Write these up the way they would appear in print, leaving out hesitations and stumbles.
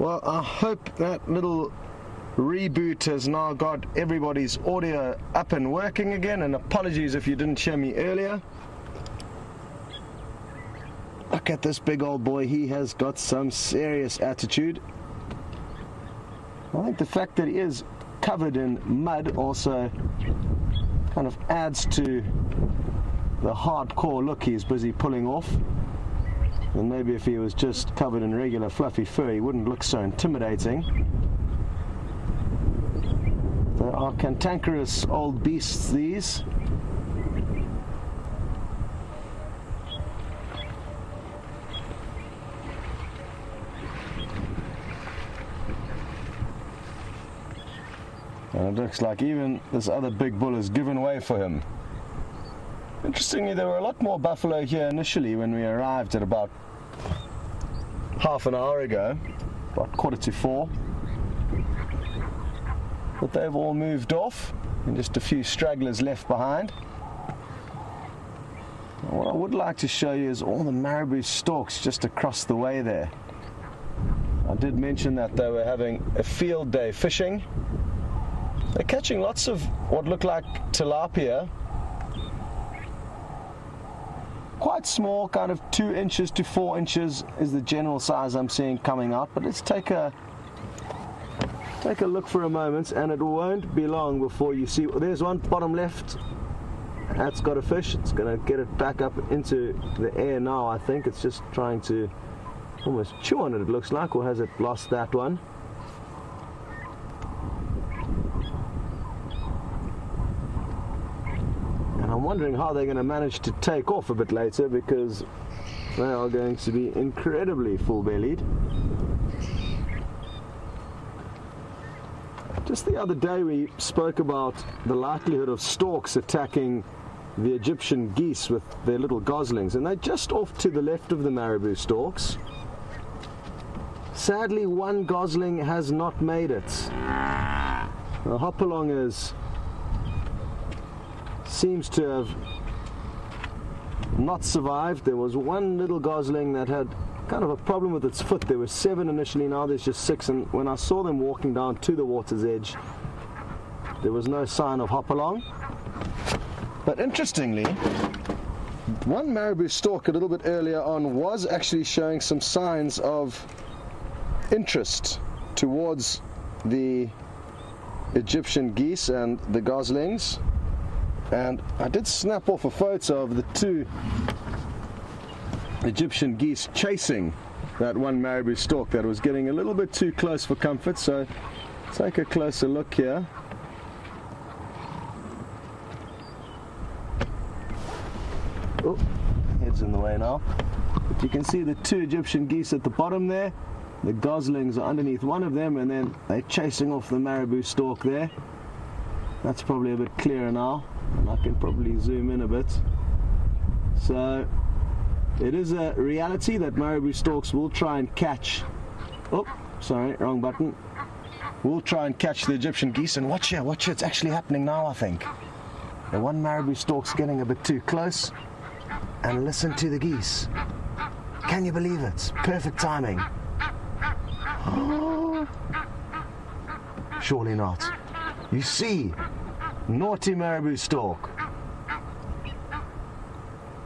Well, I hope that little reboot has now got everybody's audio up and working again, and apologies if you didn't hear me earlier. Look at this big old boy, he has got some serious attitude. I think the fact that he is covered in mud also kind of adds to the hardcore look he's busy pulling off. And maybe if he was just covered in regular fluffy fur, he wouldn't look so intimidating. They are cantankerous old beasts, these. And it looks like even this other big bull has given way for him. Interestingly, there were a lot more buffalo here initially when we arrived at about half an hour ago, about 3:45. But they've all moved off, and just a few stragglers left behind. And what I would like to show you is all the marabou stalks just across the way there. I did mention that they were having a field day fishing. They're catching lots of what look like tilapia. Quite small, kind of 2 inches to 4 inches is the general size I'm seeing coming out. But let's take a look for a moment, and it won't be long before you see. There's one bottom left. That's got a fish. It's going to get it back up into the air now, I think. It's just trying to almost chew on it, it looks like, or has it lost that one? I'm wondering how they're going to manage to take off a bit later, because they are going to be incredibly full-bellied. Just the other day we spoke about the likelihood of storks attacking the Egyptian geese with their little goslings, and they're just off to the left of the marabou storks. Sadly, one gosling has not made it. The hopalongers seems to have not survived. There was one little gosling that had kind of a problem with its foot. There were 7 initially, now there's just 6, and when I saw them walking down to the water's edge, there was no sign of hopalong. But interestingly, one marabou stork a little bit earlier on was actually showing some signs of interest towards the Egyptian geese and the goslings. And I did snap off a photo of the 2 Egyptian geese chasing that one marabou stork that was getting a little bit too close for comfort. So take a closer look here. Oh, head's in the way now. But you can see the 2 Egyptian geese at the bottom there. The goslings are underneath one of them, and then they're chasing off the marabou stork there. That's probably a bit clearer now, and I can probably zoom in a bit. So it is a reality that marabou storks will try and catch, oh sorry, wrong button, will try and catch the Egyptian geese. And watch here, it's actually happening now, I think. The one marabou stork's getting a bit too close, and listen to the geese. Can you believe it? Perfect timing. Surely not. You see, naughty marabou stork.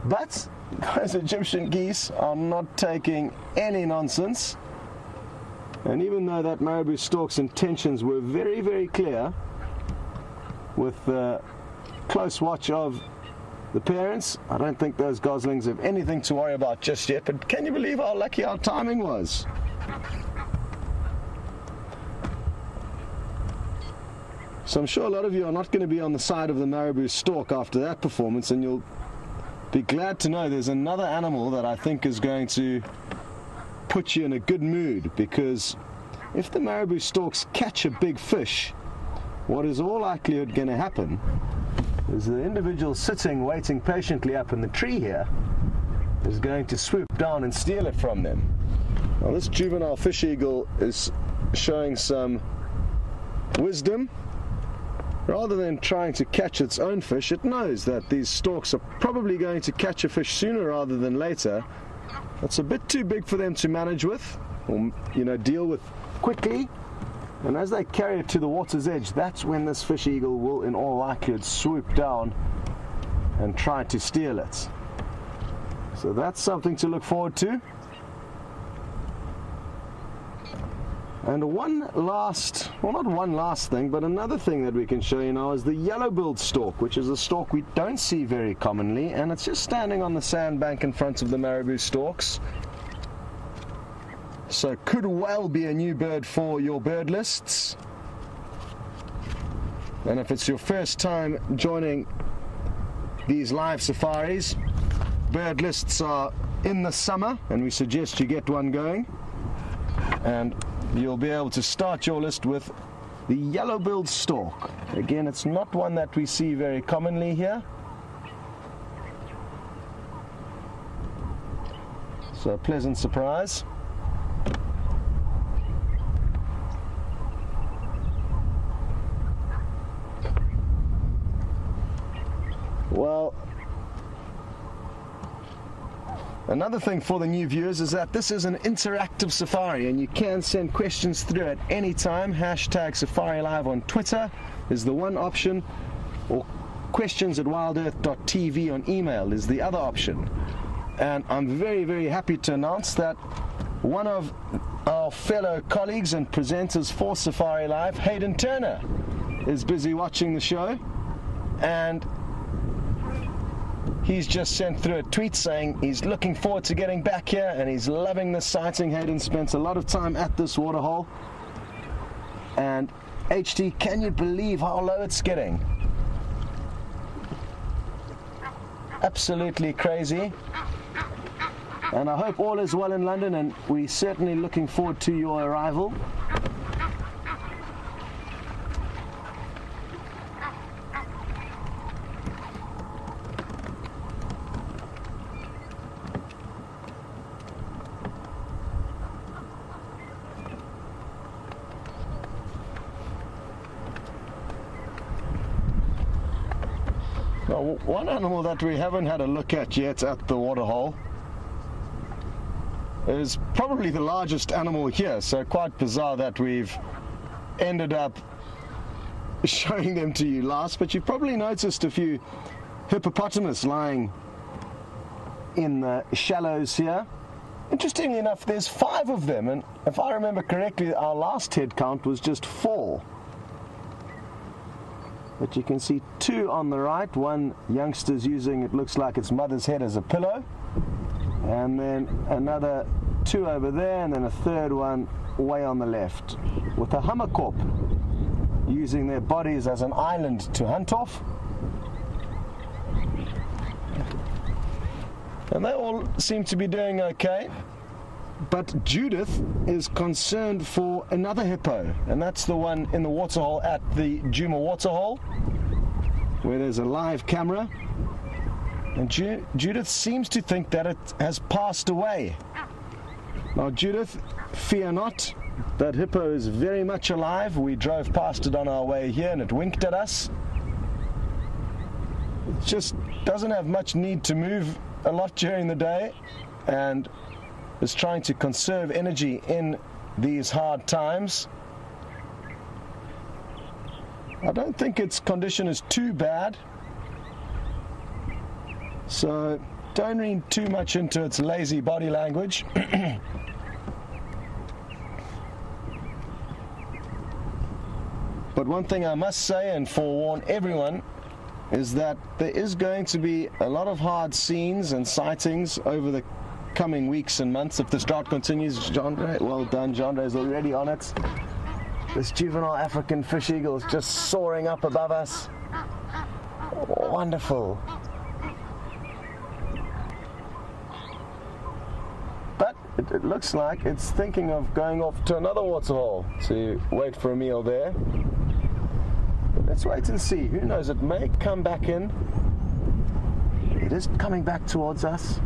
But those Egyptian geese are not taking any nonsense. And even though that marabou stork's intentions were very, very clear, with the close watch of the parents, I don't think those goslings have anything to worry about just yet. But can you believe how lucky our timing was? So I'm sure a lot of you are not going to be on the side of the marabou stork after that performance, and you'll be glad to know there's another animal that I think is going to put you in a good mood, because if the marabou storks catch a big fish, what is all likelihood going to happen is the individual sitting waiting patiently up in the tree here is going to swoop down and steal it from them. Now this juvenile fish eagle is showing some wisdom. Rather than trying to catch its own fish, it knows that these storks are probably going to catch a fish sooner rather than later. It's a bit too big for them to manage with, or deal with quickly, and as they carry it to the water's edge, that's when this fish eagle will in all likelihood swoop down and try to steal it. So that's something to look forward to. And one last, well, not one last thing, but another thing that we can show you now is the yellow-billed stork, which is a stork we don't see very commonly, and it's just standing on the sandbank in front of the marabou storks. So could well be a new bird for your bird lists. And if it's your first time joining these live safaris, bird lists are in the summer, and we suggest you get one going. And you'll be able to start your list with the yellow-billed stork. Again, it's not one that we see very commonly here. So a pleasant surprise. Well, another thing for the new viewers is that this is an interactive safari, and you can send questions through at any time. Hashtag Safari Live on Twitter is the one option, or questions@wildearth.tv on email is the other option. And I'm very, very happy to announce that one of our fellow colleagues and presenters for Safari Live, Hayden Turner, is busy watching the show, and he's just sent through a tweet saying he's looking forward to getting back here and he's loving this sighting. Hayden spent a lot of time at this waterhole. And HT, can you believe how low it's getting? Absolutely crazy. And I hope all is well in London, and we're certainly looking forward to your arrival. Now, one animal that we haven't had a look at yet at the waterhole is probably the largest animal here, so quite bizarre that we've ended up showing them to you last, but you've probably noticed a few hippopotamus lying in the shallows here. Interestingly enough, there's 5 of them, and if I remember correctly, our last head count was just 4. But you can see 2 on the right, one youngster's using, it looks like its mother's head as a pillow, and then another 2 over there, and then a third one way on the left, with a hummerkorp using their bodies as an island to hunt off. And they all seem to be doing okay. But Judith is concerned for another hippo, and that's the one in the waterhole at the Djuma waterhole, where there's a live camera. And Judith seems to think that it has passed away. Now, Judith, fear not. That hippo is very much alive. We drove past it on our way here, and it winked at us. It just doesn't have much need to move a lot during the day, and is trying to conserve energy in these hard times. I don't think its condition is too bad, so don't read too much into its lazy body language. But one thing I must say and forewarn everyone is that there is going to be a lot of hard scenes and sightings over the coming weeks and months if this drought continues. Jandre, well done. Jandre is already on it. This juvenile African fish eagle is just soaring up above us. Wonderful. But it looks like it's thinking of going off to another waterhole to wait for a meal there. But let's wait and see. Who knows? It may come back in. It is coming back towards us.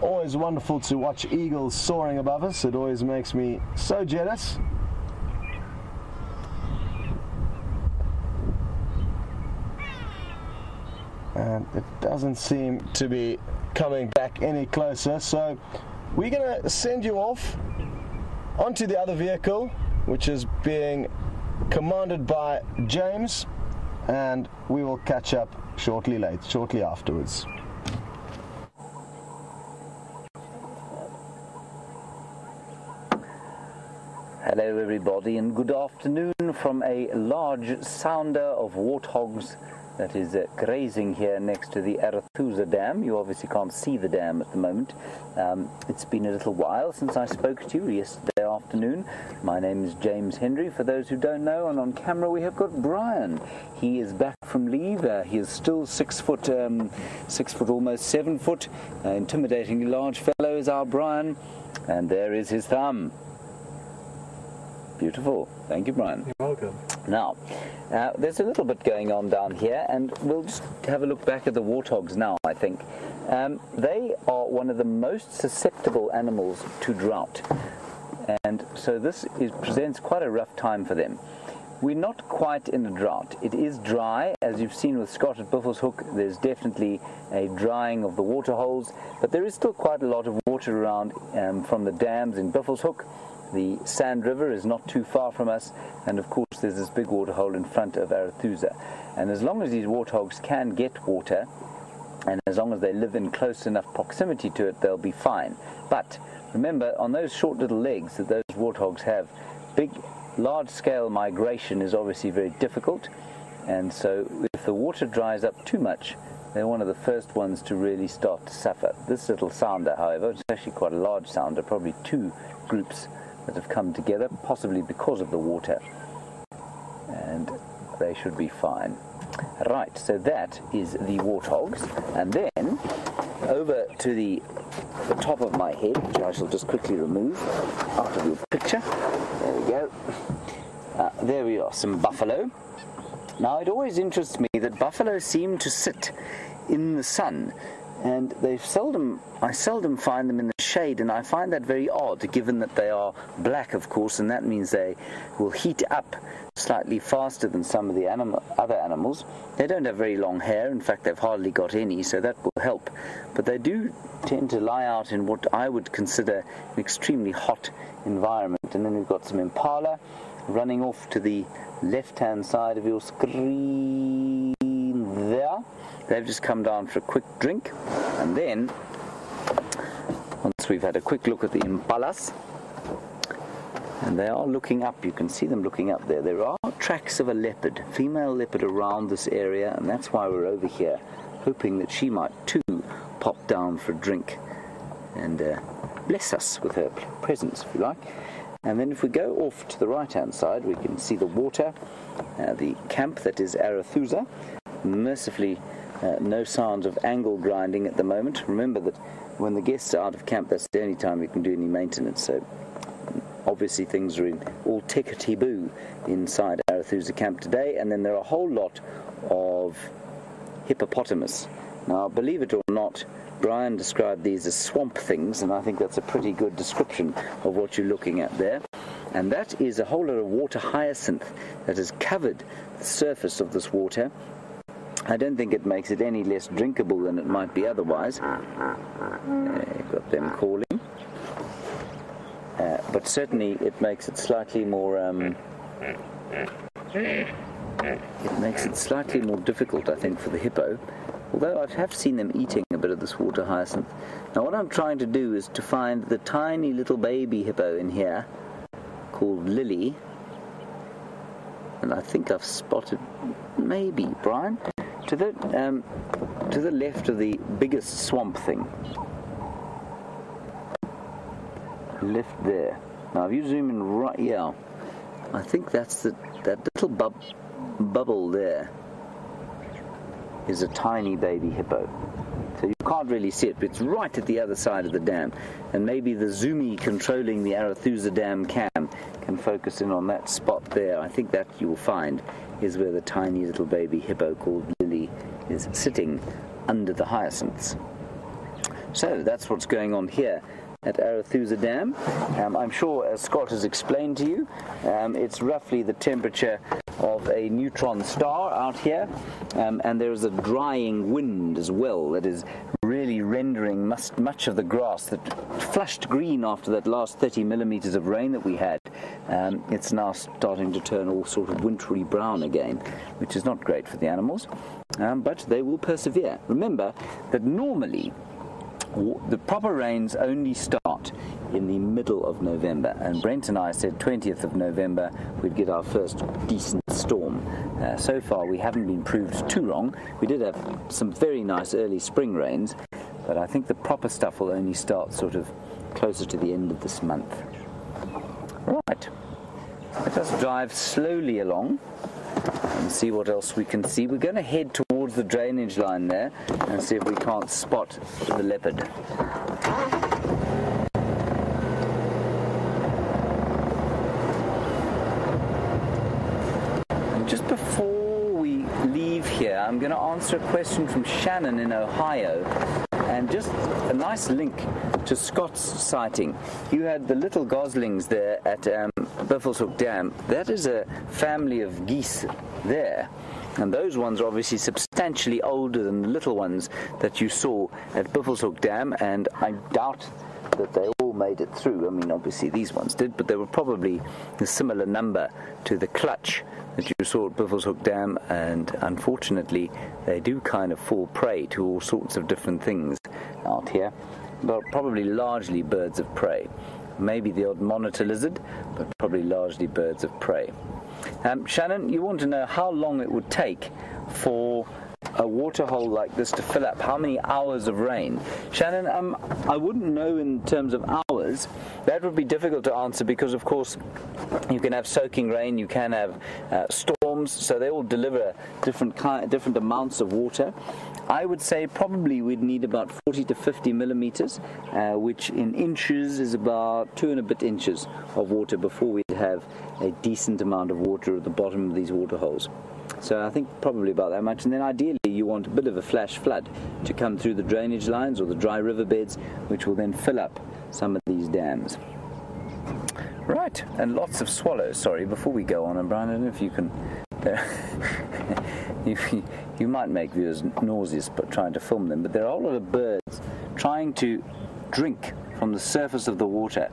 Always wonderful to watch eagles soaring above us. It always makes me so jealous. and it doesn't seem to be coming back any closer, so we're going to send you off onto the other vehicle, which is being commanded by James, and we will catch up shortly afterwards. Hello everybody, and good afternoon from a large sounder of warthogs that is grazing here next to the Arathusa Dam. You obviously can't see the dam at the moment. It's been a little while since I spoke to you yesterday afternoon. My name is James Henry, for those who don't know, and on camera we have got Brian. He is back from leave. He is still 6 foot, almost 7 foot. Intimidatingly large fellow is our Brian, and there is his thumb. Beautiful. Thank you, Brian. You're welcome. Now, there's a little bit going on down here, and we'll just have a look back at the warthogs now, I think. They are one of the most susceptible animals to drought, and so this presents quite a rough time for them. We're not quite in a drought. It is dry, as you've seen with Scott at Buffelshoek. There's definitely a drying of the water holes, but there is still quite a lot of water around from the dams in Buffelshoek. The Sand River is not too far from us, and of course there's this big waterhole in front of Arathusa. And as long as these warthogs can get water, and as long as they live in close enough proximity to it, they'll be fine. But remember, on those short little legs that those warthogs have, large-scale migration is obviously very difficult, and so if the water dries up too much, they're one of the first ones to really start to suffer. This little sounder, however, it's actually quite a large sounder, probably 2 groups that have come together, possibly because of the water, and they should be fine. Right, so that is the warthogs, and then over to the top of my head, which I shall just quickly remove out of your picture. There we go. There we are, some buffalo. Now, it always interests me that buffalo seem to sit in the sun, and I seldom find them in the shade, and I find that very odd, given that they are black, of course, and that means they will heat up slightly faster than some of the other animals. They don't have very long hair. In fact, they've hardly got any, so that will help. But they do tend to lie out in what I would consider an extremely hot environment. And then we've got some impala running off to the left-hand side of your screen there. They've just come down for a quick drink, and then once we've had a quick look at the impalas, and they are looking up, you can see them looking up there. There are tracks of a leopard, female leopard, around this area, and that's why we're over here, hoping that she might too pop down for a drink and bless us with her presence, if you like. And then if we go off to the right-hand side, we can see the water, the camp that is Arathusa. Mercifully, no sounds of angle grinding at the moment. Remember that when the guests are out of camp, that's the only time we can do any maintenance, so obviously things are all tickety-boo inside Arathusa camp today. And then there are a whole lot of hippopotamus. Now, believe it or not, Brian described these as swamp things, and I think that's a pretty good description of what you're looking at there. And that is a whole lot of water hyacinth that has covered the surface of this water. I don't think it makes it any less drinkable than it might be otherwise. You've got them calling. But certainly it makes it slightly more difficult, I think, for the hippo. Although I have seen them eating a bit of this water hyacinth. Now what I'm trying to do is to find the tiny little baby hippo in here called Lily. And I think I've spotted, maybe, Brian, to the left of the biggest swamp thing. Left there. Now if you zoom in right, yeah, I think that's that little bubble there is a tiny baby hippo. So you can't really see it, but it's right at the other side of the dam. And maybe the zoomy controlling the Arathusa Dam cam can focus in on that spot there. I think that you will find is where the tiny little baby hippo called Lily is sitting under the hyacinths. So that's what's going on here at Arathusa Dam. I'm sure, as Scott has explained to you, it's roughly the temperature of a neutron star out here, and there is a drying wind as well that is really rendering much of the grass that flushed green after that last 30 millimeters of rain that we had. It's now starting to turn all sort of wintry brown again, which is not great for the animals, but they will persevere. Remember that normally the proper rains only start in the middle of November, and Brent and I said 20th of November we'd get our first decent storm. So far we haven't been proved too wrong. We did have some very nice early spring rains, but I think the proper stuff will only start sort of closer to the end of this month. Right, let us drive slowly along and see what else we can see. We're going to head towards the drainage line there and see if we can't spot the leopard. And just before we leave here, I'm going to answer a question from Shannon in Ohio, and just a nice link to Scott's sighting. You had the little goslings there at Buffelshoek Dam. That is a family of geese there, and those ones are obviously substantially older than the little ones that you saw at Buffelshoek Dam, and I doubt that they all made it through. I mean, obviously these ones did, but they were probably a similar number to the clutch that you saw at Buffelshoek Dam, and unfortunately they do kind of fall prey to all sorts of different things out here, but probably largely birds of prey. Maybe the odd monitor lizard, but probably largely birds of prey. Shannon, you want to know how long it would take for a waterhole like this to fill up? How many hours of rain? Shannon, I wouldn't know in terms of hours. That would be difficult to answer because, of course, you can have soaking rain, you can have storms, so they all deliver different amounts of water. I would say probably we'd need about 40 to 50 millimeters, which in inches is about 2 and a bit inches of water before we'd have a decent amount of water at the bottom of these water holes. So I think probably about that much, and then ideally you want a bit of a flash flood to come through the drainage lines or the dry riverbeds, which will then fill up some of these dams. Right, and lots of swallows. Sorry, before we go on, and Brian, I don't know if you can... you might make viewers nauseous but trying to film them, but there are a lot of birds trying to drink from the surface of the water,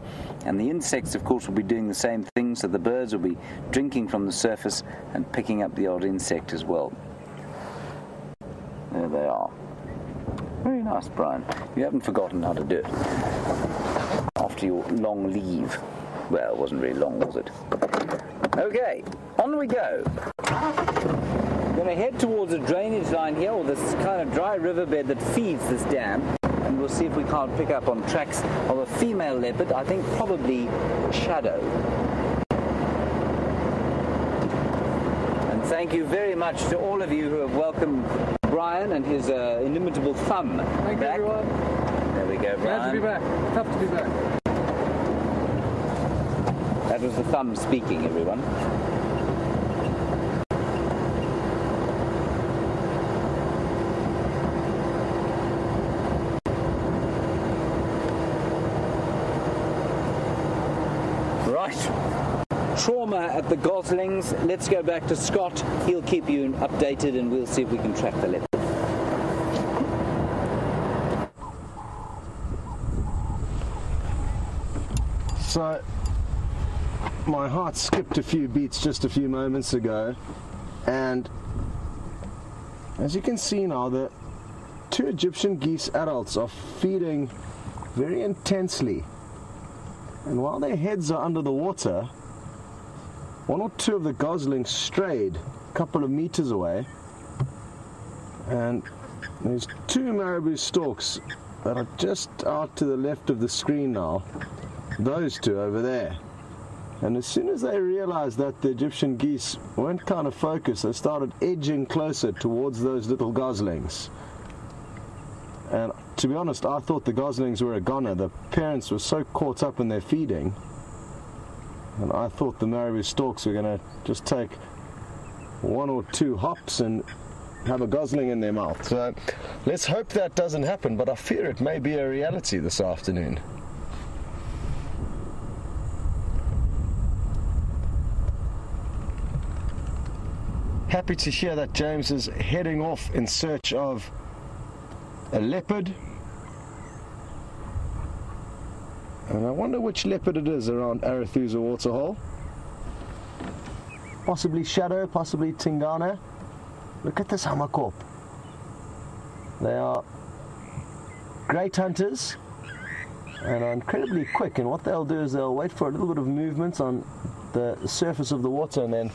and the insects of course will be doing the same thing, so the birds will be drinking from the surface and picking up the odd insect as well. There they are. Very nice, Brian. You haven't forgotten how to do it after your long leave. Well, it wasn't really long, was it? Okay, on we go. We're going to head towards a drainage line here, or this kind of dry riverbed that feeds this dam, and we'll see if we can't pick up on tracks of a female leopard. I think probably Shadow. And thank you very much to all of you who have welcomed Brian and his inimitable thumb. Thank you, everyone. There we go, Brian. Glad to be back. Tough to be back. That was the thumb speaking, everyone. Right. Trauma at the goslings. Let's go back to Scott. He'll keep you updated and we'll see if we can track the leopard. So, my heart skipped a few beats just a few moments ago, and as you can see now, the 2 Egyptian geese adults are feeding very intensely, and while their heads are under the water, 1 or 2 of the goslings strayed a couple of meters away, and there's 2 marabou storks that are just out to the left of the screen now, those 2 over there. And as soon as they realized that the Egyptian geese weren't kind of focused, they started edging closer towards those little goslings. And to be honest, I thought the goslings were a goner. The parents were so caught up in their feeding, and I thought the marabou storks were going to just take 1 or 2 hops and have a gosling in their mouth. So let's hope that doesn't happen, but I fear it may be a reality this afternoon. Happy to hear that James is heading off in search of a leopard. And I wonder which leopard it is around Arathusa Waterhole. Possibly Shadow, possibly Tingana. Look at this hammerkorp. They are great hunters and are incredibly quick, and what they'll do is they'll wait for a little bit of movement on the surface of the water and then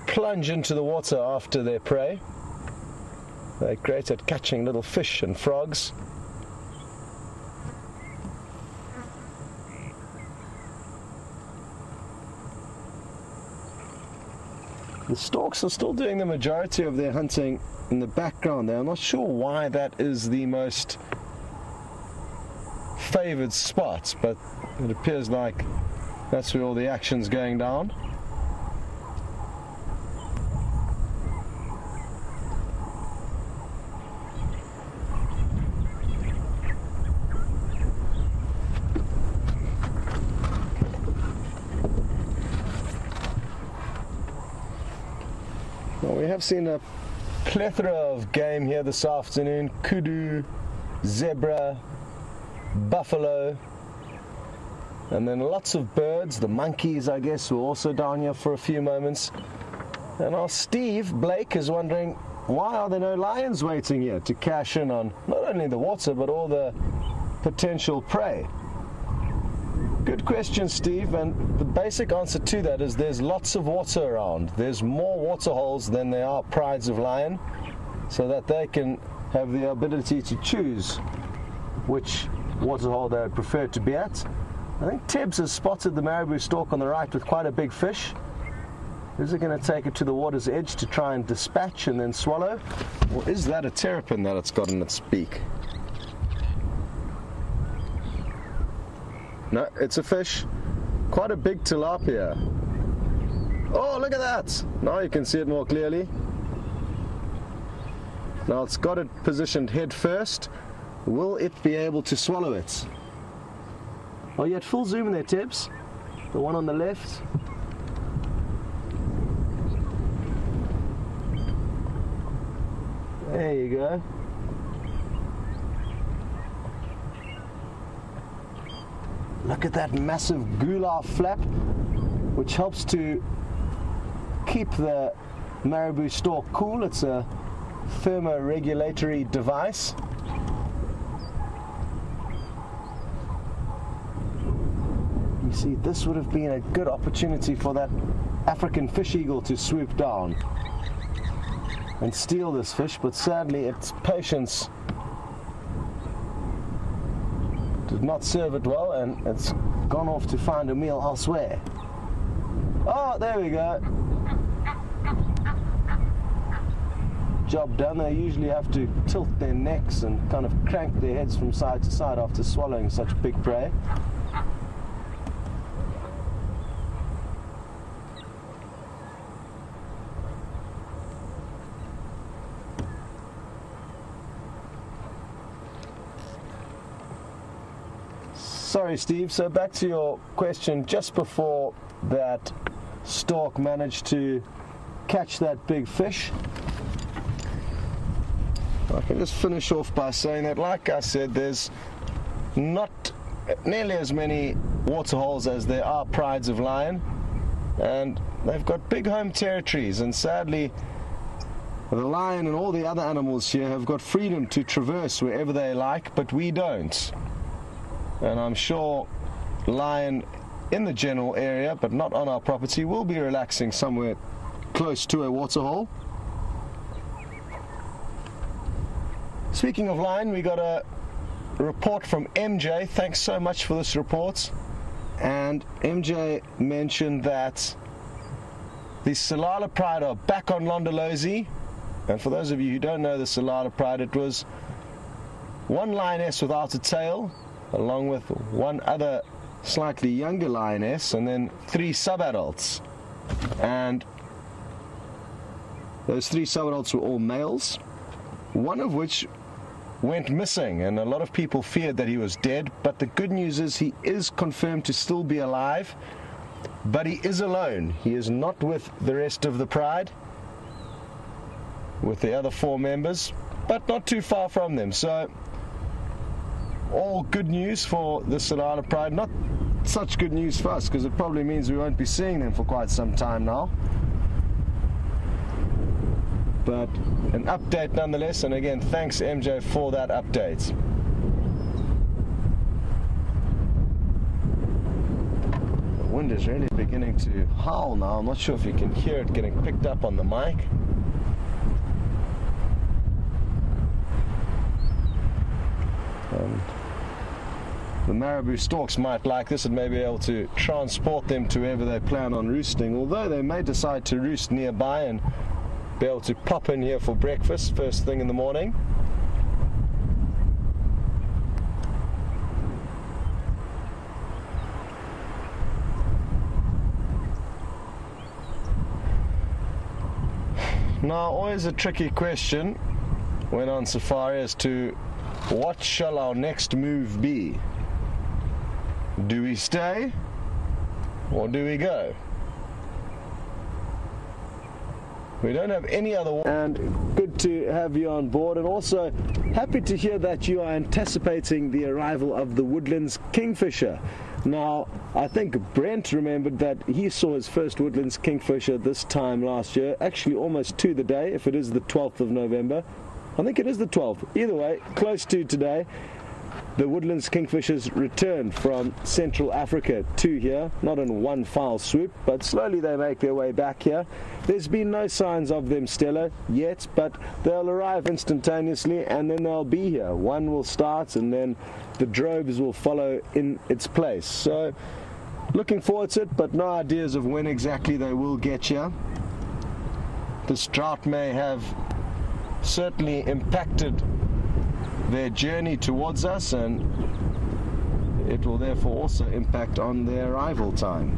plunge into the water after their prey. They're great at catching little fish and frogs. The storks are still doing the majority of their hunting in the background there. I'm not sure why that is the most favoured spot, but it appears like that's where all the action's going down. Well, we have seen a plethora of game here this afternoon. Kudu, zebra, buffalo, and then lots of birds. The monkeys, I guess, were also down here for a few moments. And our Steve Blake is wondering, why are there no lions waiting here to cash in on not only the water but all the potential prey? Good question, Steve, and the basic answer to that is there's lots of water around. There's more water holes than there are prides of lion, so that they can have the ability to choose which waterhole they would prefer to be at. I think Tibbs has spotted the marabou stork on the right with quite a big fish. Is it going to take it to the water's edge to try and dispatch and then swallow? Or is that a terrapin that it's got in its beak? No, it's a fish. Quite a big tilapia. Oh, look at that! Now you can see it more clearly. Now it's got it positioned head first. Will it be able to swallow it? Oh, you had full zoom in there, Tibbs. The one on the left. There you go. Look at that massive gular flap, which helps to keep the marabou stork cool. It's a thermoregulatory device. You see, this would have been a good opportunity for that African fish eagle to swoop down and steal this fish, but sadly its patience did not serve it well, and it's gone off to find a meal elsewhere. Oh, there we go. Job done. They usually have to tilt their necks and kind of crank their heads from side to side after swallowing such big prey. Sorry, Steve, so back to your question. Just before that stork managed to catch that big fish, I can just finish off by saying that, like I said, there's not nearly as many waterholes as there are prides of lion, and they've got big home territories, and sadly the lion and all the other animals here have got freedom to traverse wherever they like, but we don't. And I'm sure lion in the general area, but not on our property, will be relaxing somewhere close to a waterhole. Speaking of lion, we got a report from MJ. Thanks so much for this report. And MJ mentioned that the Salala Pride are back on Londolozi. And for those of you who don't know the Salala Pride, it was one lioness without a tail, along with one other slightly younger lioness, and then 3 sub-adults. And those 3 sub-adults were all males, one of which went missing, and a lot of people feared that he was dead, but the good news is he is confirmed to still be alive. but he is alone. He is not with the rest of the pride, with the other 4 members, but not too far from them. So all good news for the Salala pride. Not such good news for us, because it probably means we won't be seeing them for quite some time now. But an update nonetheless, and again, thanks MJ for that update. The wind is really beginning to howl now. I'm not sure if you can hear it getting picked up on the mic. The marabou storks might like this and may be able to transport them to wherever they plan on roosting, although they may decide to roost nearby and be able to pop in here for breakfast first thing in the morning. Now, always a tricky question when on safari as to what shall our next move be? Do we stay or do we go? We don't have any other. And good to have you on board, and also happy to hear that you are anticipating the arrival of the Woodlands Kingfisher. Now, I think Brent remembered that he saw his first Woodlands Kingfisher this time last year, actually almost to the day, if it is the 12th of November. I think it is the 12th. Either way, close to today. The Woodlands Kingfishers returned from Central Africa to here, not in one foul swoop, but slowly they make their way back here. There's been no signs of them, Stella, yet, but they'll arrive instantaneously and then they'll be here. One will start and then the droves will follow in its place. So, looking forward to it, but no ideas of when exactly they will get here. This drought may have certainly impacted their journey towards us, and it will therefore also impact on their arrival time.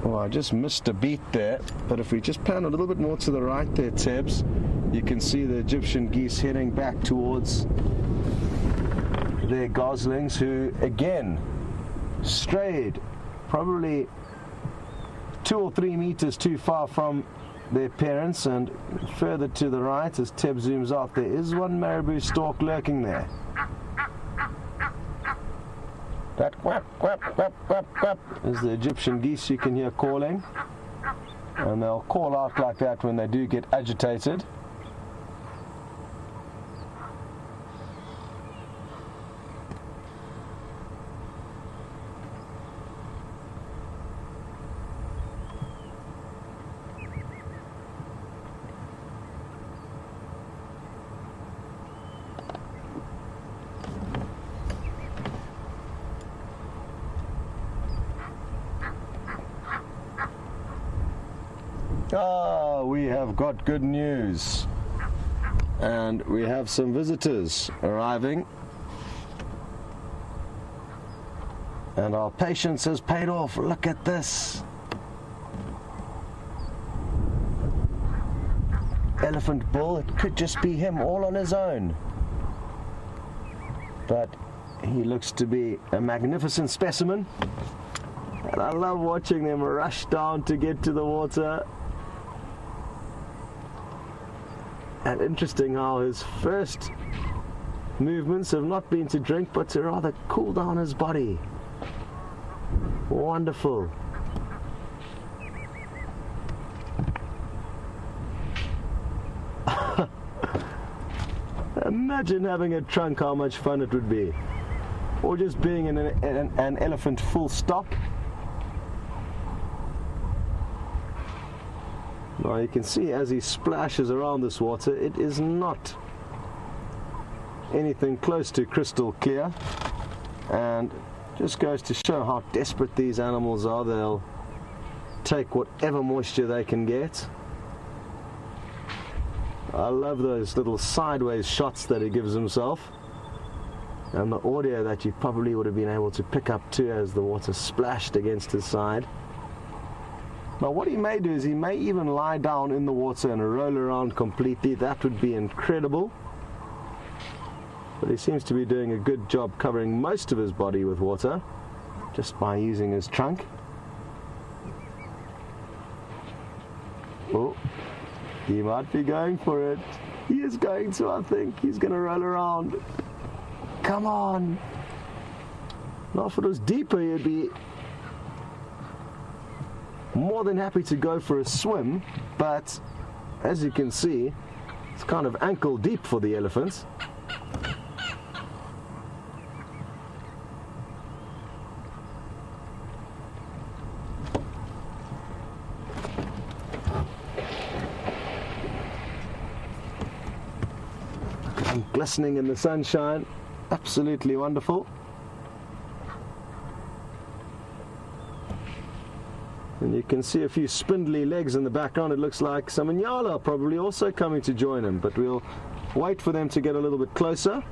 Oh, I just missed a beat there, but if we just pan a little bit more to the right there, Tebs, you can see the Egyptian geese heading back towards their goslings, who again strayed probably 2 or 3 meters too far from their parents. And further to the right, as Teb zooms out, there is one marabou stork lurking there. That quack, quack, quack, quack, quack is the Egyptian geese you can hear calling, and they'll call out like that when they do get agitated. Ah, we have got good news, and we have some visitors arriving, and our patience has paid off. Look at this. Elephant bull. It could just be him all on his own, but he looks to be a magnificent specimen, and I love watching them rush down to get to the water. And interesting how his first movements have not been to drink, but to rather cool down his body. Wonderful. Imagine having a trunk, how much fun it would be. Or just being in an elephant full stop. Now you can see as he splashes around this water, it is not anything close to crystal clear, and just goes to show how desperate these animals are. They'll take whatever moisture they can get. I love those little sideways shots that he gives himself, and the audio that you probably would have been able to pick up too as the water splashed against his side. Now what he may do is he may even lie down in the water and roll around completely. That would be incredible. But he seems to be doing a good job covering most of his body with water just by using his trunk. Oh, he might be going for it. He is going to, I think. He's going to roll around. Come on. Now if it was deeper, he'd be more than happy to go for a swim, but as you can see, it's kind of ankle deep for the elephants. And glistening in the sunshine, absolutely wonderful. And you can see a few spindly legs in the background. It looks like some Inyala are probably also coming to join him, but we'll wait for them to get a little bit closer.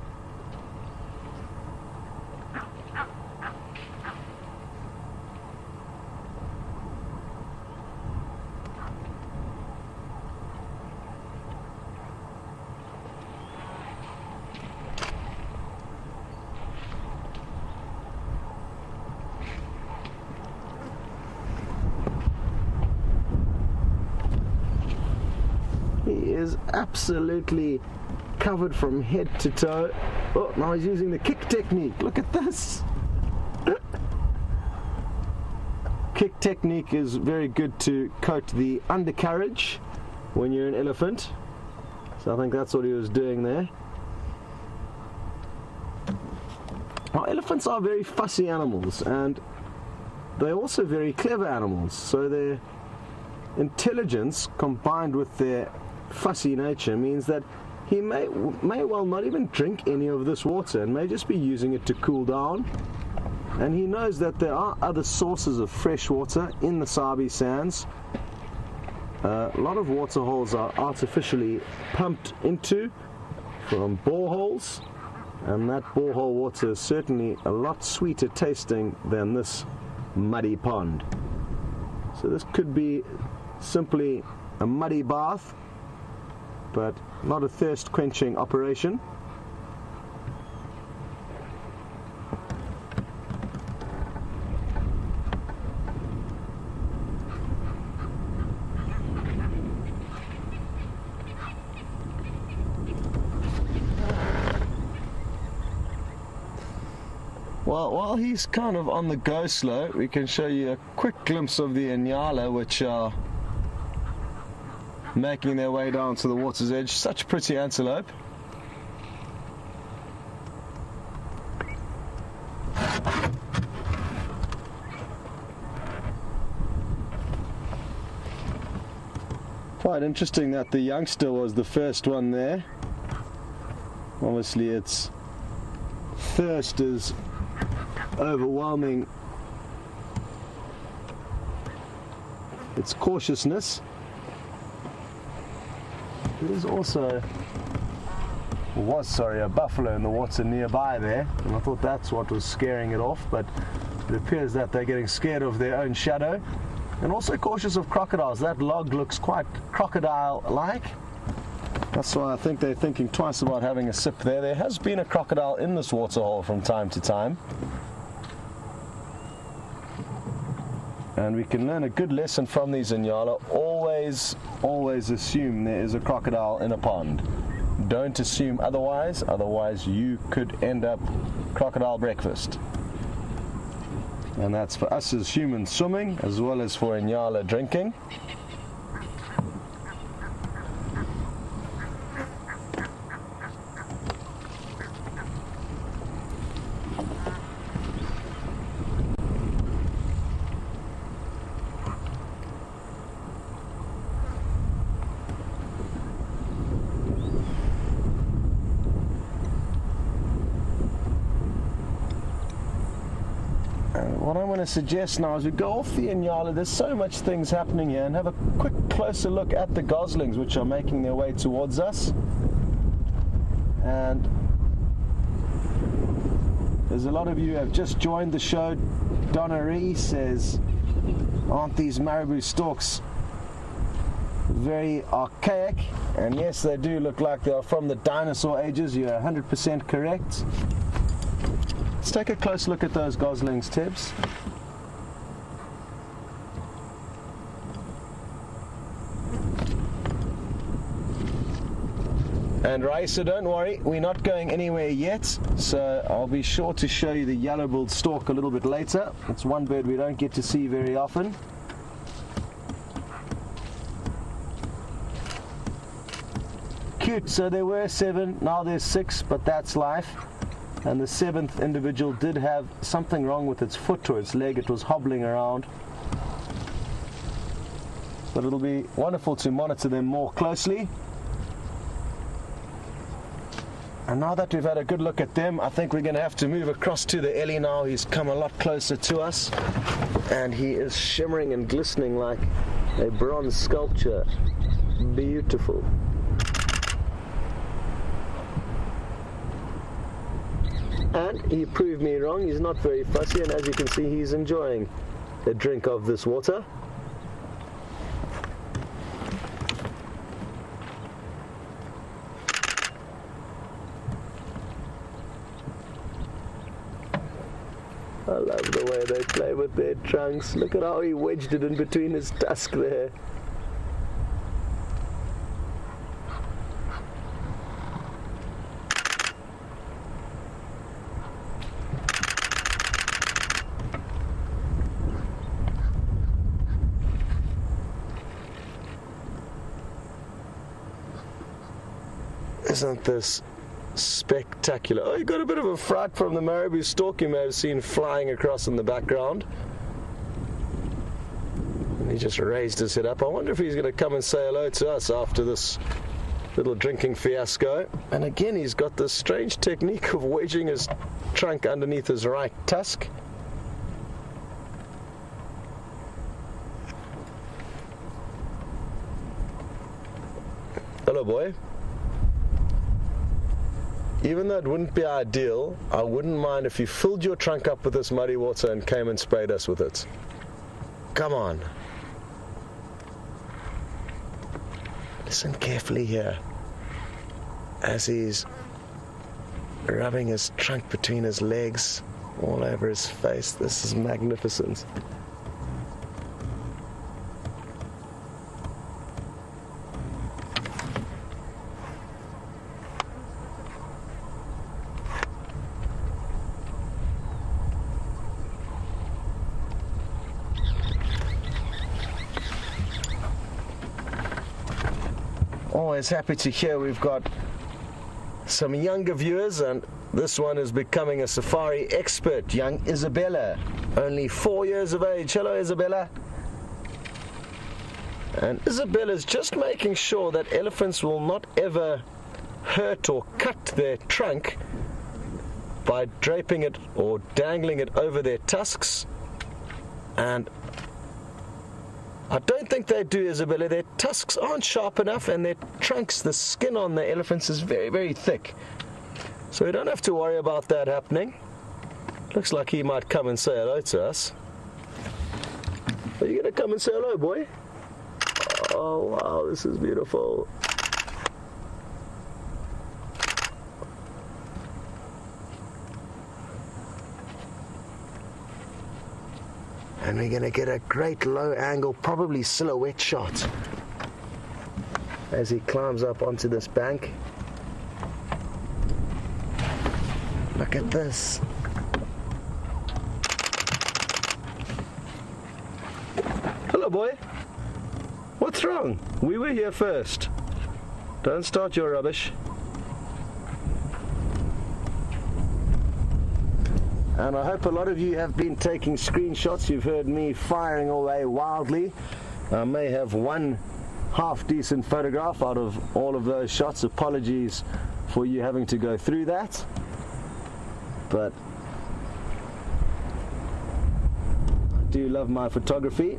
He is absolutely covered from head to toe. Oh, now he's using the kick technique. Look at this. Kick technique is very good to coat the undercarriage when you're an elephant. So I think that's what he was doing there. Now, elephants are very fussy animals, and they're also very clever animals. So their intelligence combined with their fussy nature means that he may well not even drink any of this water and may just be using it to cool down. And he knows that there are other sources of fresh water in the Sabi sands. A lot of water holes are artificially pumped into from boreholes, and that borehole water is certainly a lot sweeter tasting than this muddy pond. So this could be simply a muddy bath, but not a thirst quenching operation. Well, while he's kind of on the go slow, we can show you a quick glimpse of the Inyala, which are making their way down to the water's edge. Such pretty antelope. Quite interesting that the youngster was the first one there. Obviously its thirst is overwhelming its cautiousness. There's also, a buffalo in the water nearby there, and I thought that's what was scaring it off, but it appears that they're getting scared of their own shadow, and also cautious of crocodiles. That log looks quite crocodile-like. That's why I think they're thinking twice about having a sip there. There has been a crocodile in this waterhole from time to time. And we can learn a good lesson from these Inyala. Always assume there is a crocodile in a pond. Don't assume otherwise you could end up crocodile breakfast. And that's for us as humans swimming, as well as for Inyala drinking. What I'm going to suggest now is we go off the Inyala. There's so much things happening here, and have a quick closer look at the goslings which are making their way towards us. And there's a lot of you who have just joined the show. Donna Ree says, Aren't these marabou stalks very archaic? And yes, they do look like they are from the dinosaur ages. You're 100% correct. Let's take a close look at those goslings, Tibbs. And Raisa, don't worry, we're not going anywhere yet, so I'll be sure to show you the yellow-billed stork a little bit later. It's one bird we don't get to see very often. Cute. So there were 7, now there's 6, but that's life. And the 7th individual did have something wrong with its foot or its leg. It was hobbling around. But it'll be wonderful to monitor them more closely. And now that we've had a good look at them, I think we're going to have to move across to the Ellie now. He's come a lot closer to us, and he is shimmering and glistening like a bronze sculpture. Beautiful. And he proved me wrong. He's not very fussy, and as you can see, he's enjoying a drink of this water. I love the way they play with their trunks. Look at how he wedged it in between his tusk there. Isn't this spectacular? Oh, you got a bit of a fright from the marabou stork you may have seen flying across in the background. And he just raised his head up. I wonder if he's going to come and say hello to us after this little drinking fiasco. And again, he's got this strange technique of wedging his trunk underneath his right tusk. Hello, boy. Even though it wouldn't be ideal, I wouldn't mind if you filled your trunk up with this muddy water and came and sprayed us with it. Come on. Listen carefully here as he's rubbing his trunk between his legs, all over his face. This is magnificent. Always happy to hear we've got some younger viewers, and this one is becoming a safari expert, young Isabella, only 4 years of age. Hello, Isabella. And Isabella's just making sure that elephants will not ever hurt or cut their trunk by draping it or dangling it over their tusks. And I don't think they do, Isabella. Their tusks aren't sharp enough, and their trunks, the skin on the elephants is very, very thick. So we don't have to worry about that happening. Looks like he might come and say hello to us. Are you going to come and say hello, boy? Oh, wow, this is beautiful. And we're going to get a great low angle, probably silhouette shot as he climbs up onto this bank. Look at this. Hello, boy. What's wrong? We were here first. Don't start your rubbish. And I hope a lot of you have been taking screenshots. You've heard me firing away wildly. I may have one half-decent photograph out of all of those shots. Apologies for you having to go through that. But I do love my photography.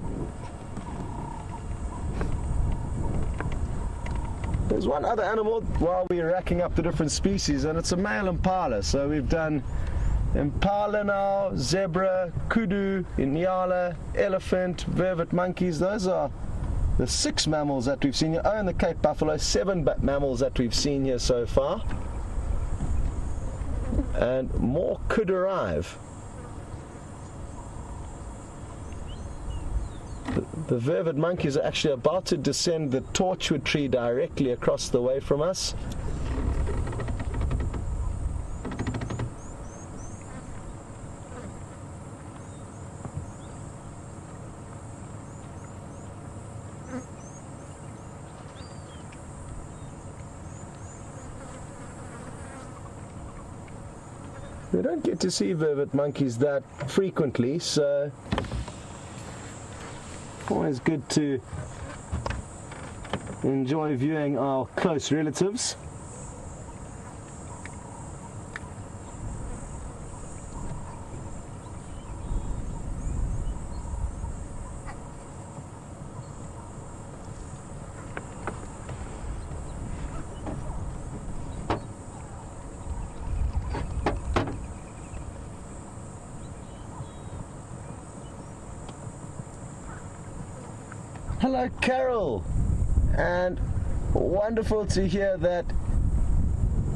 There's one other animal while we're racking up the different species, and it's a male impala. So we've done impala now, zebra, kudu, inyala, elephant, vervet monkeys. Those are the 6 mammals that we've seen here. Oh, and the Cape buffalo, 7 mammals that we've seen here so far. And more could arrive. The vervet monkeys are actually about to descend the torchwood tree directly across the way from us. We don't get to see vervet monkeys that frequently, so always good to enjoy viewing our close relatives. Hello, Carol, and wonderful to hear that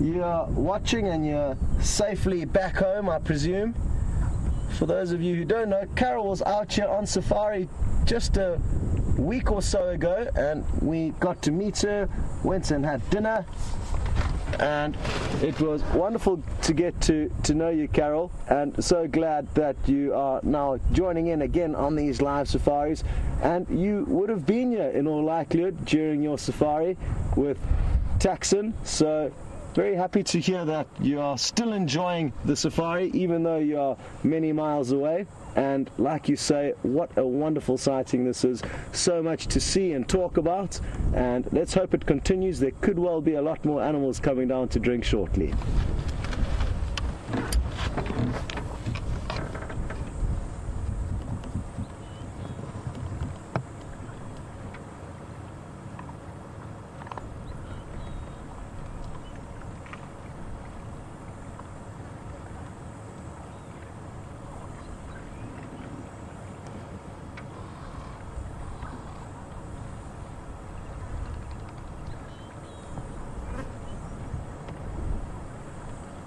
you're watching and you're safely back home, I presume. For those of you who don't know, Carol was out here on safari just a week or so ago, and we got to meet her, went and had dinner, and it was wonderful to get to know you, Carol, and so glad that you are now joining in again on these live safaris. And you would have been here in all likelihood during your safari with Taxon, so very happy to hear that you are still enjoying the safari even though you are many miles away. And like you say, what a wonderful sighting this is. So much to see and talk about, and let's hope it continues. There could well be a lot more animals coming down to drink shortly.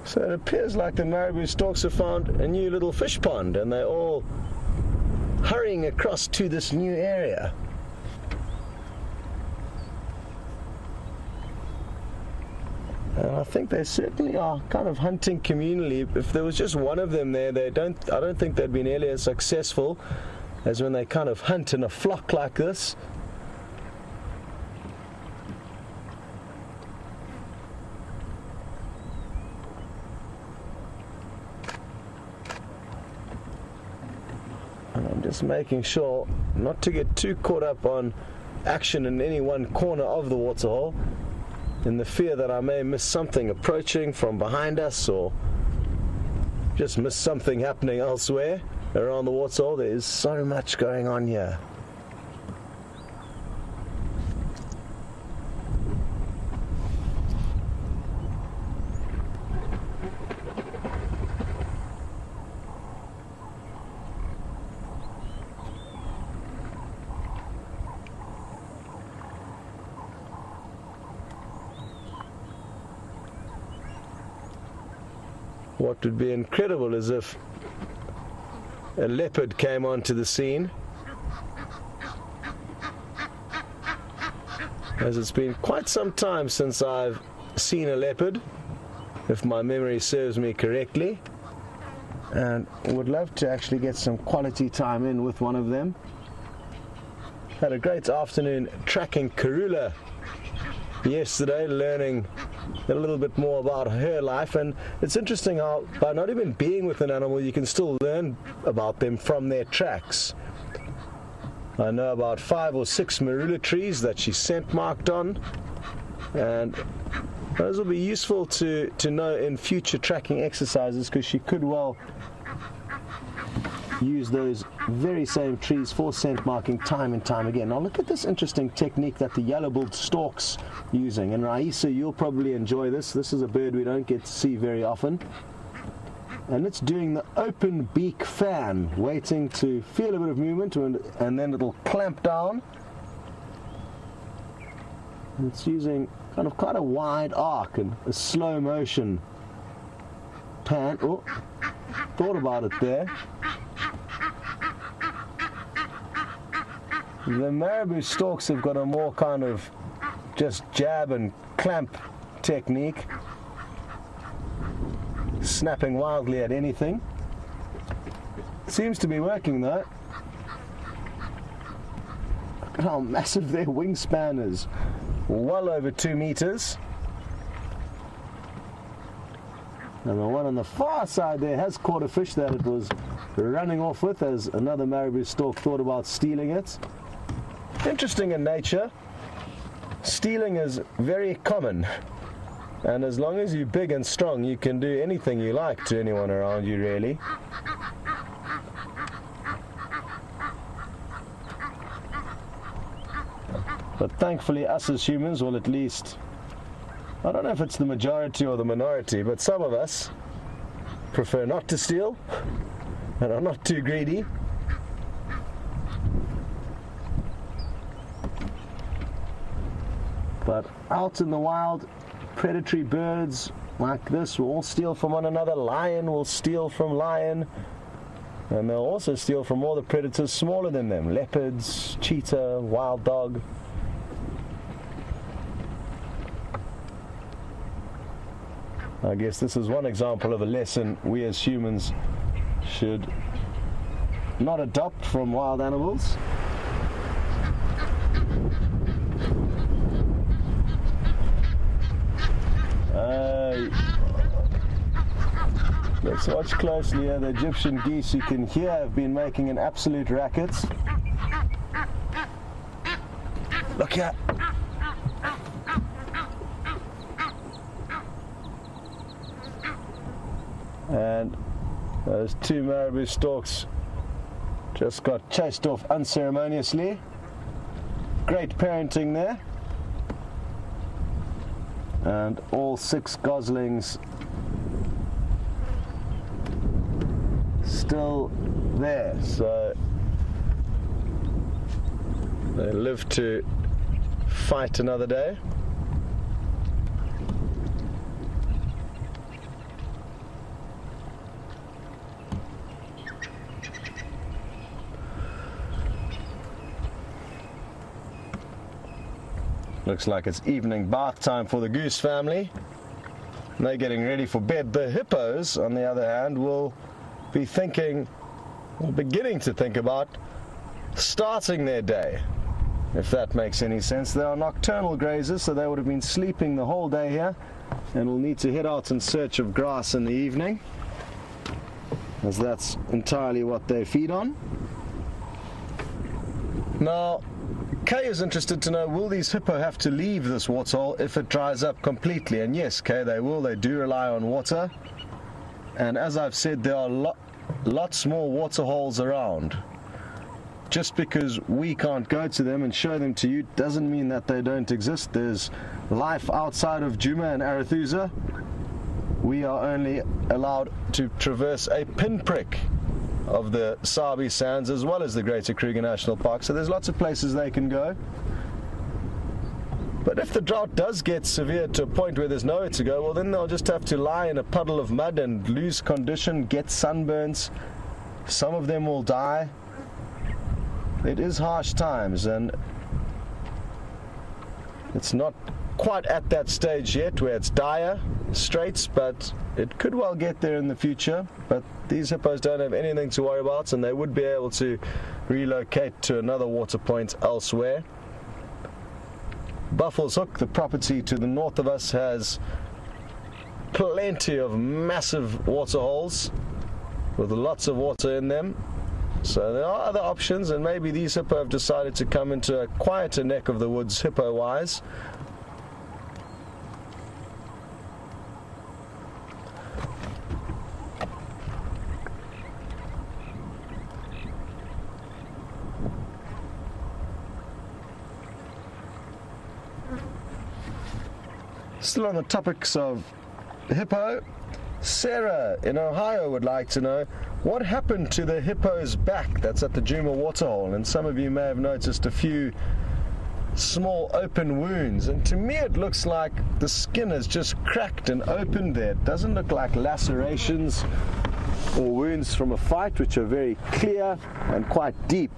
So it appears like the marabou storks have found a new little fish pond, and they're all hurrying across to this new area. And I think they certainly are kind of hunting communally. If there was just one of them there, I don't think they'd be nearly as successful as when they kind of hunt in a flock like this. Just making sure not to get too caught up on action in any one corner of the waterhole, in the fear that I may miss something approaching from behind us, or just miss something happening elsewhere around the waterhole. There is so much going on here. What would be incredible is if a leopard came onto the scene, as it's been quite some time since I've seen a leopard, if my memory serves me correctly, and would love to actually get some quality time in with one of them. Had a great afternoon tracking Karula yesterday, learning a little bit more about her life. And it's interesting how by not even being with an animal you can still learn about them from their tracks. I know about 5 or 6 marula trees that she scent marked on, and those will be useful to know in future tracking exercises, because she could well use those very same trees for scent marking time and time again. Now look at this interesting technique that the yellow-billed stork's using, and Raisa, you'll probably enjoy this. This is a bird we don't get to see very often. and it's doing the open beak fan, waiting to feel a bit of movement, and then it'll clamp down. And it's using kind of quite a wide arc and a slow motion pan. Oh, thought about it there. The marabou storks have got a more kind of just jab and clamp technique, snapping wildly at anything. Seems to be working though. Look at how massive their wingspan is. Well over 2 meters. And the one on the far side there has caught a fish that it was running off with, as another marabou stork thought about stealing it. Interesting in nature. Stealing is very common. And as long as you're big and strong, you can do anything you like to anyone around you, really. But thankfully, us as humans, well, at least, I don't know if it's the majority or the minority, but some of us prefer not to steal and are not too greedy. But out in the wild, predatory birds like this will all steal from one another. Lion will steal from lion, and they'll also steal from all the predators smaller than them. Leopards, cheetah, wild dog. I guess this is one example of a lesson we as humans should not adopt from wild animals. Let's watch closely here. The Egyptian geese, you can hear, have been making an absolute racket. Look here. And those 2 marabou storks just got chased off unceremoniously. Great parenting there. And all 6 goslings still there, so they live to fight another day. Looks like it's evening bath time for the goose family. They're getting ready for bed. The hippos, on the other hand, will be thinking, or beginning to think about starting their day, if that makes any sense. They are nocturnal grazers, so they would have been sleeping the whole day here, and will need to head out in search of grass in the evening, as that's entirely what they feed on. Now, Kay is interested to know, will these hippo have to leave this waterhole if it dries up completely? And yes, Kay, they will. They do rely on water. And as I've said, there are lots more waterholes around. Just because we can't go to them and show them to you doesn't mean that they don't exist. There's life outside of Djuma and Arathusa. We are only allowed to traverse a pinprick of the Sabi Sands as well as the Greater Kruger National Park, so there's lots of places they can go. But if the drought does get severe to a point where there's nowhere to go, well, then they'll just have to lie in a puddle of mud and lose condition, get sunburns. Some of them will die. It is harsh times, and it's not quite at that stage yet where it's dire straits, but it could well get there in the future. But these hippos don't have anything to worry about, and they would be able to relocate to another water point elsewhere. Buffels Hook, the property to the north of us, has plenty of massive water holes with lots of water in them. So there are other options, and maybe these hippo have decided to come into a quieter neck of the woods hippo-wise. Still on the topics of hippo, Sarah in Ohio would like to know what happened to the hippo's back that's at the Juma waterhole, and some of you may have noticed a few small open wounds, and to me it looks like the skin is just cracked and opened there. It doesn't look like lacerations or wounds from a fight, which are very clear and quite deep.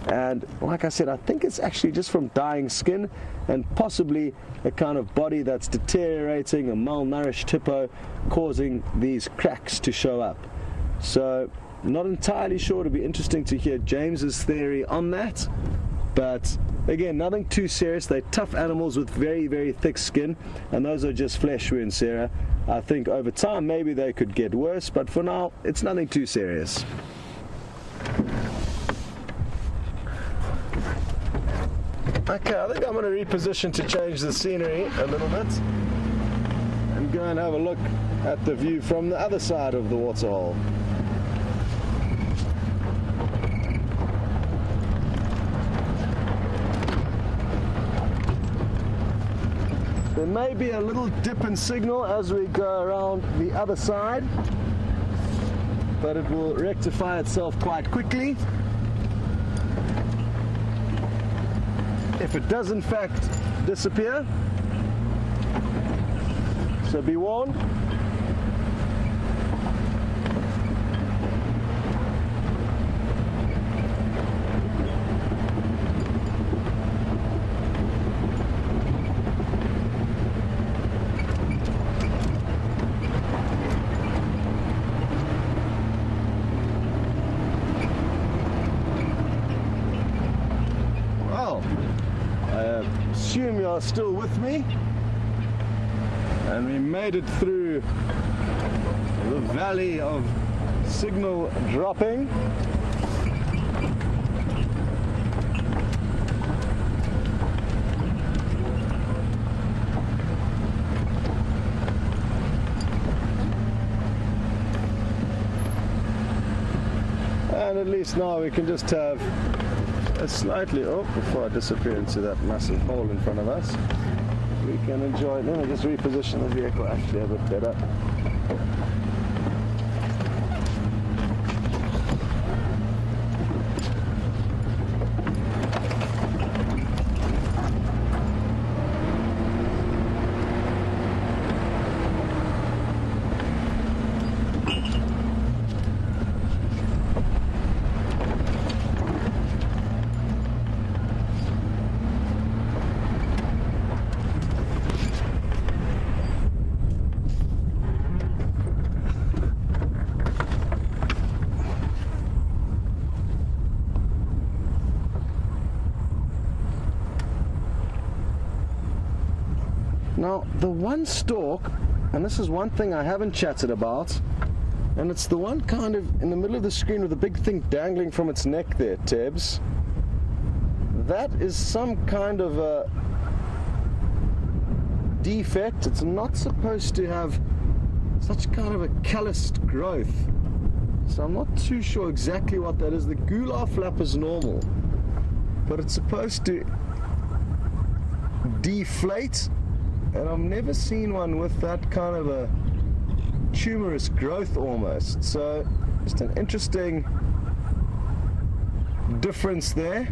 And like I said, I think it's actually just from dying skin and possibly a kind of body that's deteriorating, a malnourished hippo causing these cracks to show up. So not entirely sure. It'll be interesting to hear James's theory on that, but again, nothing too serious. They're tough animals with very, very thick skin, and those are just flesh wounds, Sarah. I think over time maybe they could get worse, but for now it's nothing too serious. Okay, I think I'm going to reposition to change the scenery a little bit and go and have a look at the view from the other side of the waterhole. There may be a little dip in signal as we go around the other side, but it will rectify itself quite quickly. If it does in fact disappear, so be warned. Assume you are still with me, and we made it through the valley of signal dropping. And at least now we can just have a slightly, before I disappear into that massive hole in front of us, we can enjoy it. Let me just reposition the vehicle actually a bit better. Now, the one stalk, and this is one thing I haven't chatted about, and it's the one kind of in the middle of the screen with the big thing dangling from its neck there, Tebs. That is some kind of a defect. It's not supposed to have such kind of a calloused growth. So I'm not too sure exactly what that is. The gular flap is normal, but it's supposed to deflate. And I've never seen one with that kind of a tumorous growth almost. So just an interesting difference there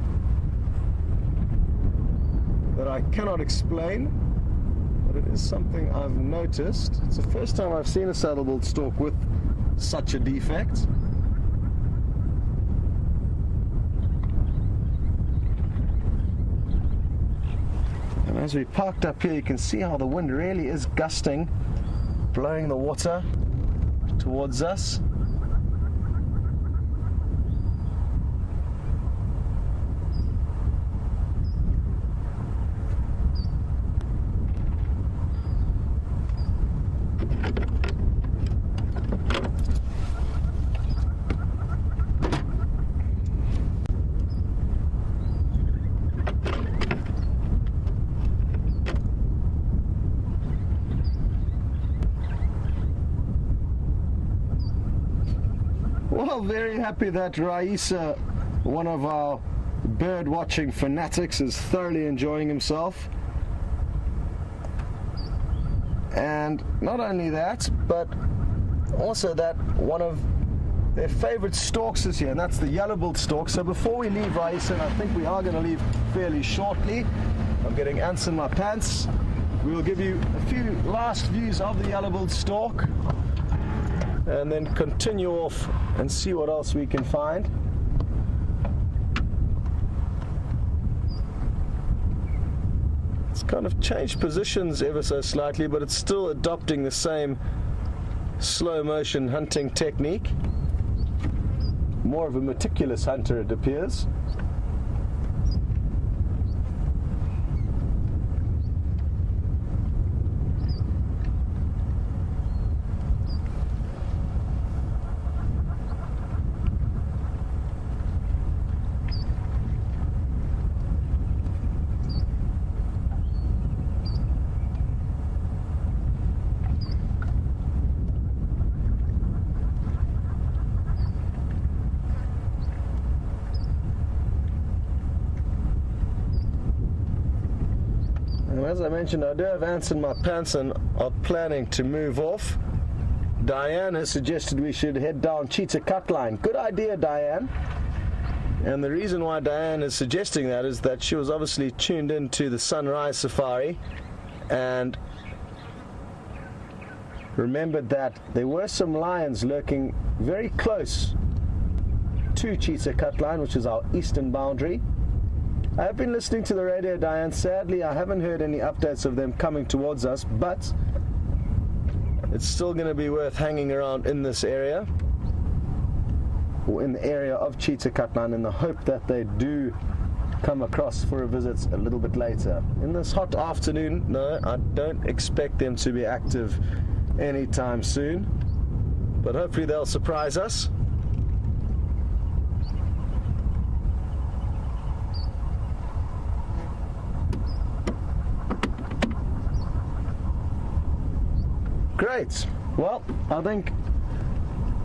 that I cannot explain, but it is something I've noticed. It's the first time I've seen a saddle-billed stork with such a defect. And as we parked up here, you can see how the wind really is gusting, blowing the water towards us. Well, very happy that Raisa, one of our bird watching fanatics, is thoroughly enjoying himself. And not only that, but also that one of their favorite stalks is here, and that's the yellow-billed stork. So before we leave, Raisa, and I think we are going to leave fairly shortly, I'm getting ants in my pants. We will give you a few last views of the yellow-billed stork and then continue off and see what else we can find. It's kind of changed positions ever so slightly, but it's still adopting the same slow motion hunting technique. More of a meticulous hunter, it appears. As I mentioned, I do have ants in my pants and are planning to move off. Diane has suggested we should head down Cheetah Cut Line. Good idea, Diane. And the reason why Diane is suggesting that is that she was obviously tuned into the sunrise safari and remembered that there were some lions lurking very close to Cheetah Cut Line, which is our eastern boundary. I have been listening to the radio, Diane. Sadly, I haven't heard any updates of them coming towards us, but it's still going to be worth hanging around in this area, or in the area of Cheetah Cut Line, in the hope that they do come across for a visit a little bit later. In this hot afternoon, no, I don't expect them to be active anytime soon, but hopefully they'll surprise us. Great. Well, I think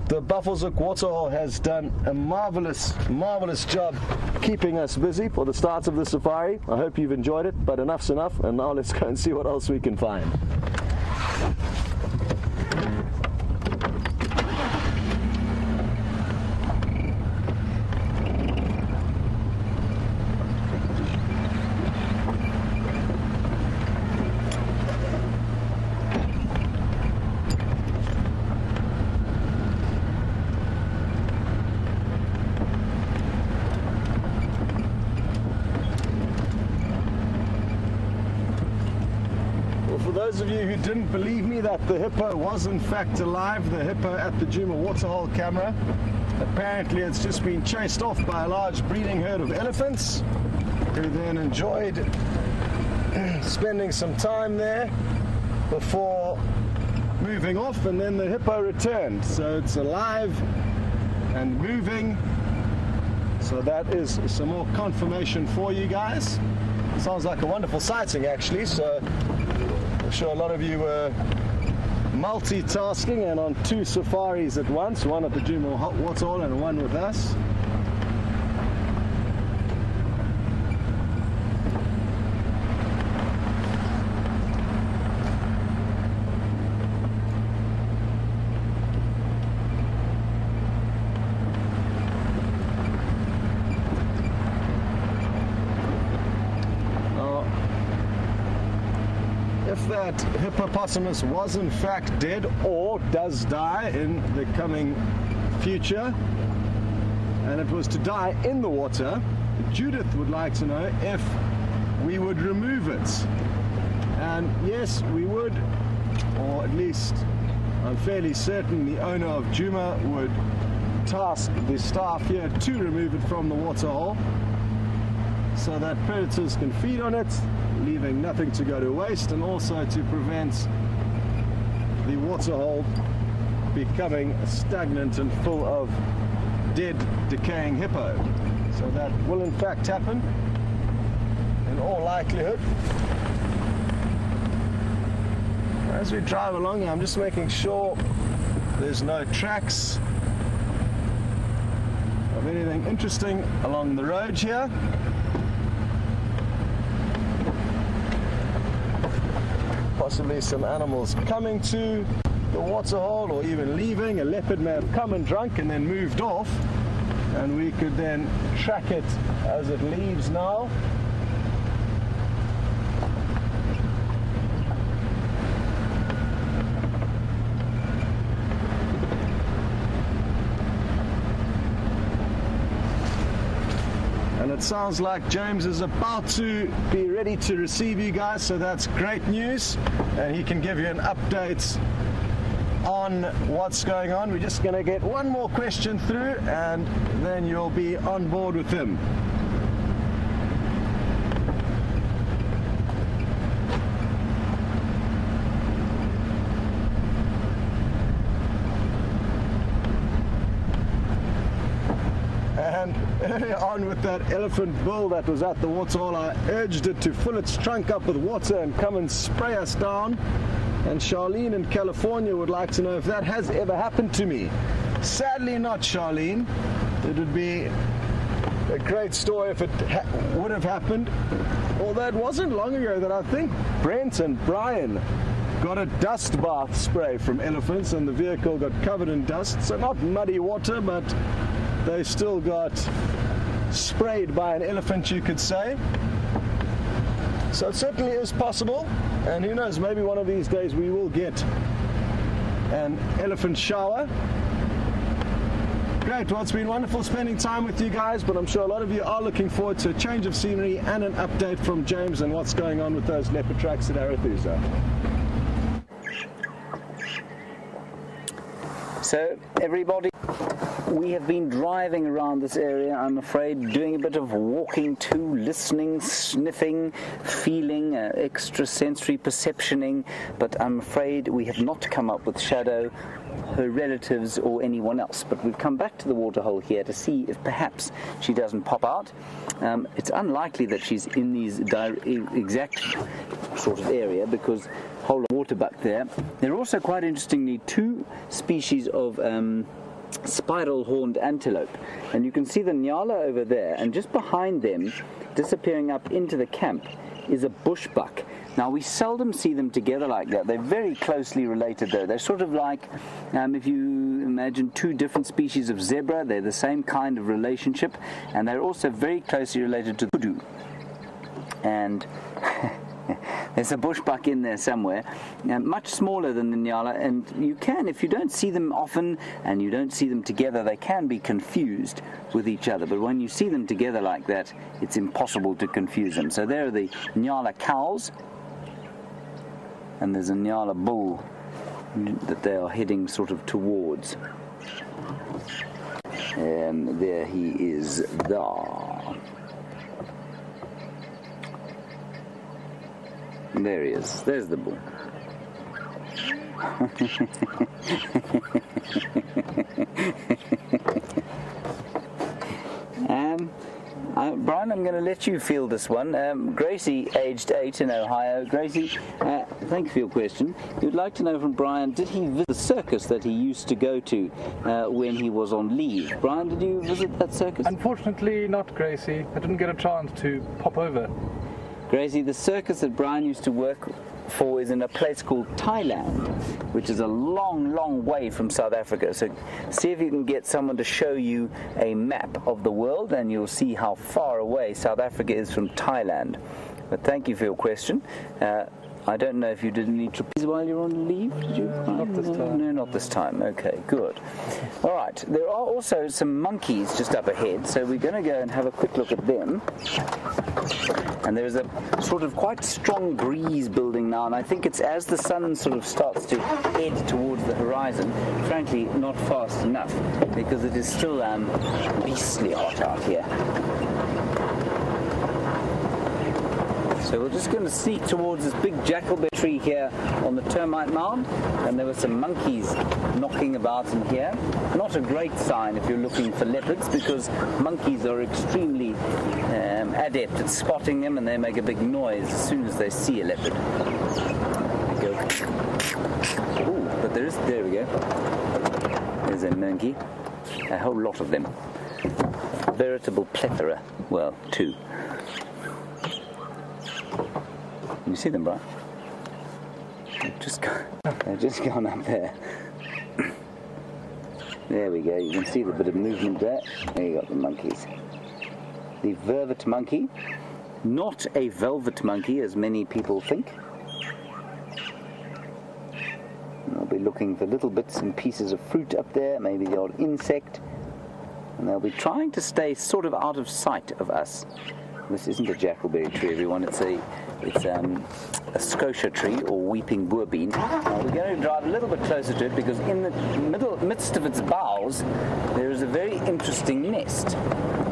the Buffelshoek Waterhole has done a marvelous job keeping us busy for the start of the safari. I hope you've enjoyed it, but enough's enough, and now let's go and see what else we can find. For those of you who didn't believe me that the hippo was in fact alive, the hippo at the Djuma Waterhole camera, apparently it's just been chased off by a large breeding herd of elephants, who then enjoyed spending some time there before moving off, and then the hippo returned. So it's alive and moving. So that is some more confirmation for you guys. It sounds like a wonderful sighting, actually. So I'm sure a lot of you were multitasking and on two safaris at once, one at the Djuma Waterhole and one with us. If that hippopotamus was in fact dead or does die in the coming future, and it was to die in the water, Judith would like to know if we would remove it. And yes, we would, or at least I'm fairly certain the owner of Djuma would task the staff here to remove it from the waterhole so that predators can feed on it, leaving nothing to go to waste, and also to prevent the waterhole becoming stagnant and full of dead, decaying hippo. So that will in fact happen in all likelihood. As we drive along, I'm just making sure there's no tracks of anything interesting along the road here. Possibly some animals coming to the waterhole or even leaving. A leopard may have come and drunk and then moved off, and we could then track it as it leaves now. And it sounds like James is about to be ready to receive you guys, so that's great news, and he can give you an update on what's going on. We're just going to get one more question through and then you'll be on board with him. And earlier on with that elephant bull that was at the waterhole, I urged it to fill its trunk up with water and come and spray us down. And Charlene in California would like to know if that has ever happened to me. Sadly not, Charlene. It would be a great story if it would have happened. Although it wasn't long ago that I think Brent and Brian got a dust bath spray from elephants and the vehicle got covered in dust. So not muddy water, but they still got sprayed by an elephant, you could say. So it certainly is possible, and who knows, maybe one of these days we will get an elephant shower. Great, well, it's been wonderful spending time with you guys, but I'm sure a lot of you are looking forward to a change of scenery and an update from James and what's going on with those leopard tracks at Arathusa. So, everybody, we have been driving around this area, I'm afraid, doing a bit of walking too, listening, sniffing, feeling, extrasensory perceptioning, but I'm afraid we have not come up with Shadow, her relatives, or anyone else. But we've come back to the waterhole here to see if perhaps she doesn't pop out. It's unlikely that she's in these exact sort of area because whole water back there. There are also, quite interestingly, two species of spiral horned antelope, and you can see the nyala over there, and just behind them, disappearing up into the camp, is a bushbuck. Now, we seldom see them together like that. They're very closely related, though. They're sort of like, if you imagine two different species of zebra, they're the same kind of relationship, and they're also very closely related to kudu. And there's a bushbuck in there somewhere, much smaller than the nyala, and you can, if you don't see them often and you don't see them together, they can be confused with each other. But when you see them together like that, it's impossible to confuse them. So there are the nyala cows, and there's a nyala bull that they are heading sort of towards. And there he is there. There he is. There's the bull. Brian, I'm going to let you field this one. Gracie, aged 8 in Ohio. Gracie, thank you for your question. You'd like to know from Brian, did he visit the circus that he used to go to when he was on leave? Brian, did you visit that circus? Unfortunately not, Gracie. I didn't get a chance to pop over. Gracie, the circus that Brian used to work for is in a place called Thailand, which is a long, long way from South Africa. So see if you can get someone to show you a map of the world, and you'll see how far away South Africa is from Thailand. But thank you for your question. I don't know if you did any trapeze while you're on leave, did you? Not this time. No, not this time. Okay, good. All right, there are also some monkeys just up ahead, so we're going to go and have a quick look at them. And there's a sort of quite strong breeze building now, and I think it's as the sun sort of starts to head towards the horizon, frankly, not fast enough, because it is still beastly hot out here. So we're just going to sneak towards this big jackalberry tree here on the termite mound, and there were some monkeys knocking about in here. Not a great sign if you're looking for leopards, because monkeys are extremely adept at spotting them, and they make a big noise as soon as they see a leopard. They go. Ooh, but there we go. There's a monkey. A whole lot of them. A veritable plethora. Well, two. Can you see them, Brian? They've just gone up there. There we go, you can see the bit of movement there. There you got the monkeys. The vervet monkey, not a velvet monkey as many people think. And they'll be looking for little bits and pieces of fruit up there, maybe the odd insect. And they'll be trying to stay sort of out of sight of us. This isn't a jackalberry tree, everyone. It's a scotia tree or weeping boerbean. Now we're going to drive a little bit closer to it because in the midst of its boughs there is a very interesting nest,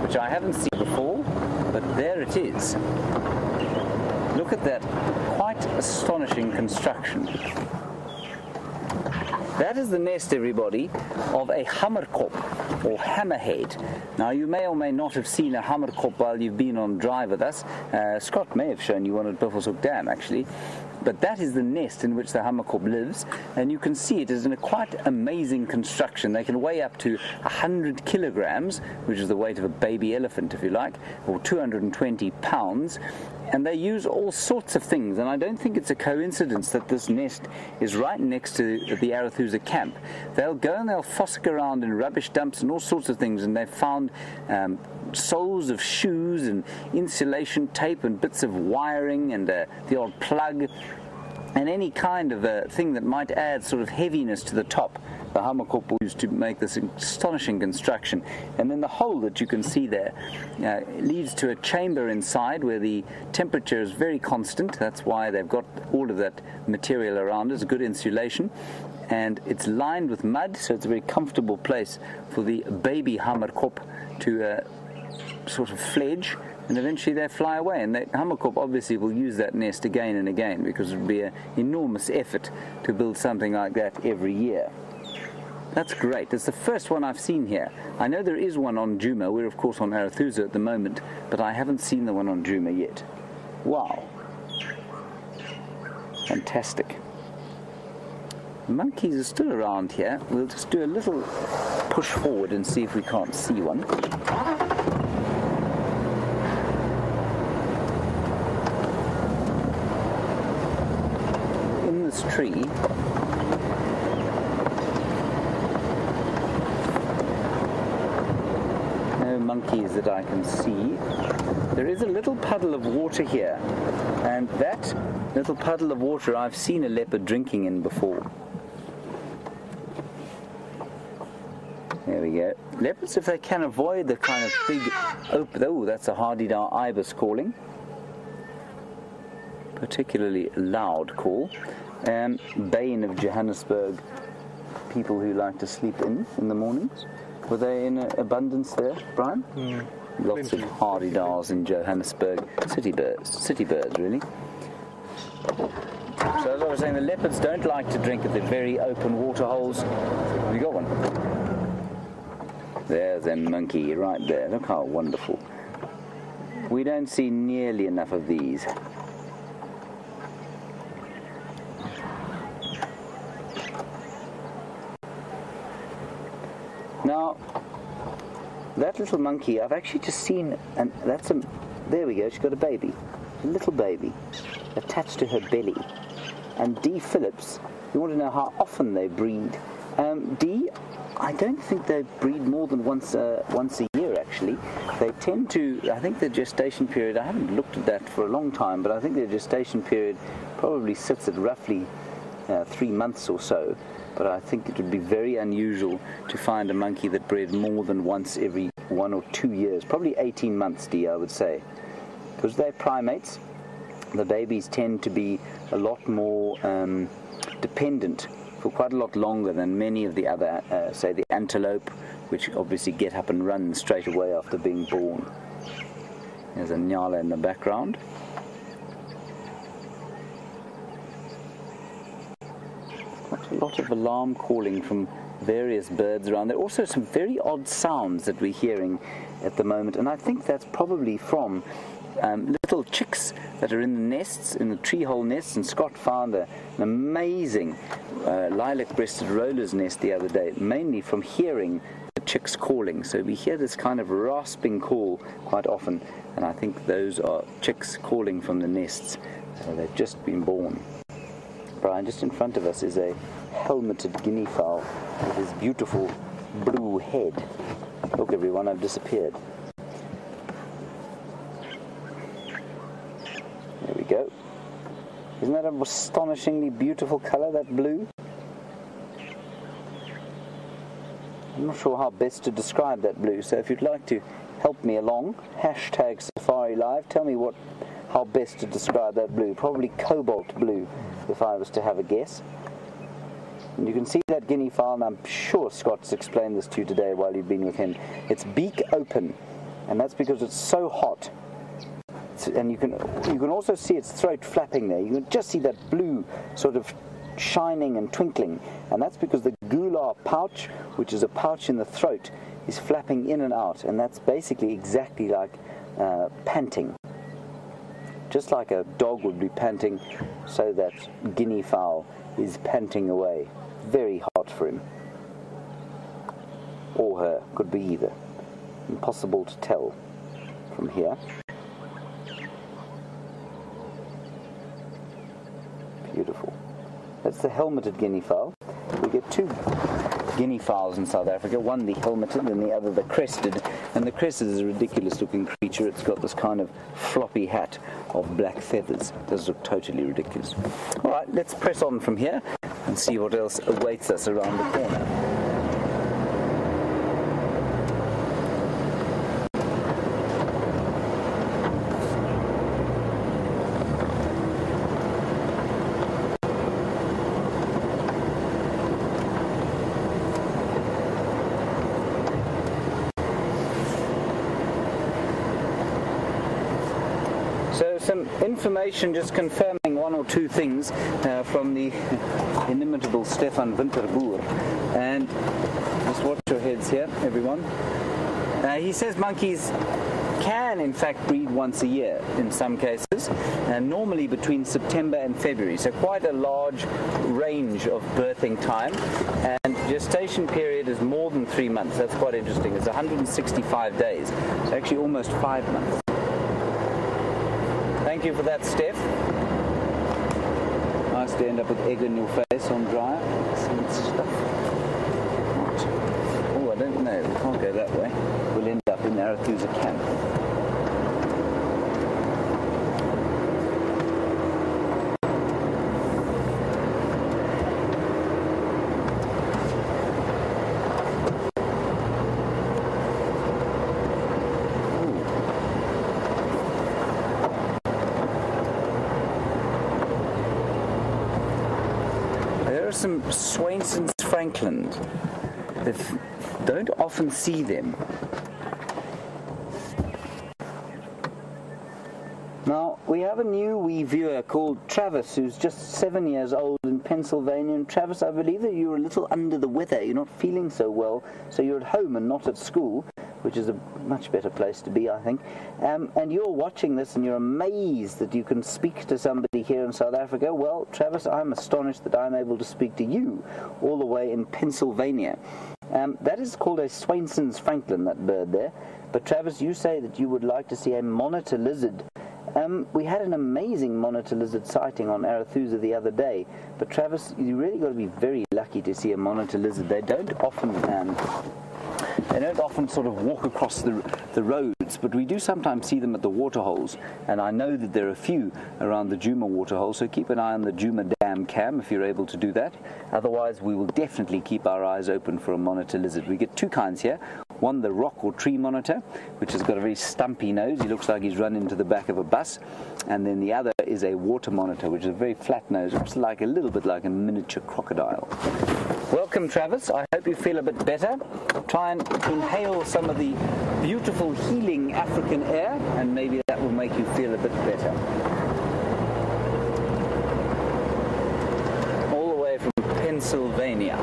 which I haven't seen before, but there it is. Look at that quite astonishing construction. That is the nest, everybody, of a hammerkop or hammerhead. Now, you may or may not have seen a hammerkop while you've been on drive with us. Scott may have shown you one at Buffelshoek Dam, actually. But that is the nest in which the hammerkop lives, and you can see it is in a quite amazing construction. They can weigh up to 100 kilograms, which is the weight of a baby elephant, if you like, or 220 pounds. And they use all sorts of things, and I don't think it's a coincidence that this nest is right next to the Arathusa camp. They'll go and they'll fossick around in rubbish dumps and all sorts of things, and they've found soles of shoes and insulation tape and bits of wiring and the odd plug and any kind of a thing that might add sort of heaviness to the top. The hammerkop will use to make this astonishing construction. And then the hole that you can see there leads to a chamber inside where the temperature is very constant. That's why they've got all of that material around it. It's good insulation. And it's lined with mud, so it's a very comfortable place for the baby hammerkop to sort of fledge, and eventually they fly away. And the hammerkop obviously will use that nest again and again because it would be an enormous effort to build something like that every year. That's great. It's the first one I've seen here. I know there is one on Djuma. We're of course on Arathusa at the moment, but I haven't seen the one on Djuma yet. Wow. Fantastic. The monkeys are still around here. We'll just do a little push forward and see if we can't see one. In this tree, no monkeys that I can see. There is a little puddle of water here, and that little puddle of water I've seen a leopard drinking in before. There we go. Leopards, if they can avoid the kind of big open... Oh, that's a hardy-dar ibis calling. Particularly loud call. Bane of Johannesburg, people who like to sleep in the mornings. Were they in abundance there, Brian? Lots of hardy-dars in Johannesburg. City birds, really. So as I was saying, the leopards don't like to drink at the very open water holes. Have you got one? There's a monkey right there. Look how wonderful. We don't see nearly enough of these. Now, that little monkey, I've actually just seen, and that's a, there we go, she's got a baby, a little baby, attached to her belly. And Dee Phillips, you want to know how often they breed. Dee, I don't think they breed more than once a year, actually. They tend to, I think their gestation period, I haven't looked at that for a long time, but I think their gestation period probably sits at roughly 3 months or so. But I think it would be very unusual to find a monkey that bred more than once every 1 or 2 years. Probably 18 months, Dee, I would say. Because they're primates, the babies tend to be a lot more dependent for quite a lot longer than many of the other, say the antelope, which obviously get up and run straight away after being born. There's a nyala in the background. Quite a lot of alarm calling from various birds around. There are also some very odd sounds that we're hearing at the moment, and I think that's probably from little chicks that are in the nests, in the tree hole nests. And Scott found an amazing lilac-breasted roller's nest the other day, mainly from hearing the chicks calling. So we hear this kind of rasping call quite often, and I think those are chicks calling from the nests. They've just been born. Brian, just in front of us is a helmeted guinea fowl with his beautiful blue head. Look everyone, I've disappeared. There we go. Isn't that an astonishingly beautiful colour, that blue? I'm not sure how best to describe that blue, so if you'd like to help me along, hashtag Safari Live, tell me how best to describe that blue. Probably cobalt blue, if I was to have a guess. And you can see that guinea fowl, and I'm sure Scott's explained this to you today while you've been with him. It's beak open, and that's because it's so hot. And you can also see its throat flapping there. You can just see that blue sort of shining and twinkling, and that's because the gular pouch, which is a pouch in the throat, is flapping in and out, and that's basically exactly like panting. Just like a dog would be panting, so that guinea fowl is panting away. Very hot for him. Or her, could be either. Impossible to tell from here. Beautiful. That's the helmeted guinea fowl. We get two guinea fowls in South Africa, one the helmeted and the other the crested. And the crested is a ridiculous looking creature. It's got this kind of floppy hat of black feathers. It does look totally ridiculous. Alright, let's press on from here and see what else awaits us around the corner. So some information just confirming one or two things from the inimitable Stefan Winterboer. And just watch your heads here, everyone. He says monkeys can in fact breed once a year in some cases, and normally between September and February. So quite a large range of birthing time. And gestation period is more than 3 months. That's quite interesting. It's 165 days. It's actually almost 5 months. Thank you for that, Steph. Nice to end up with egg on your face on dryer. Excellent stuff. Right. Oh, I don't know. We can't go that way. We'll end up in Arathusa camp. Some Swainson's Franklin. Don't often see them. Now, we have a new wee viewer called Travis, who's just 7 years old in Pennsylvania. And Travis, I believe that you're a little under the weather. You're not feeling so well, so you're at home and not at school, which is a much better place to be, I think. And you're watching this and you're amazed that you can speak to somebody here in South Africa. Well, Travis, I'm astonished that I'm able to speak to you all the way in Pennsylvania. That is called a Swainson's Franklin, that bird there. But Travis, you say that you would like to see a monitor lizard. We had an amazing monitor lizard sighting on Arathusa the other day. But Travis, you really got to be very lucky to see a monitor lizard. They don't often sort of walk across the roads, but we do sometimes see them at the waterholes, and I know that there are a few around the Djuma waterhole, so keep an eye on the Djuma Dam cam if you're able to do that. Otherwise, we will definitely keep our eyes open for a monitor lizard. We get two kinds here. One, the rock or tree monitor, which has got a very stumpy nose. He looks like he's run into the back of a bus. And then the other is a water monitor, which is a very flat nose. Looks like a little bit like a miniature crocodile. Welcome, Travis. I hope you feel a bit better. Try and inhale some of the beautiful healing African air, and maybe that will make you feel a bit better. All the way from Pennsylvania.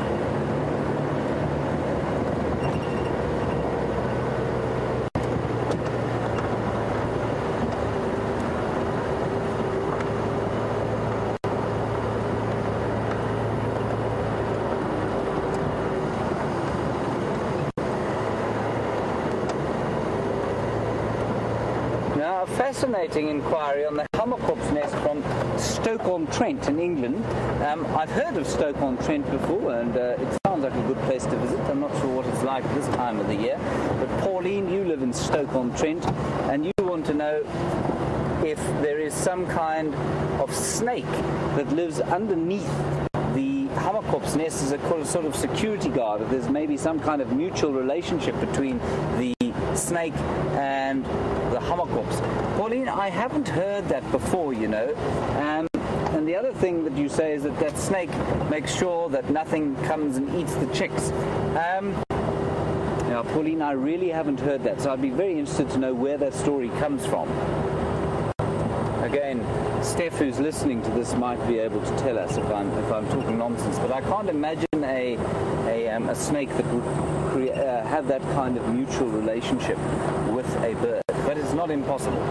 Fascinating inquiry on the Hammerkopf's nest from Stoke-on-Trent in England. I've heard of Stoke-on-Trent before, and it sounds like a good place to visit. I'm not sure what it's like this time of the year. But Pauline, you live in Stoke-on-Trent, and you want to know if there is some kind of snake that lives underneath the Hammerkopf's nest as a sort of security guard, if there's maybe some kind of mutual relationship between the snake and the Hammerkopfs. Pauline, I haven't heard that before, you know. And the other thing that you say is that that snake makes sure that nothing comes and eats the chicks. Now, Pauline, I really haven't heard that, so I'd be very interested to know where that story comes from. Again, Steph, who's listening to this, might be able to tell us if I'm talking nonsense. But I can't imagine a snake that would have that kind of mutual relationship with a bird. But it's not impossible.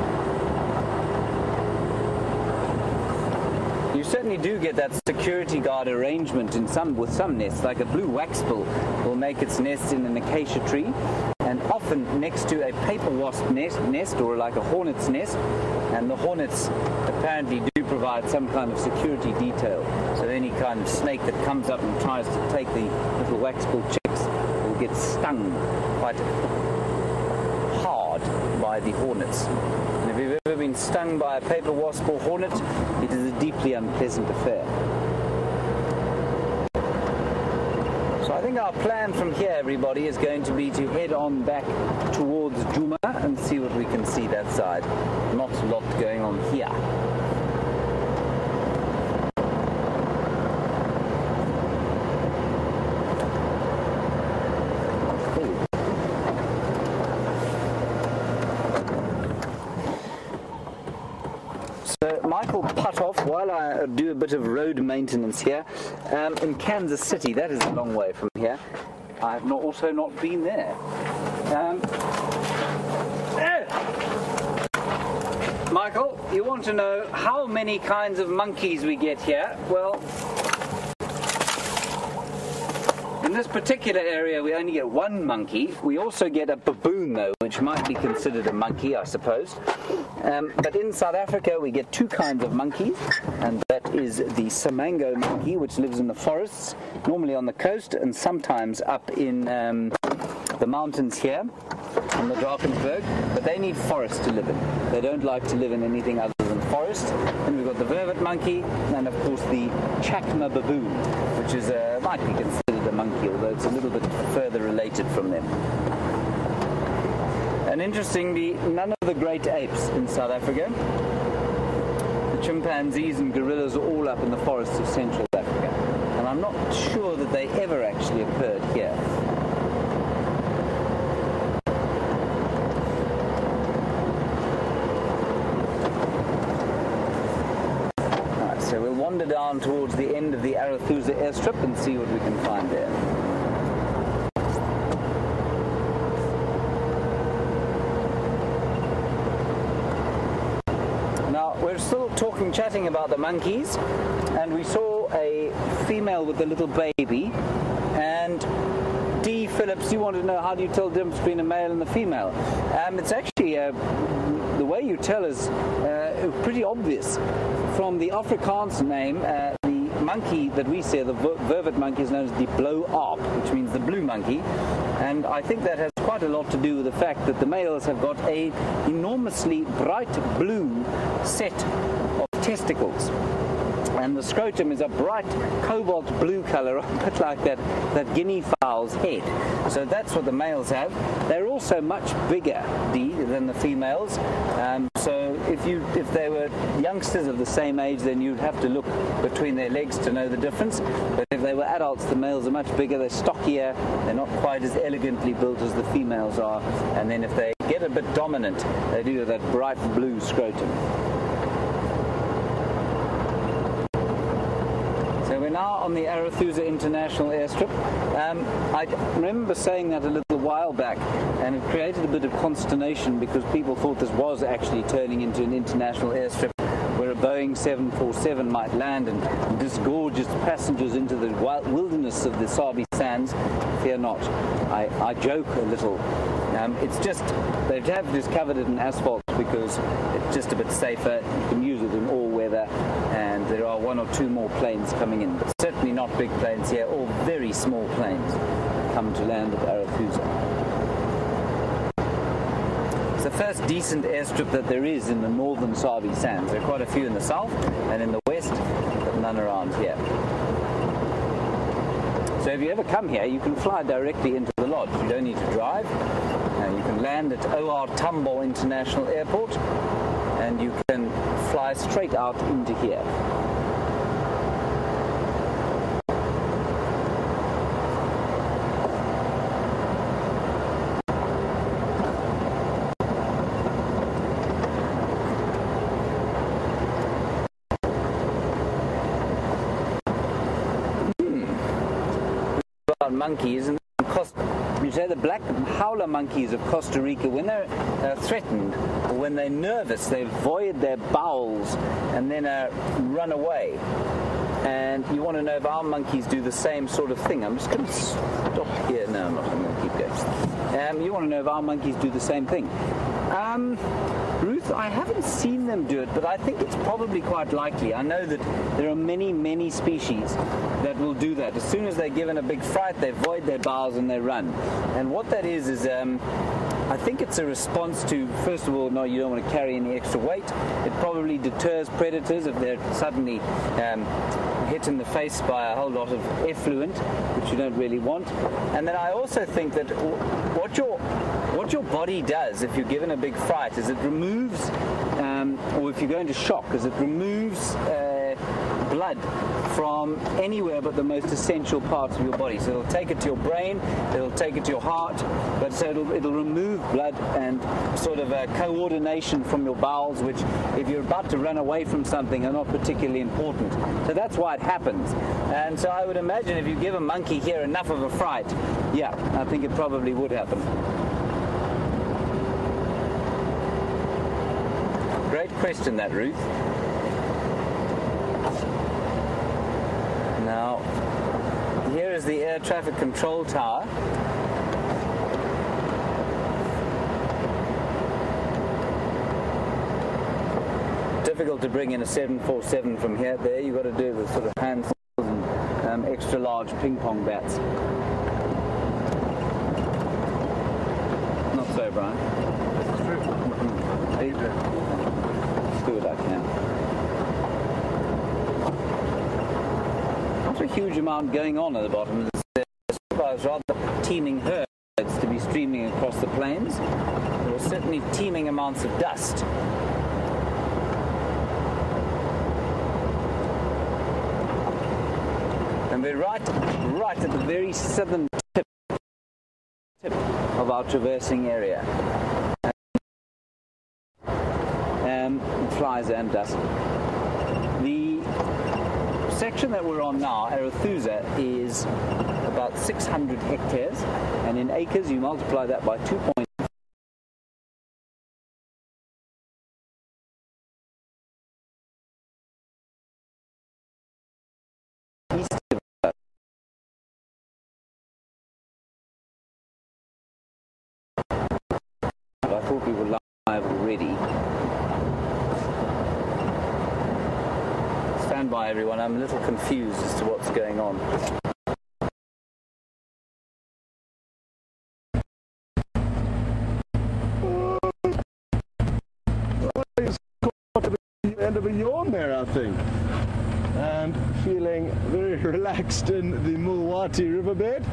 You certainly do get that security guard arrangement with some nests, like a blue waxbill will make its nest in an acacia tree, and often next to a paper wasp nest or like a hornet's nest, and the hornets apparently do provide some kind of security detail. So any kind of snake that comes up and tries to take the little waxbill chicks will get stung quite hard by the hornets. And if you've ever been stung by a paper wasp or hornet, it is a deeply unpleasant affair. So I think our plan from here, everybody, is going to be to head on back towards Djuma and see what we can see that side. Not a lot going on here. Michael Putoff, while I do a bit of road maintenance here, in Kansas City, that is a long way from here. I have also not been there. Michael, you want to know how many kinds of monkeys we get here? Well, in this particular area we only get one monkey. We also get a baboon though, which might be considered a monkey, I suppose. But in South Africa we get two kinds of monkeys, and that is the Samango monkey, which lives in the forests, normally on the coast and sometimes up in the mountains here on the Drakensberg, but they need forest to live in. They don't like to live in anything other than forest. And we've got the vervet monkey, and of course the Chacma baboon, which is might be considered a monkey, although it's a little bit further related from them. And interestingly, none of the great apes in South Africa, the chimpanzees and gorillas, are all up in the forests of Central Africa. And I'm not sure that they ever actually occurred here. Right, so we'll wander down towards the end of the Arathusa airstrip and see what we can find there. We're still chatting about the monkeys, and we saw a female with a little baby. And D. Phillips, you want to know how do you tell the difference between a male and a female? It's actually the way you tell is pretty obvious. From the Afrikaans name, the monkey that we see, the vervet monkey, is known as the blauw aap, which means the blue monkey. And I think that has quite a lot to do with the fact that the males have got a enormously bright blue set of testicles. And the scrotum is a bright cobalt blue color, a bit like that guinea fowl's head. So that's what the males have. They're also much bigger, than the females. So if they were youngsters of the same age, then you'd have to look between their legs to know the difference. But if they were adults, the males are much bigger, they're stockier, they're not quite as elegantly built as the females are. And then if they get a bit dominant, they do that bright blue scrotum. So we're now on the Arathusa International Airstrip. I remember saying that a little while back, and it created a bit of consternation because people thought this was actually turning into an international airstrip where a Boeing 747 might land and disgorge its passengers into the wilderness of the Sabi Sands. Fear not. I joke a little It's just, they have just covered it in asphalt because it's just a bit safer. You can use it in all weather, and there are 1 or 2 more planes coming in, but certainly not big planes here, all very small planes come to land at Arathusa. It's the first decent airstrip that there is in the northern Sabi Sands. There are quite a few in the south and in the west, but none around here. So if you ever come here, you can fly directly into the lodge. You don't need to drive. You can land at O.R. Tambo International Airport, and you can fly straight out into here. Monkeys, and you say the black howler monkeys of Costa Rica, when they're threatened or when they're nervous, they void their bowels and then run away. And you want to know if our monkeys do the same sort of thing. I'm just going to stop here. No, I'm not. I'm going to keep going. You want to know if our monkeys do the same thing. Ruth, I haven't seen them do it, but I think it's probably quite likely. I know that there are many, many species that will do that. As soon as they're given a big fright, they void their bowels and they run. And what that is I think it's a response to, first of all, no, you don't want to carry any extra weight. It probably deters predators if they're suddenly hit in the face by a whole lot of effluent, which you don't really want. And then I also think that what your body does if you're given a big fright is it removes, or if you go into shock, is it removes blood from anywhere but the most essential parts of your body. So it'll take it to your brain, it'll take it to your heart, but so it'll remove blood and sort of a coordination from your bowels, which if you're about to run away from something are not particularly important. So that's why it happens. And so I would imagine if you give a monkey here enough of a fright, yeah, I think it probably would happen. Great question, that, Ruth. Now, here is the air traffic control tower. Difficult to bring in a 747 from here. There, you've got to do it with sort of handfuls and extra large ping pong bats. Not so, Brian. This is true. Let's do what I can. Not a huge amount going on at the bottom. There's rather teeming herds to be streaming across the plains. There are certainly teeming amounts of dust. And we're right at the very southern tip of our traversing area. Flies and dust. The section that we're on now, Arathusa, is about 600 hectares, and in acres you multiply that by 2.5. I thought we were live already. Stand by, everyone. I'm a little confused as to what's going on. He's caught at the end of a yawn there, I think. And feeling very relaxed in the Mulwati riverbed.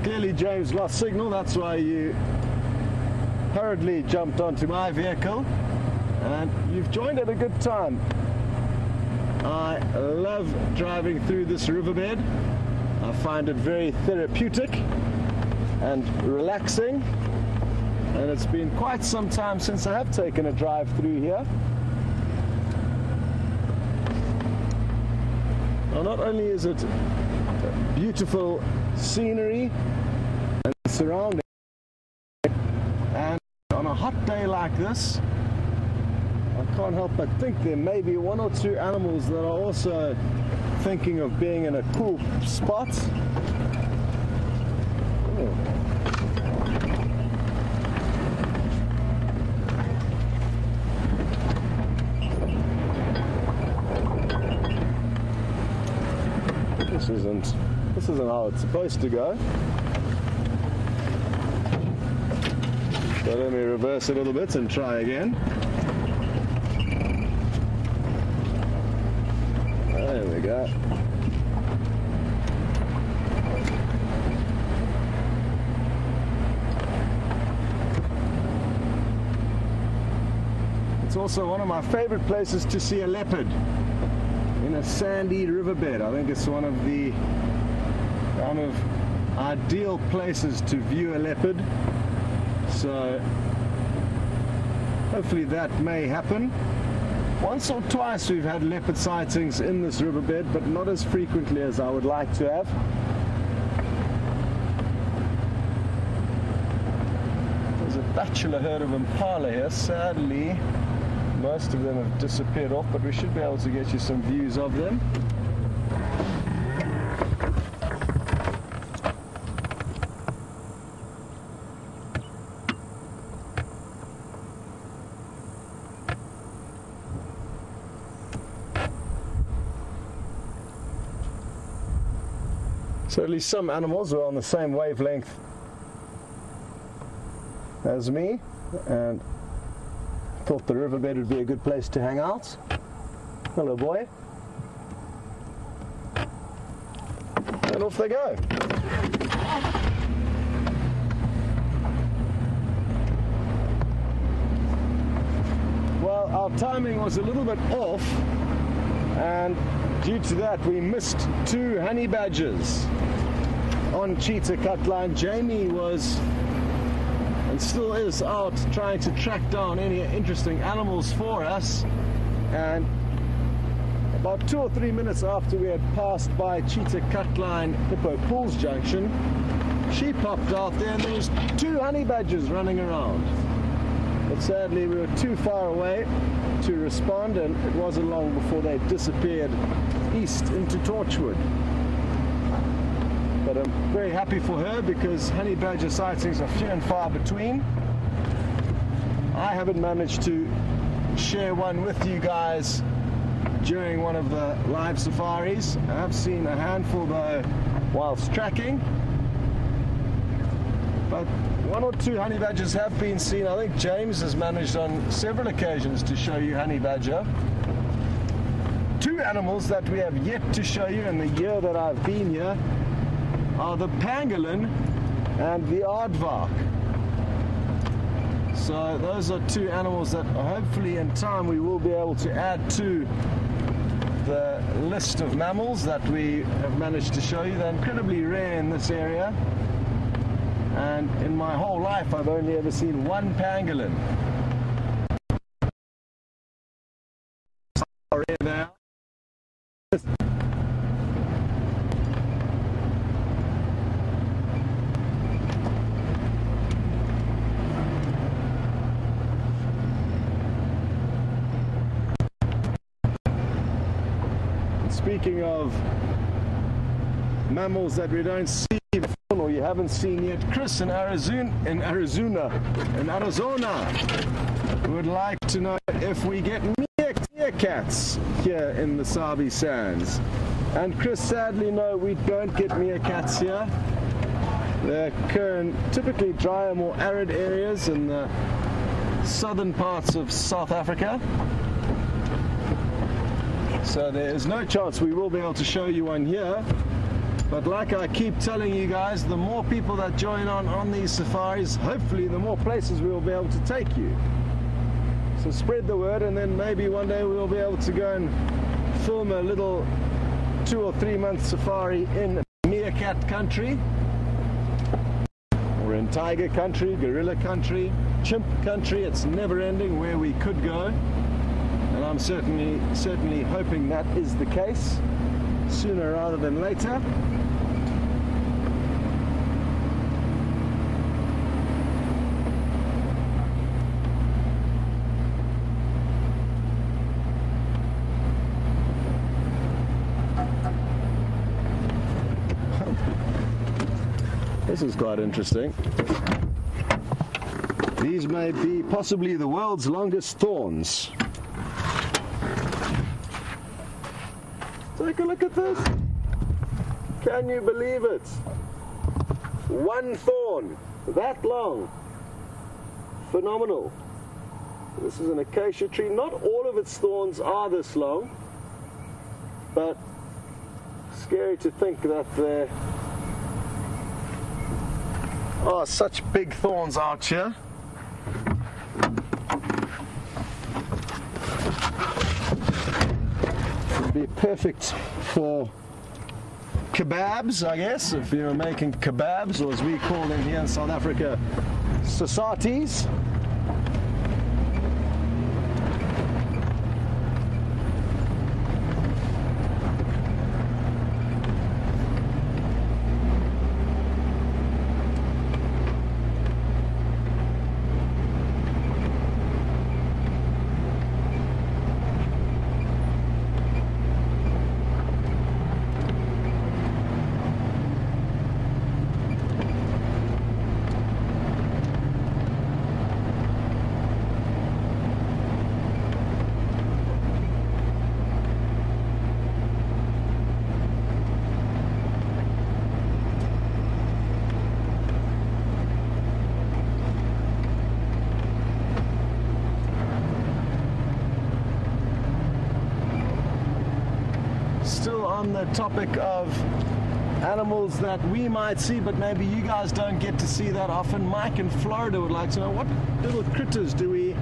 Clearly James lost signal, that's why you hurriedly jumped onto my vehicle, and you've joined at a good time. I love driving through this riverbed. I find it very therapeutic and relaxing, and it's been quite some time since I have taken a drive through here. Well, not only is it beautiful scenery and surrounding, and on a hot day like this, I can't help but think there may be 1 or 2 animals that are also thinking of being in a cool spot. This isn't how it's supposed to go. So let me reverse a little bit and try again. There we go. It's also one of my favorite places to see a leopard, in a sandy riverbed. I think it's one of the kind of ideal places to view a leopard. So hopefully that may happen. Once or twice we've had leopard sightings in this riverbed, but not as frequently as I would like to have. There's a bachelor herd of impala here. Sadly, most of them have disappeared off, but we should be able to get you some views of them. So at least some animals are on the same wavelength as me, and thought the riverbed would be a good place to hang out. Hello, boy. And off they go. Well, our timing was a little bit off, and due to that we missed 2 honey badgers on cheetah cutline. Jamie was and still is out trying to track down any interesting animals for us, and about 2 or 3 minutes after we had passed by Cheetah Cutline Hippo Pools Junction, she popped out there and there was 2 honey badgers running around. But sadly we were too far away to respond, and it wasn't long before they disappeared east into Torchwood. But I'm very happy for her, because honey badger sightings are few and far between. I haven't managed to share one with you guys during one of the live safaris. I have seen a handful though whilst tracking, but 1 or 2 honey badgers have been seen. I think James has managed on several occasions to show you honey badger. 2 animals that we have yet to show you in the year that I've been here are the pangolin and the aardvark. So those are 2 animals that hopefully in time we will be able to add to the list of mammals that we have managed to show you. They're incredibly rare in this area, and in my whole life I've only ever seen 1 pangolin. How rare they are. Speaking of mammals that we don't see or you haven't seen yet, Chris in Arizona would like to know if we get meerkats here in the Sabi Sands. And Chris, sadly no, we don't get meerkats here. They occur in typically drier, more arid areas in the southern parts of South Africa. So there is no chance we will be able to show you one here. But like I keep telling you guys, the more people that join on these safaris, hopefully the more places we will be able to take you. So spread the word, and then maybe one day we will be able to go and film a little 2 or 3 month safari in meerkat country, or in tiger country, gorilla country, chimp country. It's never ending where we could go. And I'm certainly hoping that is the case sooner rather than later. This is quite interesting. These may be possibly the world's longest thorns. Take a look at this. Can you believe it? One thorn, that long. Phenomenal. This is an acacia tree. Not all of its thorns are this long, but scary to think that there are such big thorns out here. Would be perfect for kebabs, I guess, if you're making kebabs, or as we call them here in South Africa, societies. Still on the topic of animals that we might see, but maybe you guys don't get to see that often. Mike in Florida would like to know, what little critters do we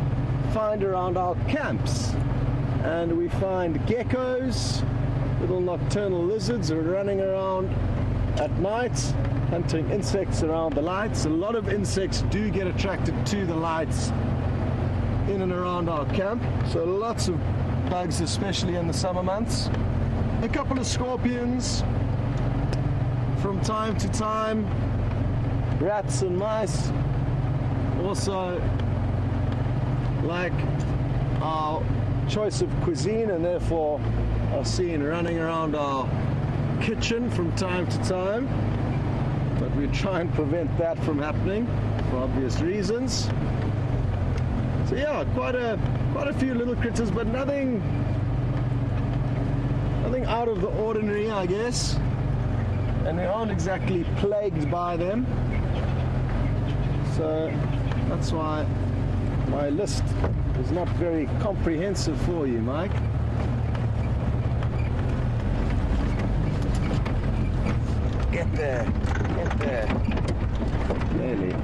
find around our camps? And we find geckos, little nocturnal lizards are running around at night, hunting insects around the lights. A lot of insects do get attracted to the lights in and around our camp, so lots of bugs, especially in the summer months. A couple of scorpions from time to time, rats and mice, also like our choice of cuisine and therefore are seen running around our kitchen from time to time, but we try and prevent that from happening for obvious reasons. So yeah, quite a few little critters, but nothing out of the ordinary, I guess, and we aren't exactly plagued by them, so that's why my list is not very comprehensive for you, Mike. Get there, nearly.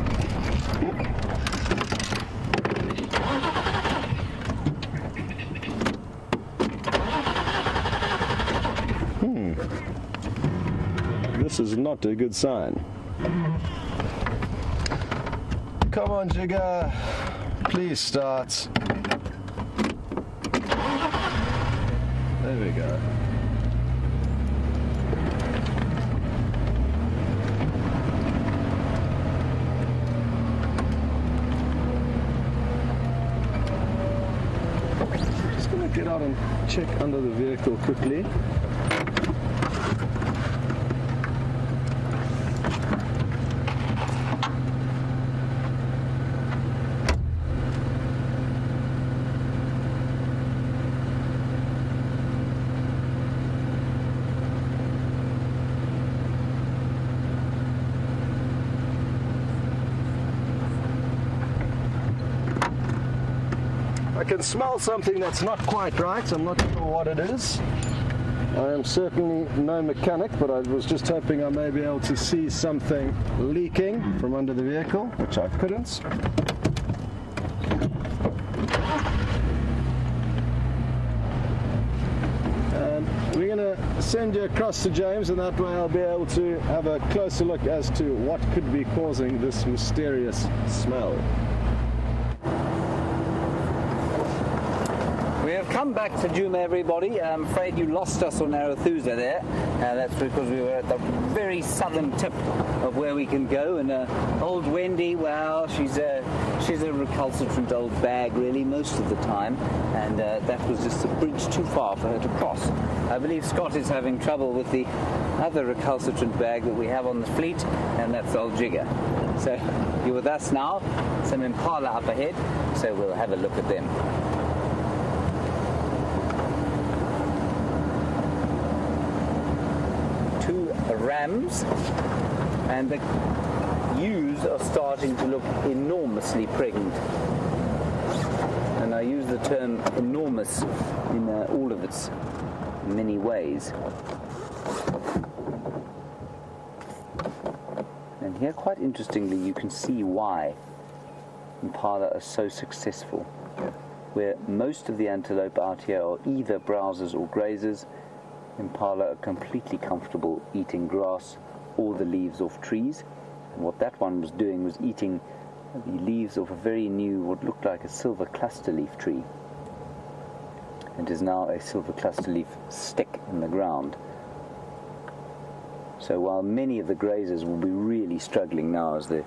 This is not a good sign. Come on, Jigger. Please start. There we go. Just going to get out and check under the vehicle quickly. I can smell something that's not quite right. I'm not sure what it is. I am certainly no mechanic, but I was just hoping I may be able to see something leaking from under the vehicle, which I couldn't. And we're going to send you across to James, and that way I'll be able to have a closer look as to what could be causing this mysterious smell. We have come back to Djuma, everybody. I'm afraid you lost us on Arathusa there. That's because we were at the very southern tip of where we can go. And old Wendy, well, she's a recalcitrant old bag, really, most of the time. And that was just a bridge too far for her to cross. I believe Scott is having trouble with the other recalcitrant bag that we have on the fleet, and that's old Jigger. So you're with us now, some impala up ahead, so we'll have a look at them. Two rams, and the ewes are starting to look enormously pregnant. And I use the term enormous in all of its many ways. And here, quite interestingly, you can see why impala are so successful. Where most of the antelope out here are either browsers or grazers, impala are completely comfortable eating grass or the leaves off trees. And what that one was doing was eating the leaves of a very new, what looked like a silver cluster leaf tree. It is now a silver cluster leaf stick in the ground. So while many of the grazers will be really struggling now as the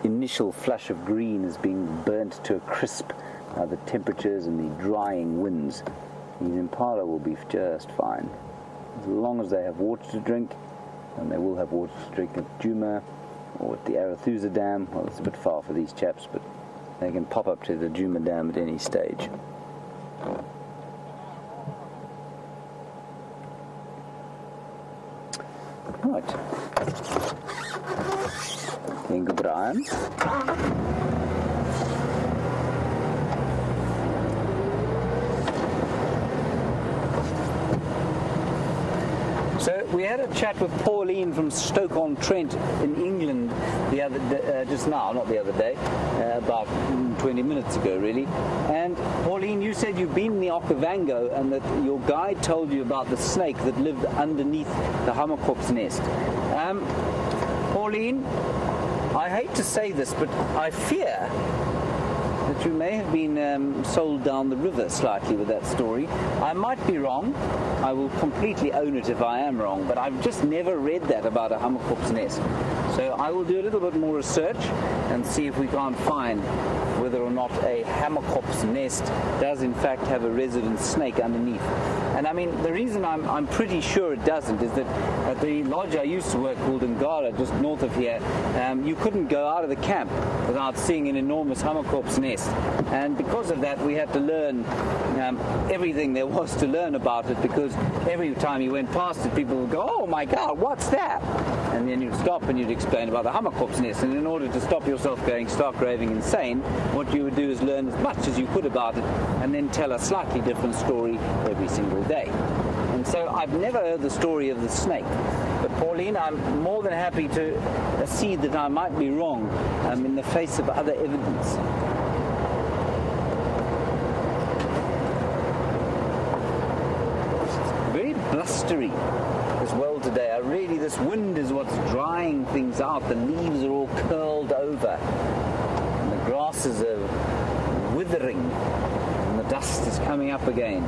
initial flush of green is being burnt to a crisp by the temperatures and the drying winds, these impala will be just fine. As long as they have water to drink, and they will have water to drink at Djuma or at the Arathusa Dam. Well, it's a bit far for these chaps, but they can pop up to the Djuma Dam at any stage. Right. Thank you, Brian. So we had a chat with Pauline from Stoke-on-Trent in England the other day, just now, not the other day, about 20 minutes ago really. And Pauline, you said you've been in the Okavango and that your guide told you about the snake that lived underneath the hammerkop's nest. Pauline, I hate to say this, but I fear that you may have been sold down the river slightly with that story. I might be wrong. I will completely own it if I am wrong, but I've just never read that about a hammerkop's nest. So I will do a little bit more research and see if we can't find whether or not a hammerkop's nest does in fact have a resident snake underneath. And I mean, the reason I'm pretty sure it doesn't is that at the lodge I used to work called Ngara, just north of here, you couldn't go out of the camp without seeing an enormous hammerkop's nest. And because of that, we had to learn everything there was to learn about it, because every time you went past it, people would go, "Oh my God, what's that?" And then you'd stop and you'd explain about the hammerkop's nest. And in order to stop yourself going stark raving insane, what you would do is learn as much as you could about it and then tell a slightly different story every single day. And so I've never heard the story of the snake. But Pauline, I'm more than happy to see that I might be wrong in the face of other evidence. Very blustery as well today. This wind is what's drying things out. The leaves are all curled over, and the grasses are withering, and the dust is coming up again.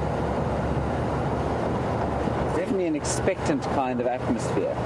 It's definitely an expectant kind of atmosphere.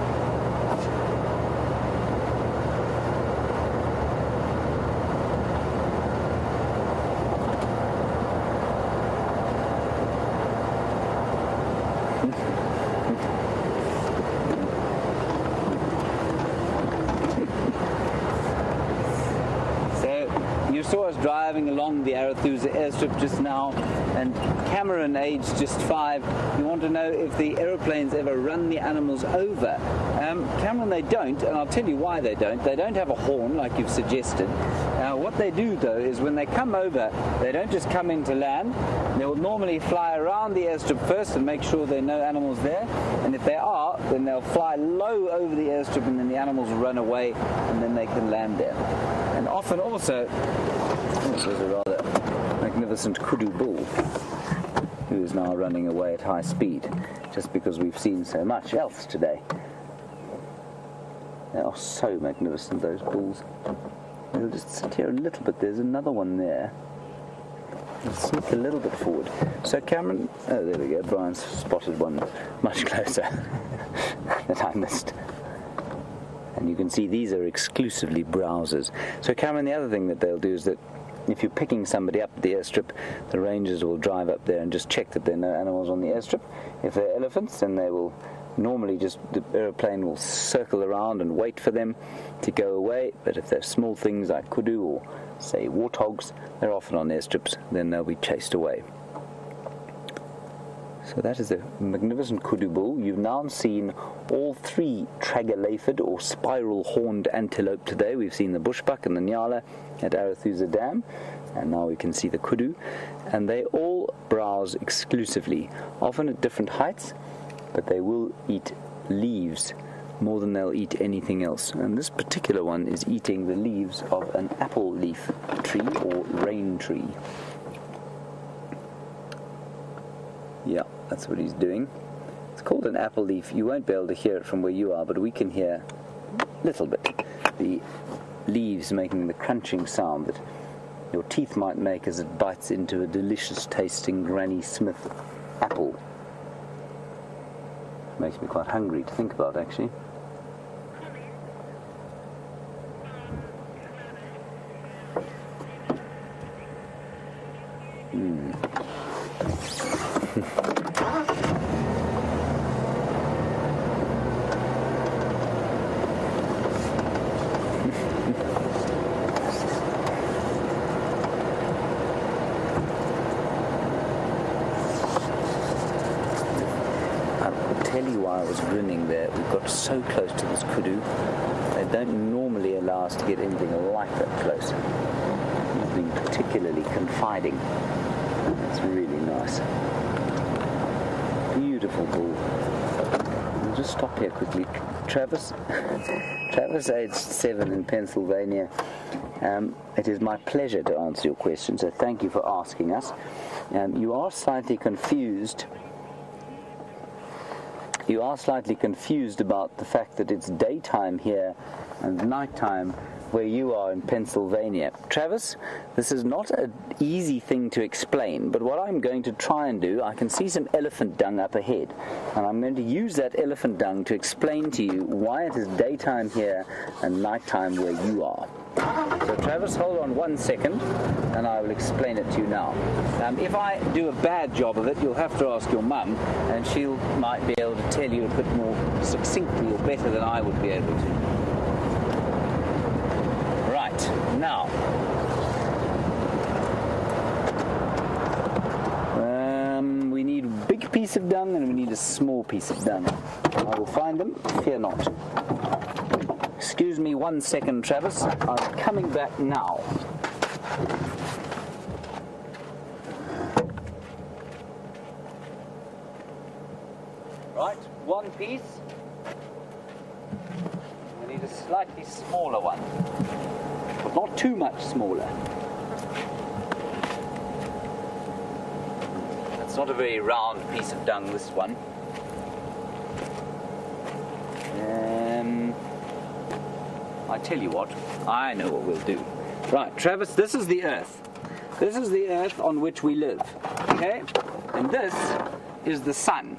Driving along the Arathusa airstrip just now, and Cameron, aged just 5, you want to know if the aeroplanes ever run the animals over. Cameron, they don't, and I'll tell you why they don't. They don't have a horn like you've suggested. What they do though is when they come over, they don't just come into land. They will normally fly around the airstrip first and make sure there are no animals there, and if there are, then they'll fly low over the airstrip, and then the animals will run away and then they can land there. And often also, this is a rather magnificent kudu bull who is now running away at high speed just because we've seen so much else today. They are so magnificent, those bulls. They'll just sit here a little bit. There's another one there. We'll sneak a little bit forward. So Cameron, oh there we go, Brian's spotted one much closer that I missed. And you can see these are exclusively browsers. So Cameron, the other thing that they'll do is that if you're picking somebody up at the airstrip, the rangers will drive up there and just check that there are no animals on the airstrip. If they're elephants, then they will normally the aeroplane will circle around and wait for them to go away. But if they're small things like kudu or, say, warthogs, they're often on airstrips, then they'll be chased away. So that is a magnificent kudu bull. You've now seen all three tragelaphid or spiral-horned antelope today. We've seen the bushbuck and the nyala at Arathusa Dam, and now we can see the kudu. And they all browse exclusively, often at different heights, but they will eat leaves more than they'll eat anything else. And this particular one is eating the leaves of an apple leaf tree or rain tree. Yeah, that's what he's doing. It's called an apple leaf. You won't be able to hear it from where you are, but we can hear a little bit. The leaves making the crunching sound that your teeth might make as it bites into a delicious tasting Granny Smith apple. Makes me quite hungry to think about, actually. I was grinning there. We got so close to this kudu. They don't normally allow us to get anything like that close. He's been particularly confiding. It's really nice. Beautiful bull. We'll just stop here quickly. Travis, aged 7 in Pennsylvania. It is my pleasure to answer your question, so thank you for asking us. You are slightly confused. You are slightly confused about the fact that it's daytime here and nighttime where you are in Pennsylvania. Travis, this is not an easy thing to explain, but what I'm going to try and do, I can see some elephant dung up ahead, and I'm going to use that elephant dung to explain to you why it is daytime here and nighttime where you are. So Travis, hold on 1 second and I will explain it to you now. If I do a bad job of it, you'll have to ask your mum, and she might be able to tell you a bit more succinctly or better than I would be able to. Right, now we need a big piece of dung and we need a small piece of dung. I will find them, fear not. Excuse me 1 second, Travis. I'm coming back now. Right, one piece. We need a slightly smaller one, but not too much smaller. That's not a very round piece of dung, this one. I tell you what, I know what we'll do. Right, Travis, this is the Earth. This is the Earth on which we live, okay? And this is the sun,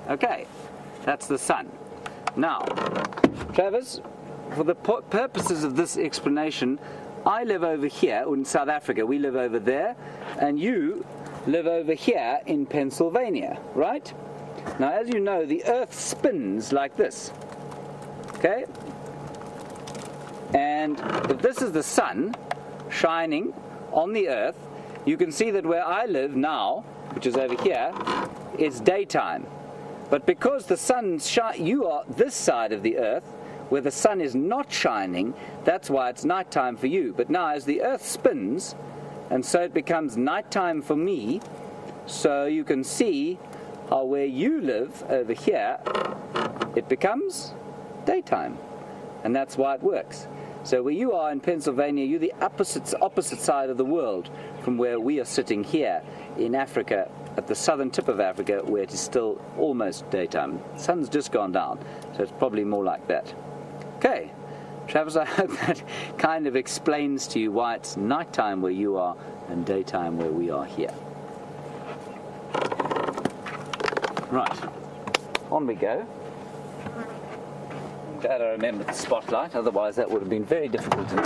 okay? That's the sun. Now, Travis, for the purposes of this explanation, I live over here in South Africa. We live over there, and you live over here in Pennsylvania, right? Now, as you know, the Earth spins like this, okay? And if this is the sun shining on the Earth, you can see that where I live now, which is over here, it's daytime. But because the sun's you are this side of the Earth, where the sun is not shining, that's why it's nighttime for you. But now as the Earth spins, and so it becomes nighttime for me, so you can see how where you live over here, it becomes daytime. And that's why it works. So where you are in Pennsylvania, you're the opposite side of the world from where we are sitting here in Africa, at the southern tip of Africa, where it is still almost daytime. The sun's just gone down, so it's probably more like that. Okay, Travis, I hope that kind of explains to you why it's nighttime where you are and daytime where we are here. Right, on we go. Glad I remembered the spotlight, otherwise that would have been very difficult to do.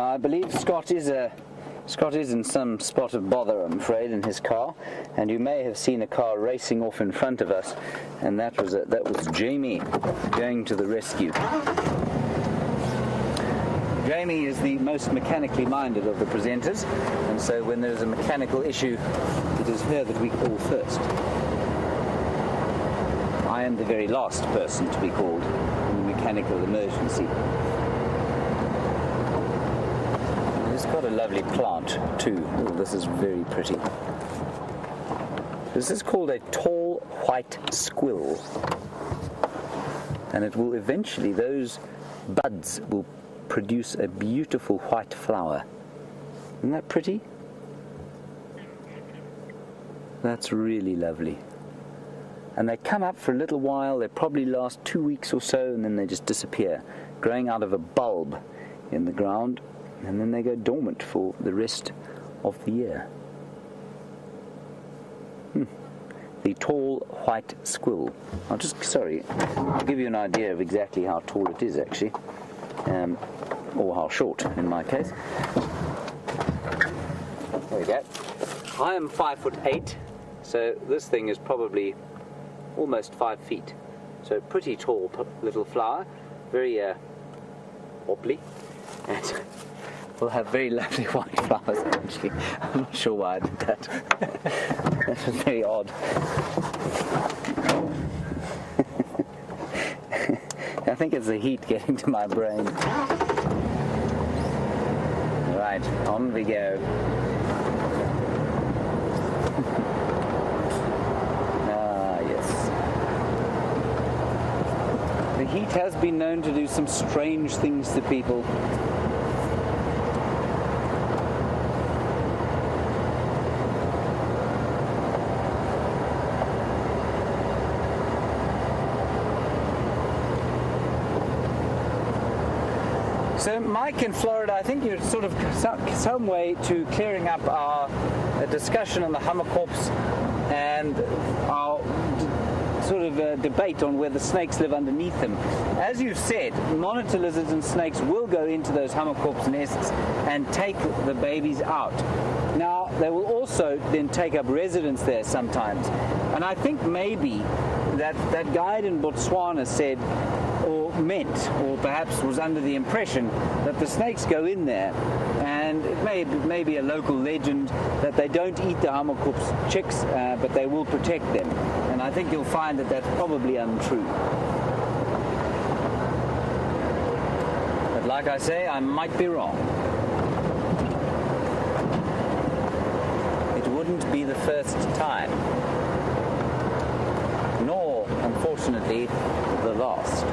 Now I believe Scott is in some spot of bother, I'm afraid, in his car, and you may have seen a car racing off in front of us, and that was Jamie going to the rescue. Jamie is the most mechanically minded of the presenters, and so when there's a mechanical issue, it is her that we call first. I am the very last person to be called in a mechanical emergency. It's got a lovely plant too. Oh, this is very pretty. This is called a tall white squill, and it will eventually, those buds will produce a beautiful white flower. Isn't that pretty? That's really lovely. And they come up for a little while, they probably last 2 weeks or so, and then they just disappear, growing out of a bulb in the ground, and then they go dormant for the rest of the year. The tall white squill. I'll give you an idea of exactly how tall it is actually, or how short in my case. There we go. I am 5'8", so this thing is probably almost 5 feet. So pretty tall little flower, very wobbly, and will have very lovely white flowers actually. I'm not sure why I did that. That was very odd. I think it's the heat getting to my brain. Right, on we go. Yes. The heat has been known to do some strange things to people. So Mike in Florida, I think you're sort of some way to clearing up our discussion on the hummerkorps and our sort of debate on whether snakes live underneath them. As you've said, monitor lizards and snakes will go into those hummerkorps nests and take the babies out. Now, they will also then take up residence there sometimes. And I think maybe that guide in Botswana said, or meant, or perhaps was under the impression that the snakes go in there, and it may be a local legend that they don't eat the hummerkorps chicks, but they will protect them. And I think you'll find that that's probably untrue. But like I say, I might be wrong. It wouldn't be the first time, nor, unfortunately, the last.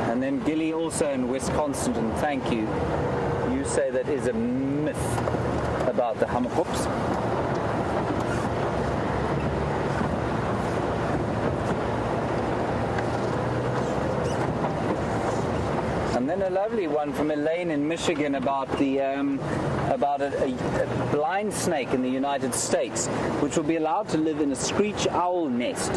And then Gilly, also in Wisconsin, and thank you, you say that is a myth about the hummerkorps. And then a lovely one from Elaine in Michigan about a blind snake in the United States, which will be allowed to live in a screech owl nest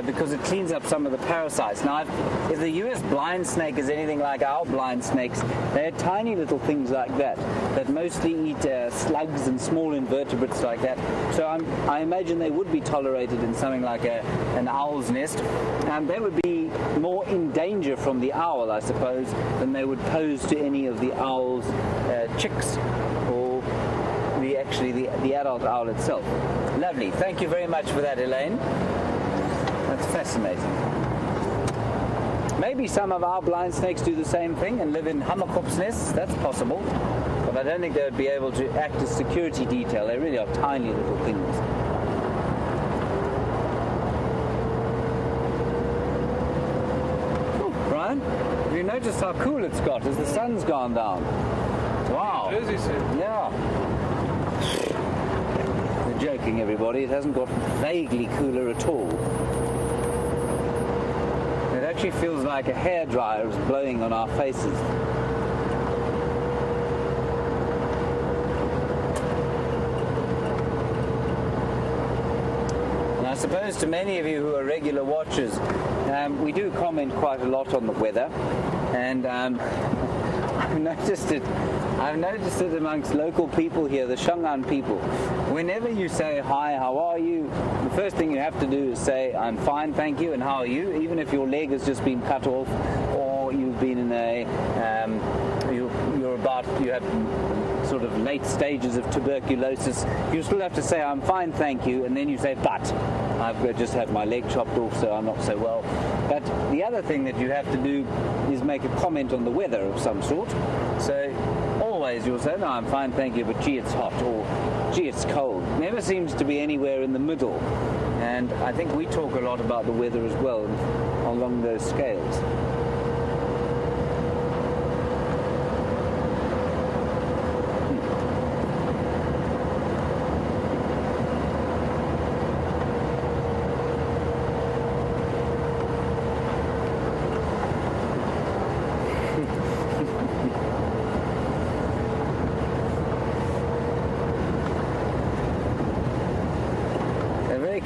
because it cleans up some of the parasites. Now, if the U.S. blind snake is anything like our blind snakes, they're tiny little things like that mostly eat slugs and small invertebrates like that. So I imagine they would be tolerated in something like an owl's nest, and they would be more in danger from the owl, I suppose, than they would pose to any of the owl's chicks or the adult owl itself. Lovely. Thank you very much for that, Elaine. That's fascinating. Maybe some of our blind snakes do the same thing and live in hummerkorps nests. That's possible. But I don't think they would be able to act as security detail. They really are tiny little things. Brian, have you noticed how cool it's got as the sun's gone down? Wow. Yeah. You're joking, everybody. It hasn't got vaguely cooler at all. It actually feels like a hairdryer is blowing on our faces. I suppose to many of you who are regular watchers, we do comment quite a lot on the weather, and I've noticed it amongst local people here, the Shangaan people. Whenever you say, "Hi, how are you?" the first thing you have to do is say, "I'm fine, thank you," and "How are you?" Even if your leg has just been cut off, or you've been in a, you have sort of late stages of tuberculosis, you still have to say, "I'm fine, thank you," and then you say, "But I've just had my leg chopped off, so I'm not so well." But the other thing that you have to do is make a comment on the weather of some sort. So always you'll say, "No, I'm fine, thank you, but gee, it's hot," or "Gee, it's cold." Never seems to be anywhere in the middle. And I think we talk a lot about the weather as well along those scales.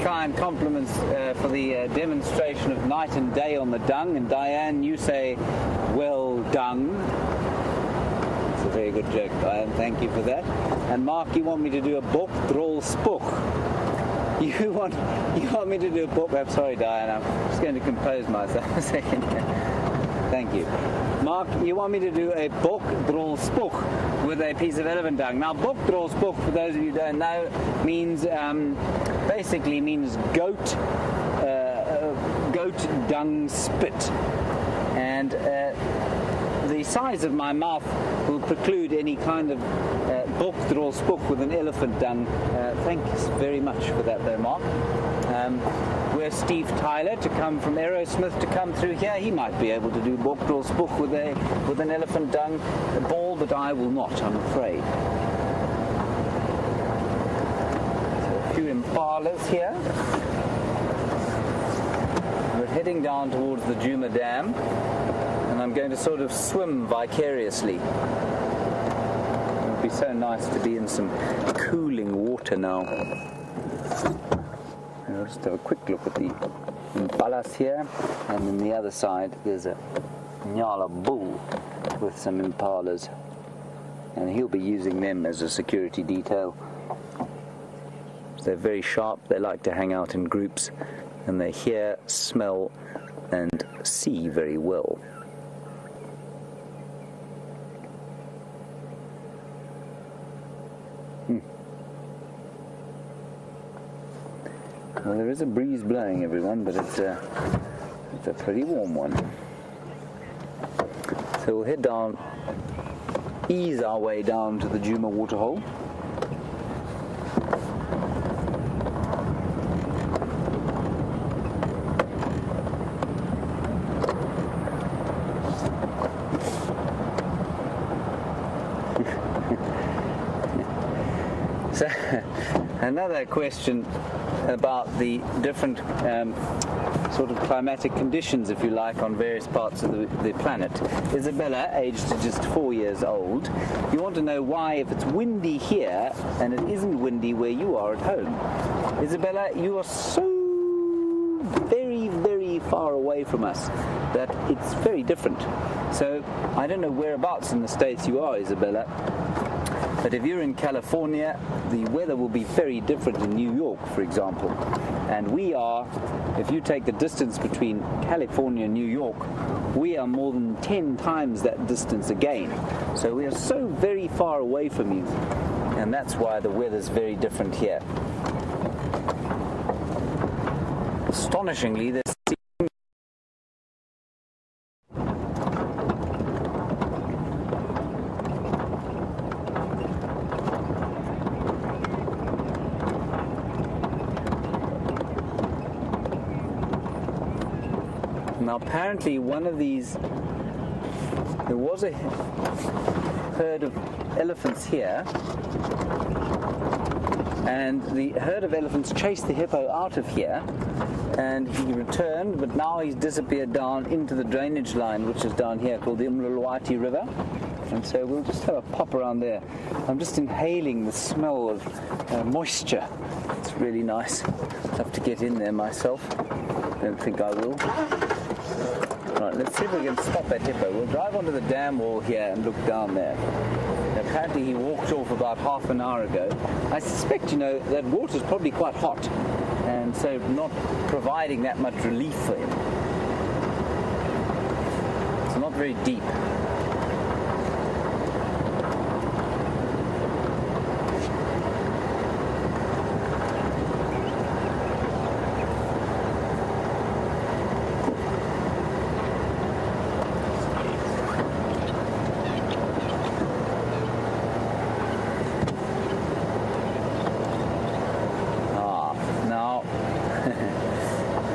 Kind compliments for the demonstration of night and day on the dung, and Diane, you say, "Well done." It's a very good joke, Diane, thank you for that. And Mark, you want me to do a bok drol spook. You want me to do a bok. I'm sorry, Diane, I'm just going to compose myself a second. Thank you. Mark, you want me to do a bok drol spook with a piece of elephant dung. Now, bok drol spook, for those of you who don't know, means basically means goat dung spit, and the size of my mouth will preclude any kind of bok drol spook with an elephant dung. Thanks very much for that, though, Mark. Where's Steve Tyler to come from Aerosmith to come through here? He might be able to do bok drol spook with an elephant dung ball, but I will not, I'm afraid. Few impalas here. We're heading down towards the Djuma Dam, and I'm going to sort of swim vicariously. It would be so nice to be in some cooling water now. And I'll just have a quick look at the impalas here, and on the other side there's a Nyala bull with some impalas, and he'll be using them as a security detail. They're very sharp, they like to hang out in groups, and they hear, smell, and see very well. Well, there is a breeze blowing, everyone, but it's a pretty warm one. So we'll head down, ease our way down to the Djuma waterhole. So, another question about the different sort of climatic conditions, if you like, on various parts of the planet. Isabella, aged just 4 years old, you want to know why, if it's windy here and it isn't windy where you are at home. Isabella, you are so very, very far away from us that it's very different. So I don't know whereabouts in the States you are, Isabella, but if you're in California, the weather will be very different in New York, for example. And we are, if you take the distance between California and New York, we are more than 10 times that distance again. So we are so very far away from you. And that's why the weather's very different here. Astonishingly, there's now apparently one of these, there was a herd of elephants here, and the herd of elephants chased the hippo out of here, and he returned, but now he's disappeared down into the drainage line, which is down here, called the Umlulwati River. And so we'll just have a pop around there. I'm just inhaling the smell of moisture. It's really nice. I'll have to get in there myself. Don't think I will. Right, let's see if we can spot that hippo. We'll drive onto the dam wall here and look down there. Apparently he walked off about half an hour ago. I suspect, that water's probably quite hot, and so not providing that much relief for him. It's not very deep.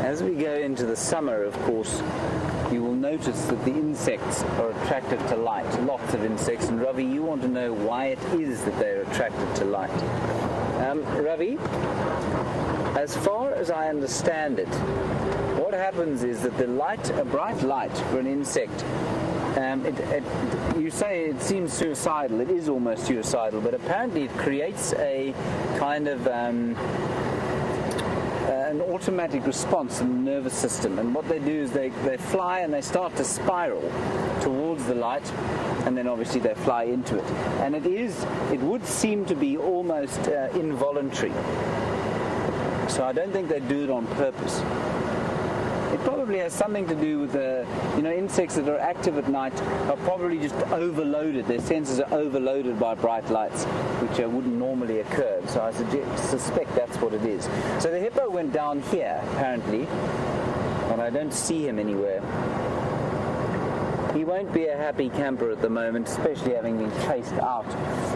As we go into the summer, of course, you will notice that the insects are attracted to light. Lots of insects. And Ravi, you want to know why it is that they're attracted to light. Ravi, as far as I understand it, what happens is that a bright light for an insect, you say it seems suicidal. It is almost suicidal, but apparently it creates a kind of an automatic response in the nervous system, and what they do is they fly and they start to spiral towards the light, and then obviously they fly into it, and it would seem to be almost involuntary. So I don't think they do it on purpose. It probably has something to do with insects that are active at night are probably just overloaded. Their senses are overloaded by bright lights, which wouldn't normally occur. So I suspect that's what it is. So the hippo went down here, apparently, but I don't see him anywhere. He won't be a happy camper at the moment, especially having been chased out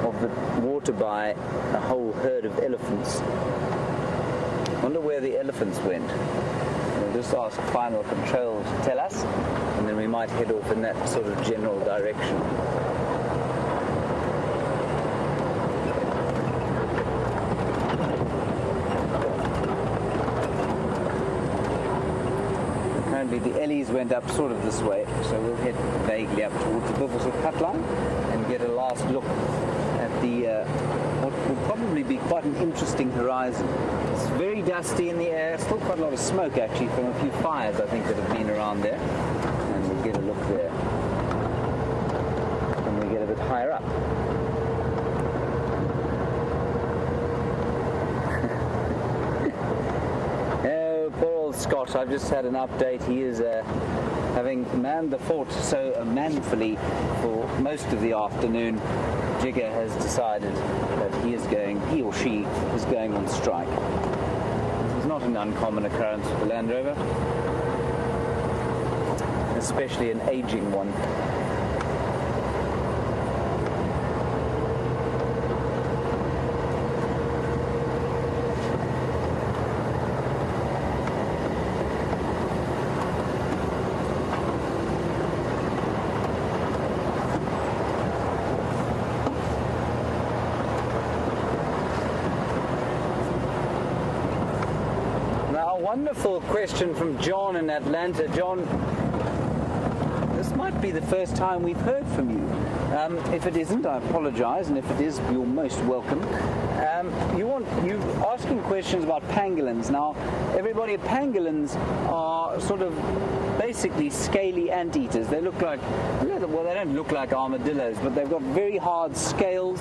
of the water by a whole herd of elephants. I wonder where the elephants went. We'll just ask Final Control to tell us, and then we might head off in that sort of general direction. Apparently the Ellies went up sort of this way, so we'll head vaguely up towards the Buffalo cut line and get a last look at the what will probably be quite an interesting horizon. It's very dusty in the air, still quite a lot of smoke actually from a few fires I think that have been around there, and we'll get a look there when we get a bit higher up. Oh, poor old Scott, I've just had an update. He is having manned the fort so manfully for most of the afternoon. Jigger has decided that he or she is going on strike. This is not an uncommon occurrence for the Land Rover, especially an aging one. Wonderful question from John in Atlanta. John, this might be the first time we've heard from you. If it isn't, I apologize, and if it is, you're most welcome. You're asking questions about pangolins. Now, everybody, pangolins are sort of basically scaly anteaters. They look like, well, they don't look like armadillos, but they've got very hard scales.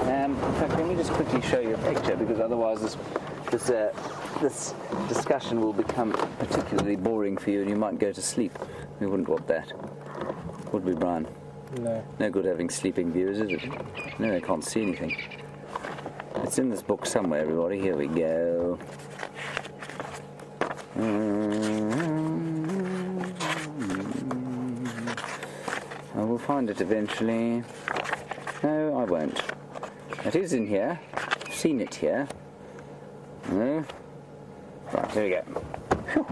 In fact, let me just quickly show you a picture, because otherwise this discussion will become particularly boring for you and you might go to sleep. We wouldn't want that, would we, Brian? No. No good having sleeping viewers, is it? No, they can't see anything. It's in this book somewhere, everybody. Here we go. I will find it eventually. No, I won't. It is in here. I've seen it here. No. Right, here we go. Whew.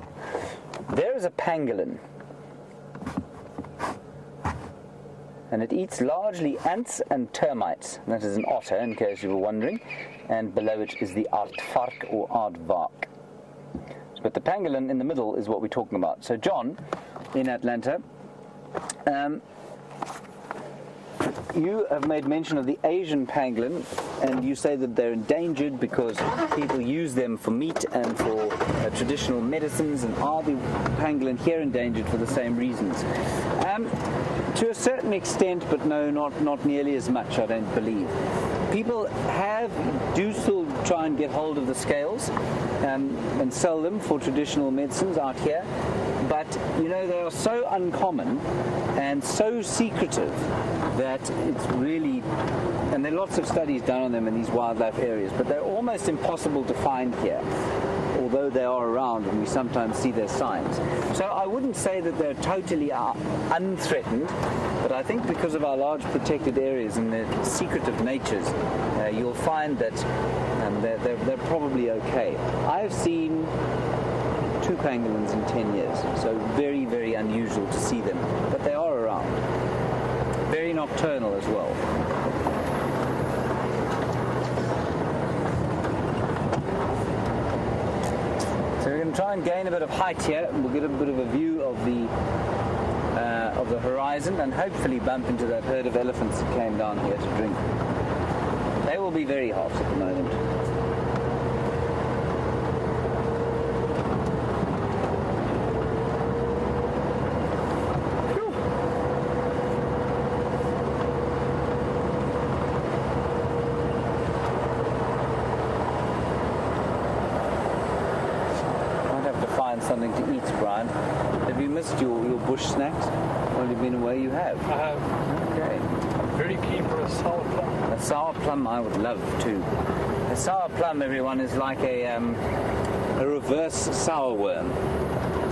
There is a pangolin. and it eats largely ants and termites. That is an otter, in case you were wondering, and below it is the aardvark or aardvark. But the pangolin in the middle is what we're talking about. So John, in Atlanta, you have made mention of the Asian pangolin, and you say that they're endangered because people use them for meat and for traditional medicines, and are the pangolin here endangered for the same reasons? To a certain extent, but no, not nearly as much, I don't believe. People do still try and get hold of the scales and sell them for traditional medicines out here, but you know, they are so uncommon and so secretive that it's really, and there are lots of studies done on them in these wildlife areas, but they're almost impossible to find here, although they are around and we sometimes see their signs. So I wouldn't say that they're totally unthreatened, but I think because of our large protected areas and their secretive natures, you'll find that they're probably okay. I've seen 2 pangolins in 10 years, so very, very unusual to see them, but they are around. Very nocturnal as well. So we're going to try and gain a bit of height here, and we'll get a bit of a view of the horizon, and hopefully bump into that herd of elephants that came down here to drink. They will be very hot at the moment. Something to eat, Brian. Have you missed your bush snacks while you've been away? You have? I have. Okay. I'm very keen for a sour plum. A sour plum I would love too. A sour plum, everyone, is like a reverse sour worm.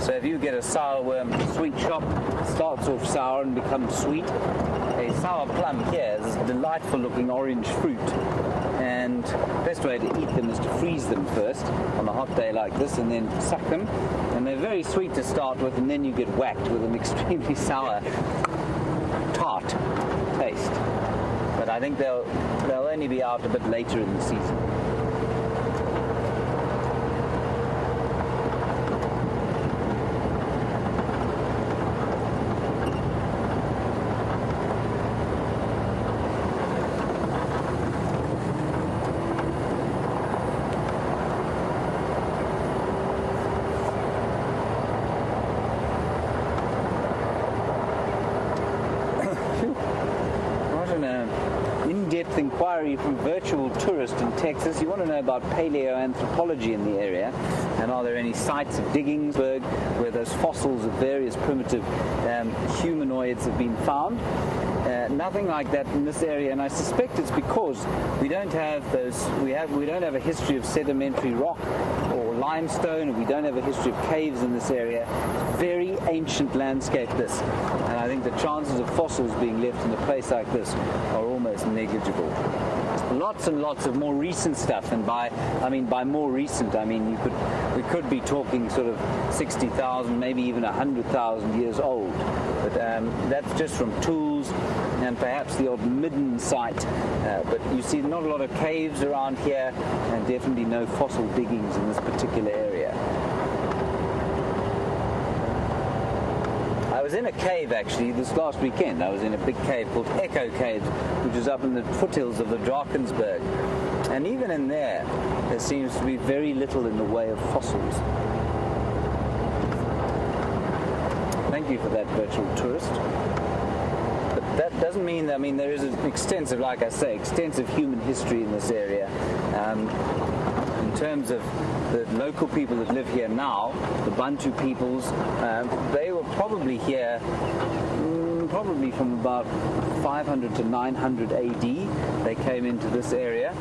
So if you get a sour worm sweet shop, starts off sour and becomes sweet. A sour plum here is a delightful looking orange fruit. And the best way to eat them is to freeze them first on a hot day like this, and then suck them. And they're very sweet to start with, and then you get whacked with an extremely sour, tart taste. But I think they'll only be out a bit later in the season. Inquiry from virtual tourist in Texas. You want to know about paleoanthropology in the area, and are there any sites of Diggingsburg where those fossils of various primitive humanoids have been found? Nothing like that in this area, and I suspect it's because we don't have those. We don't have a history of sedimentary rock or limestone, and we don't have a history of caves in this area. Very ancient landscape, this, and I think the chances of fossils being left in a place like this are almost negligible. Lots and lots of more recent stuff, and by more recent, I mean we could be talking sort of 60,000, maybe even 100,000 years old. But that's just from tools and perhaps the odd midden site. But you see not a lot of caves around here, and definitely no fossil diggings in this particular area. I was in a cave actually this last weekend. I was in a big cave called Echo Caves, which is up in the foothills of the Drakensberg. And even in there seems to be very little in the way of fossils. Thank you for that, virtual tourist. But that doesn't mean that, there is an extensive, like I say, extensive human history in this area. In terms of the local people that live here now, the Bantu peoples, they were probably here probably from about 500 to 900 AD. They came into this area,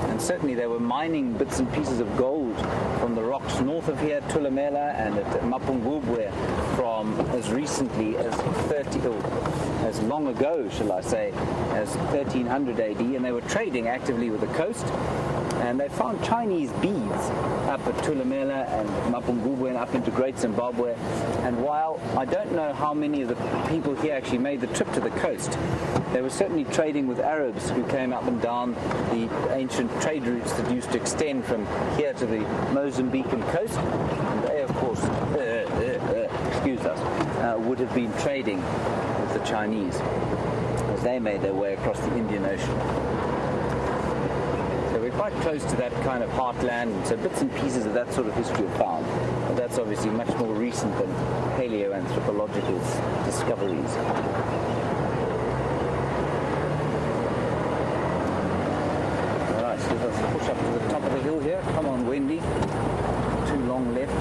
and certainly they were mining bits and pieces of gold from the rocks north of here, Tulamela, and at Mapungubwe from as recently as as long ago, shall I say, as 1300 AD, and they were trading actively with the coast. and they found Chinese beads up at Tulamela and Mapungubwe and up into Great Zimbabwe. And while I don't know how many of the people here actually made the trip to the coast, they were certainly trading with Arabs who came up and down the ancient trade routes that used to extend from here to the Mozambican coast. And they, of course, excuse us, would have been trading with the Chinese as they made their way across the Indian Ocean. So we're quite close to that kind of heartland, and so bits and pieces of that sort of history are found. But that's obviously much more recent than paleoanthropological discoveries. Alright, so let's push up to the top of the hill here. Come on, Wendy. Too long left.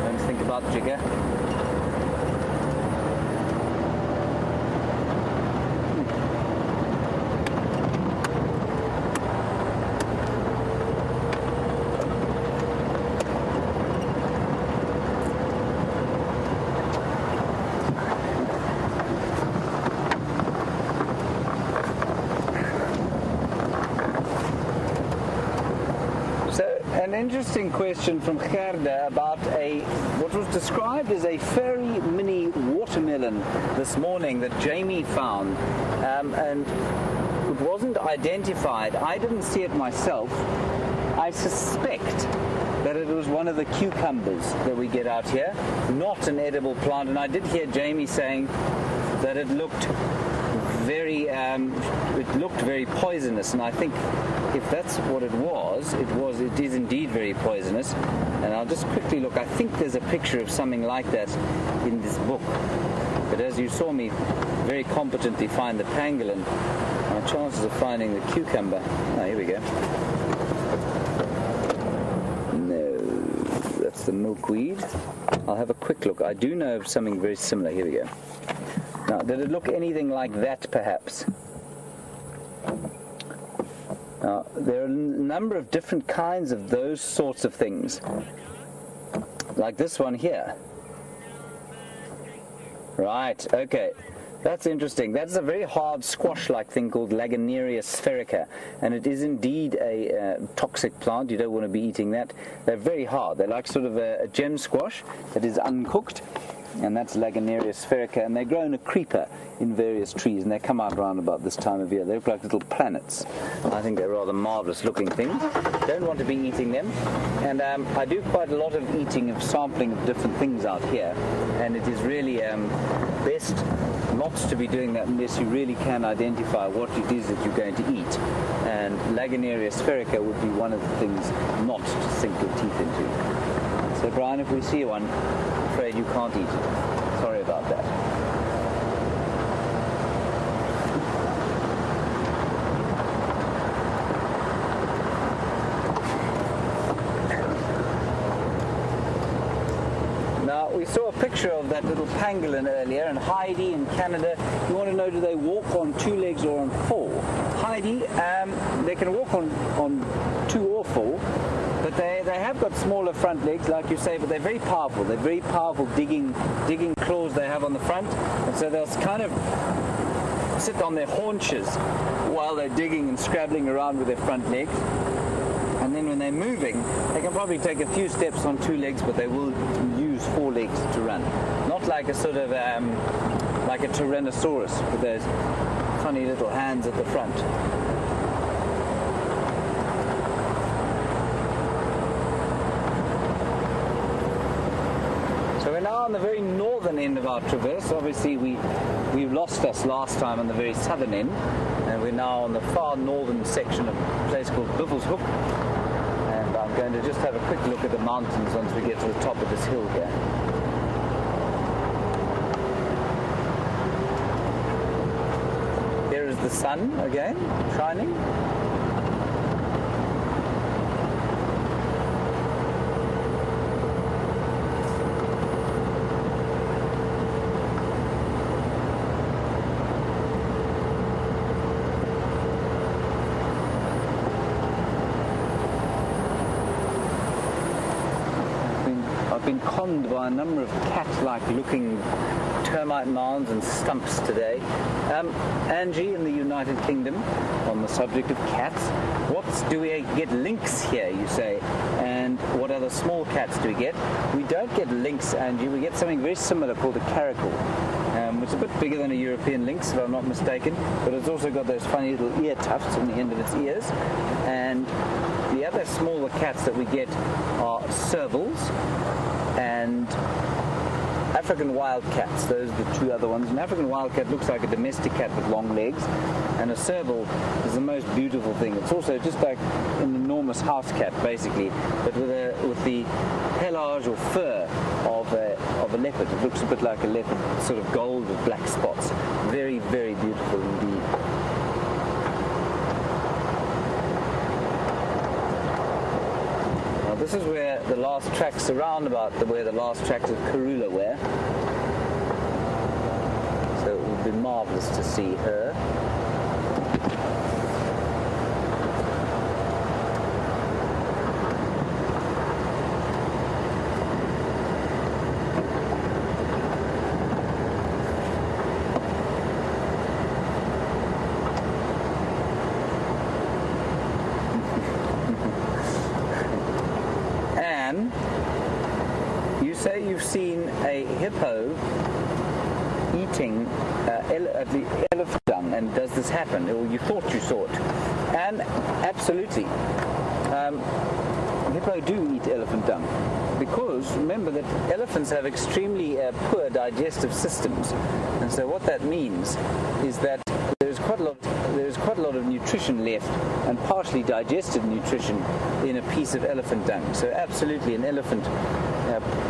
Don't think about jigger. An interesting question from Gerda about what was described as a fairy mini watermelon this morning that Jamie found, and it wasn't identified. I didn't see it myself. I suspect that it was one of the cucumbers that we get out here, not an edible plant. And I did hear Jamie saying that it looked very poisonous, and I think if that's what it is indeed very poisonous. And I'll just quickly look. I think there's a picture of something like that in this book. But as you saw me very competently find the pangolin, my chances of finding the cucumber. Oh, here we go. No, that's the milkweed. I'll have a quick look. I do know of something very similar. Here we go. Now, did it look anything like that, perhaps? Now, there are a number of different kinds of those sorts of things, like this one here. Right, okay. That's interesting. That's a very hard squash-like thing called Laganeria spherica, and it is indeed a toxic plant. You don't want to be eating that. They're very hard. They're like sort of a gem squash that is uncooked, and that's Laganeria spherica, and they grow in a creeper in various trees, and they come out around about this time of year. They look like little planets. I think they're rather marvelous looking things. Don't want to be eating them, and I do quite a lot of eating of sampling of different things out here, and it is really best not to be doing that unless you really can identify what it is that you're going to eat, and Laganeria spherica would be one of the things not to sink your teeth into. So Brian, if we see one, I'm afraid you can't eat it. Sorry about that. Now, we saw a picture of that little pangolin earlier, and Heidi in Canada, you want to know, do they walk on 2 legs or on 4? Heidi, they can walk on 2 or 4. But they have got smaller front legs, like you say, but they're very powerful. They're very powerful digging claws they have on the front. And so they'll kind of sit on their haunches while they're digging and scrabbling around with their front legs. And then when they're moving, they can probably take a few steps on 2 legs, but they will use 4 legs to run. Not like a sort of, like a Tyrannosaurus with those funny little hands at the front. We're now on the very northern end of our traverse. Obviously we lost us last time on the very southern end, and we're now on the far northern section of a place called Buffelshoek. And I'm going to just have a quick look at the mountains once we get to the top of this hill here. Here is the sun again, shining. I've been conned by a number of cat-like looking termite mounds and stumps today. Angie in the United Kingdom, on the subject of cats, do we get lynx here, you say? And what other small cats do we get? We don't get lynx, Angie. We get something very similar called a caracal. It's a bit bigger than a European lynx, if I'm not mistaken, but it's also got those funny little ear tufts on the end of its ears. And the other smaller cats that we get are servals and African wildcats. Those are the two other ones. An African wildcat looks like a domestic cat with long legs, and a serval is the most beautiful thing. It's also just like an enormous house cat, basically, but with the pelage or fur of a leopard. It looks a bit like a leopard, sort of gold with black spots. Very, very beautiful indeed. This is where the last tracks where the last tracks of Karula were. So it would be marvellous to see her. You say you've seen a hippo eating the elephant dung, and does this happen? Or you thought you saw it? And absolutely. Hippo do eat elephant dung, because remember that elephants have extremely poor digestive systems, and so what that means is that there's quite a lot of nutrition left, and partially digested nutrition in a piece of elephant dung. So absolutely, an elephant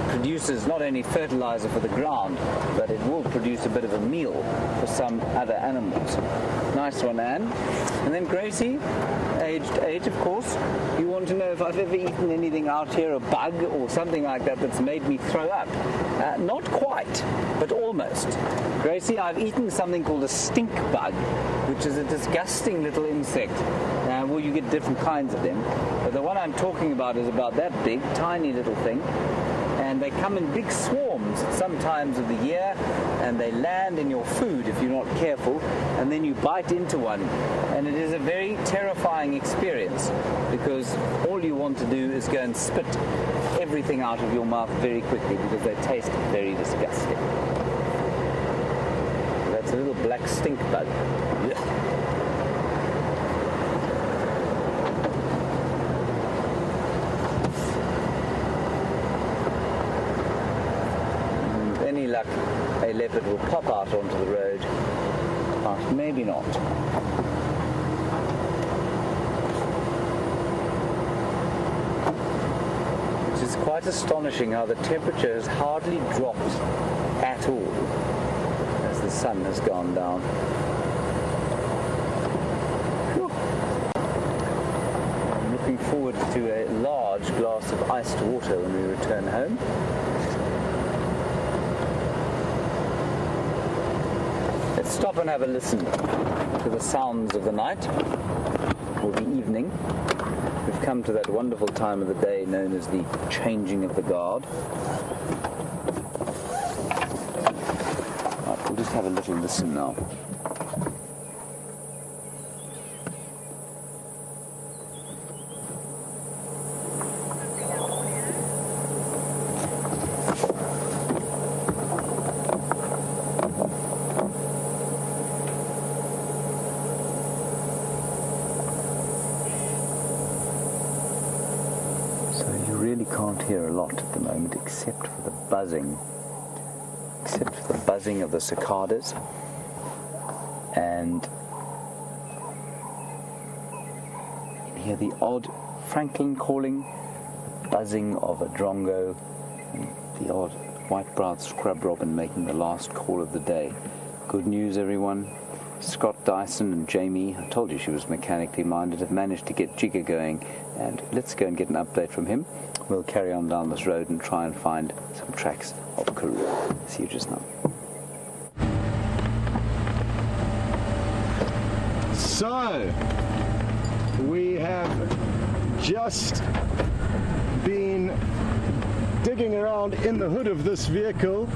produces not only fertilizer for the ground, but it will produce a bit of a meal for some other animals. Nice one, Anne. And then Gracie, aged 8, of course. You want to know if I've ever eaten anything out here, a bug or something like that that's made me throw up. Not quite, but almost. Gracie, I've eaten something called a stink bug, which is a disgusting little insect. Well, you get different kinds of them, but the one I'm talking about is about that big, tiny little thing. And they come in big swarms at some times of the year, and they land in your food if you're not careful, and then you bite into one. And it is a very terrifying experience, because all you want to do is go and spit everything out of your mouth very quickly, because they taste very disgusting. That's a little black stink bug. Ugh. Any luck, a leopard will pop out onto the road, but maybe not. It is quite astonishing how the temperature has hardly dropped at all as the sun has gone down. Whew. I'm looking forward to a large glass of iced water when we return home. Let's stop and have a listen to the sounds of the night, or the evening. We've come to that wonderful time of the day known as the changing of the guard. Right, we'll just have a little listen now. Can't hear a lot at the moment, except for the buzzing of the cicadas, and you can hear the odd Franklin calling, buzzing of a drongo, and the odd white-browed scrub robin making the last call of the day. Good news, everyone. Scott Dyson and Jamie, I told you she was mechanically minded, have managed to get Jigger going, and let's go and get an update from him. We'll carry on down this road and try and find some tracks of Karula. See you just now. So, we have just been digging around in the hood of this vehicle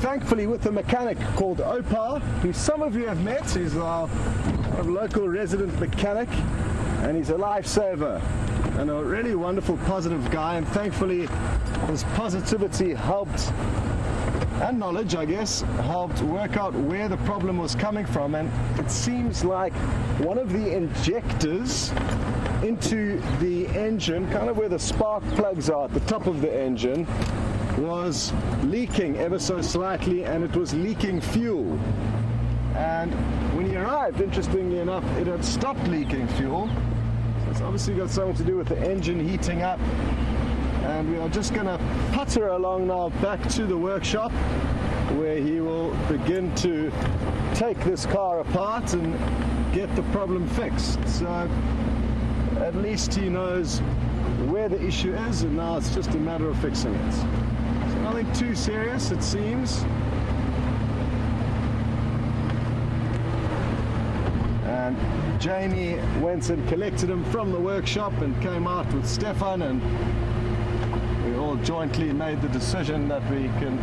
thankfully with a mechanic called Opar, who some of you have met. He's our local resident mechanic, and he's a lifesaver and a really wonderful, positive guy. And thankfully his positivity helped, and knowledge, I guess, helped work out where the problem was coming from. And it seems like one of the injectors into the engine, kind of where the spark plugs are at the top of the engine, was leaking ever so slightly, and it was leaking fuel. And when he arrived, interestingly enough, it had stopped leaking fuel. So it's obviously got something to do with the engine heating up. And we are just going to putter along now back to the workshop, where he will begin to take this car apart and get the problem fixed. So at least he knows where the issue is, and now it's just a matter of fixing it. So nothing too serious, it seems. And Jamie went and collected him from the workshop and came out with Stefan, and we all jointly made the decision that we can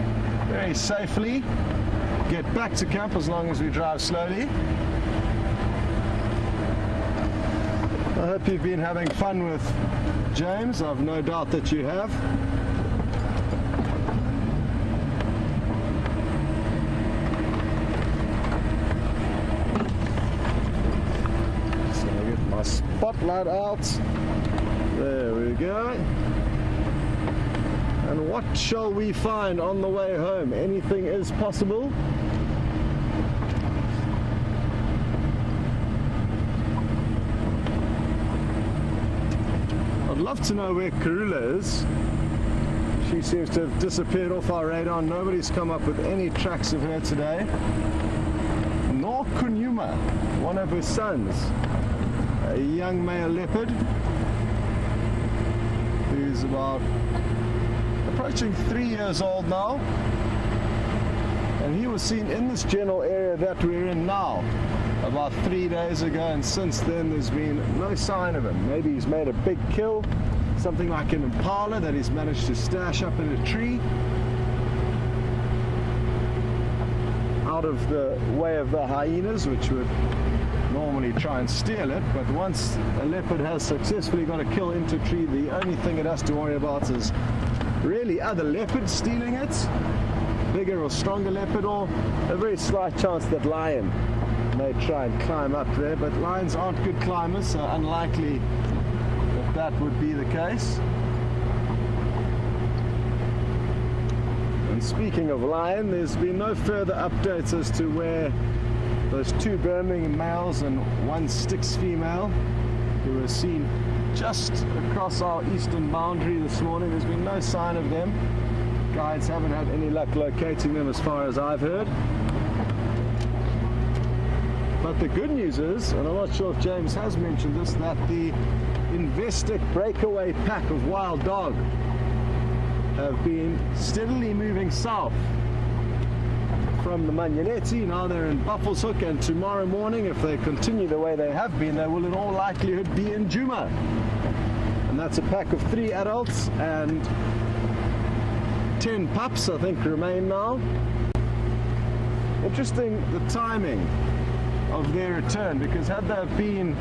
very safely get back to camp as long as we drive slowly. I hope you've been having fun with James. I've no doubt that you have. So I get my spotlight out. There we go. And what shall we find on the way home? Anything is possible. I'd love to know where Karula is. She seems to have disappeared off our radar. Nobody's come up with any tracks of her today. Nor Kunyuma, one of her sons, a young male leopard who's about approaching 3 years old now, and he was seen in this general area that we're in now about 3 days ago, and since then there's been no sign of him. Maybe he's made a big kill, something like an impala that he's managed to stash up in a tree out of the way of the hyenas, which would normally try and steal it. But once a leopard has successfully got a kill into a tree, the only thing it has to worry about is really other leopards stealing it, bigger or stronger leopard, or a very slight chance that lion may try and climb up there. But lions aren't good climbers, so unlikely that that would be the case. And speaking of lion, there's been no further updates as to where those 2 Birmingham males and 1 Styx female who were seen just across our eastern boundary this morning. There's been no sign of them. Guides haven't had any luck locating them as far as I've heard. But the good news is, and I'm not sure if James has mentioned this, that the Investec breakaway pack of wild dog have been steadily moving south from the Manyanetti. Now they're in Buffelshoek, and tomorrow morning, if they continue the way they have been, they will in all likelihood be in Djuma. And that's a pack of 3 adults and 10 pups, I think, remain now. Interesting the timing of their return, because had they been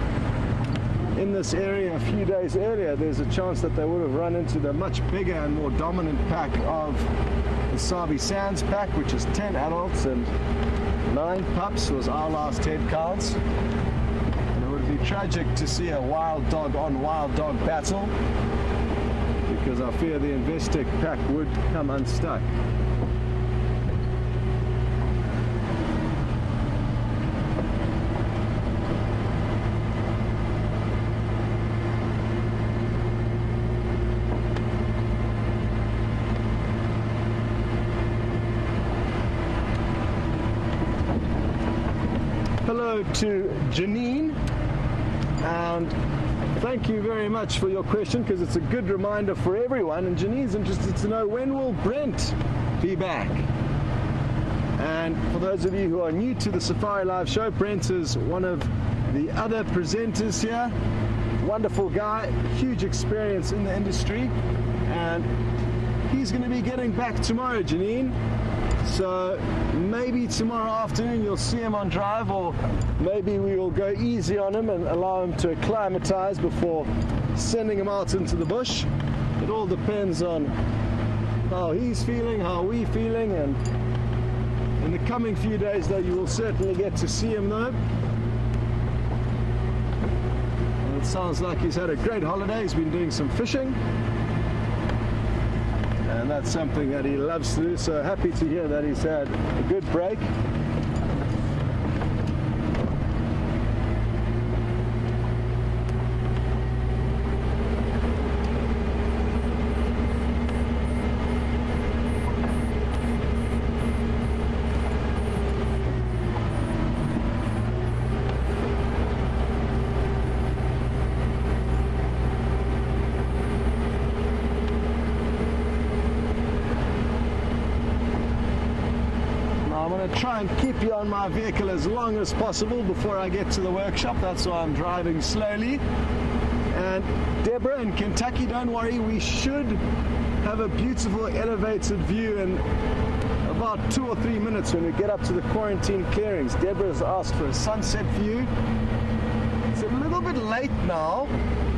in this area a few days earlier, there's a chance that they would have run into the much bigger and more dominant pack of the Sabi Sands pack, which is 10 adults and 9 pups was our last head counts. And it would be tragic to see a wild dog on wild dog battle, because I fear the Investec pack would come unstuck. Hello to Janine, and thank you very much for your question, because it's a good reminder for everyone. And Janine's interested to know, when will Brent be back? And for those of you who are new to the Safari Live show, Brent is one of the other presenters here. Wonderful guy, huge experience in the industry, and he's going to be getting back tomorrow, Janine. So maybe tomorrow afternoon you'll see him on drive, or maybe we will go easy on him and allow him to acclimatize before sending him out into the bush. It all depends on how he's feeling, how we're feeling, and in the coming few days though you will certainly get to see him though. And it sounds like he's had a great holiday. He's been doing some fishing, and that's something that he loves to do, so happy to hear that he's had a good break. Try and keep you on my vehicle as long as possible before I get to the workshop. That's why I'm driving slowly. And Deborah in Kentucky, don't worry, we should have a beautiful elevated view in about 2 or 3 minutes when we get up to the quarantine clearings. Deborah's asked for a sunset view. It's a little bit late now,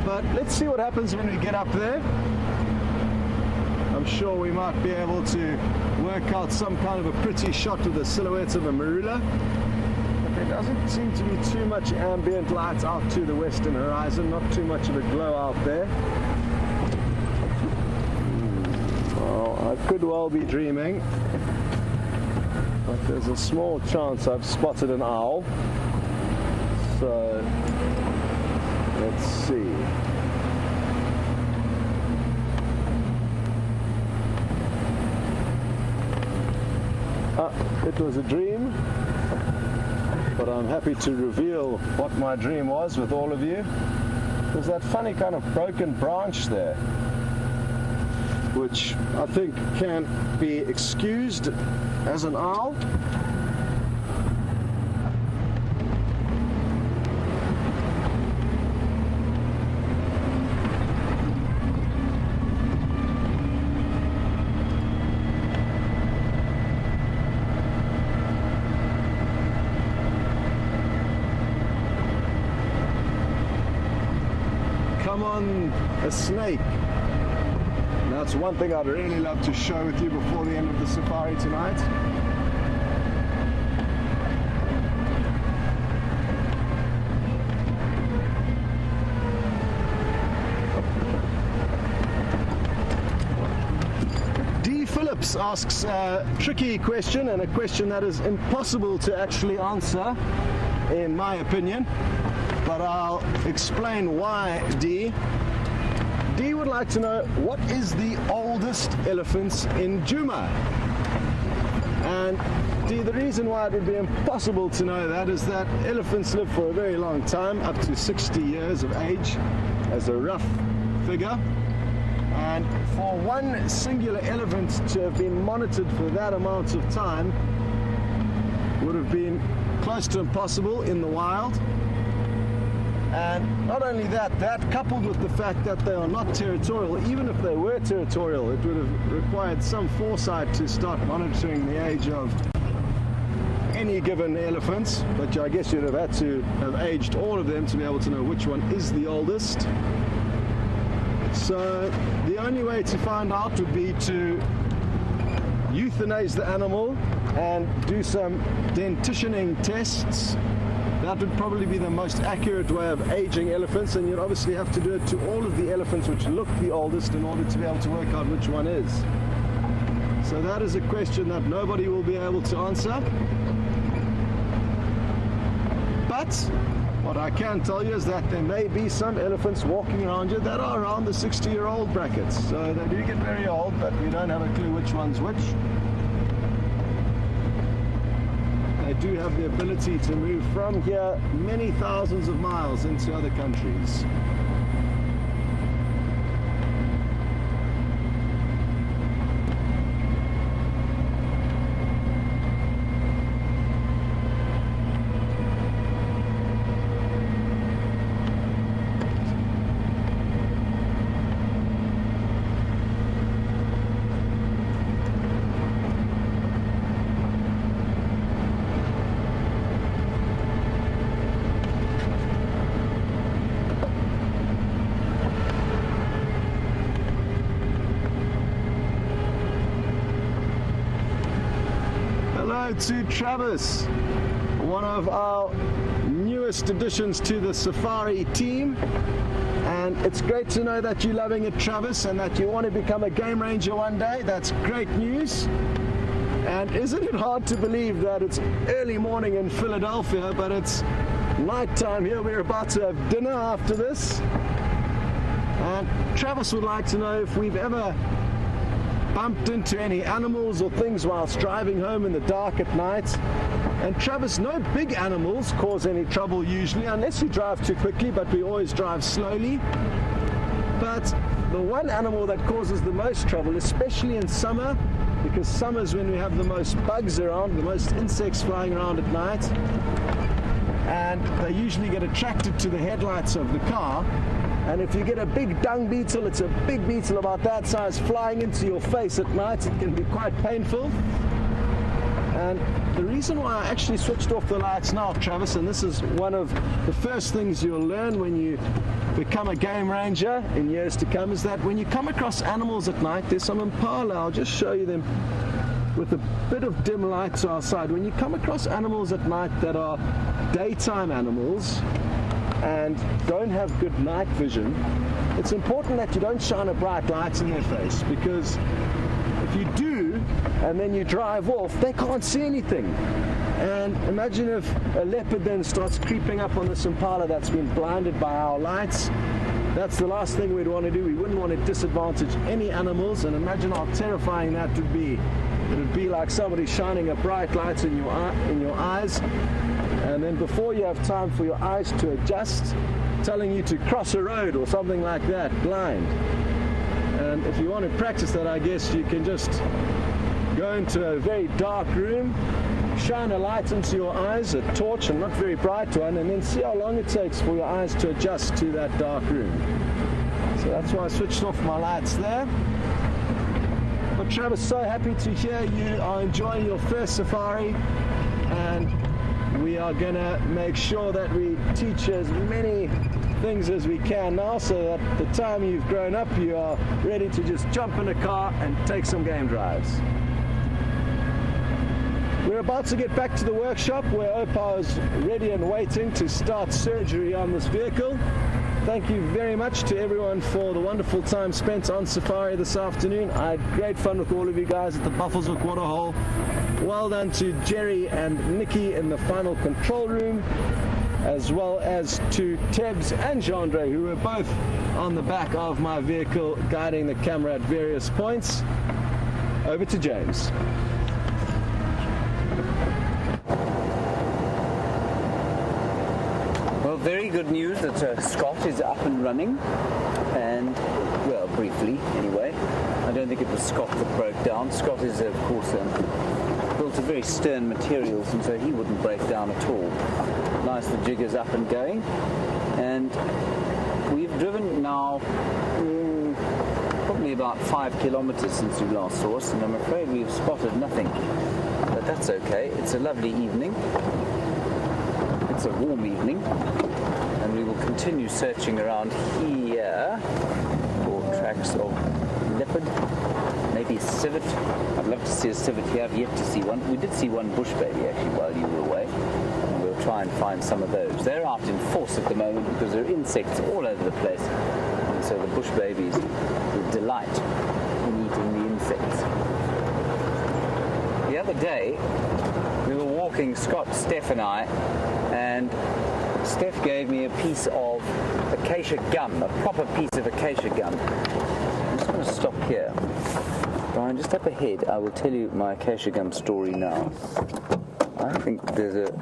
but let's see what happens when we get up there. I'm sure we might be able to work out some kind of a pretty shot with the silhouette of a marula. But there doesn't seem to be too much ambient light out to the western horizon, not too much of a glow out there. Well, I could well be dreaming, but there's a small chance I've spotted an owl. So, let's see. It was a dream, but I'm happy to reveal what my dream was with all of you. There's that funny kind of broken branch there, which I think can be excused as an owl. Come on, a snake. Now, that's one thing I'd really love to show with you before the end of the safari tonight. D. Phillips asks a tricky question, and a question that is impossible to actually answer, in my opinion. But I'll explain why, D. D would like to know, what is the oldest elephant in Djuma? And D, the reason why it would be impossible to know that is that elephants live for a very long time, up to 60 years of age, as a rough figure. And for one singular elephant to have been monitored for that amount of time would have been close to impossible in the wild. And not only that, that coupled with the fact that they are not territorial, even if they were territorial, it would have required some foresight to start monitoring the age of any given elephant, but I guess you'd have had to have aged all of them to be able to know which one is the oldest. So the only way to find out would be to euthanize the animal and do some dentitioning tests. That would probably be the most accurate way of aging elephants, and you'd obviously have to do it to all of the elephants which look the oldest in order to be able to work out which one is. So that is a question that nobody will be able to answer. But what I can tell you is that there may be some elephants walking around you that are around the 60-year-old brackets. So they do get very old, but we don't have a clue which one's which. They do have the ability to move from here many thousands of miles into other countries. hello to Travis, one of our newest additions to the Safari team. And it's great to know that you're loving it, Travis, and that you want to become a game ranger one day. That's great news. And isn't it hard to believe that it's early morning in Philadelphia, but it's nighttime here. We're about to have dinner after this. And Travis would like to know if we've ever bumped into any animals or things whilst driving home in the dark at night. And Travis, no big animals cause any trouble usually, unless you drive too quickly, but we always drive slowly. But the one animal that causes the most trouble, especially in summer, because summer's when we have the most bugs around, the most insects flying around at night, and they usually get attracted to the headlights of the car. And if you get a big dung beetle, it's a big beetle about that size, flying into your face at night, it can be quite painful. And the reason why I actually switched off the lights now, Travis, and this is one of the first things you'll learn when you become a game ranger in years to come, is that when you come across animals at night, there's some impala, I'll just show you them with a bit of dim light to our side. When you come across animals at night that are daytime animals and don't have good night vision, it's important that you don't shine a bright light in their face, because if you do and then you drive off, they can't see anything. And imagine if a leopard then starts creeping up on this impala that's been blinded by our lights. That's the last thing we'd want to do. We wouldn't want to disadvantage any animals, and imagine how terrifying that would be. It would be like somebody shining a bright light in your eyes, and then before you have time for your eyes to adjust, telling you to cross a road or something like that, blind. And if you want to practice that, I guess you can just go into a very dark room, shine a light into your eyes, a torch, and not very bright one, and then see how long it takes for your eyes to adjust to that dark room. So that's why I switched off my lights there. But Travis, so happy to hear you are enjoying your first safari, and we are going to make sure that we teach as many things as we can now, so that the time you've grown up, you are ready to just jump in a car and take some game drives. We're about to get back to the workshop where Opa is ready and waiting to start surgery on this vehicle. Thank you very much to everyone for the wonderful time spent on safari this afternoon. I had great fun with all of you guys at the Buffelshoek Waterhole. Well done to Jerry and Nikki in the final control room, as well as to Tebs and Jandre, who were both on the back of my vehicle guiding the camera at various points. Over to James. Well, very good news that Scott is up and running, and, well, briefly anyway. I don't think it was Scott that broke down. Scott is, of course, built of very stern materials, and so he wouldn't break down at all. Nice, the jig is up and going, and we've driven now probably about 5 kilometers since we last saw us, and I'm afraid we've spotted nothing, but that's okay. It's a lovely evening. It's a warm evening, and we will continue searching around here for tracks of leopard, maybe a civet. I'd love to see a civet here. I've yet to see one. We did see one bush baby actually while you were away, and we'll try and find some of those. They're out in force at the moment because there are insects all over the place, and so the bush babies will delight in eating the insects. The other day we were walking, Scott, Steph and I, and Steph gave me a piece of acacia gum, a proper piece of acacia gum. I'm just going to stop here. Brian, just up ahead, I will tell you my acacia gum story now. I think there's a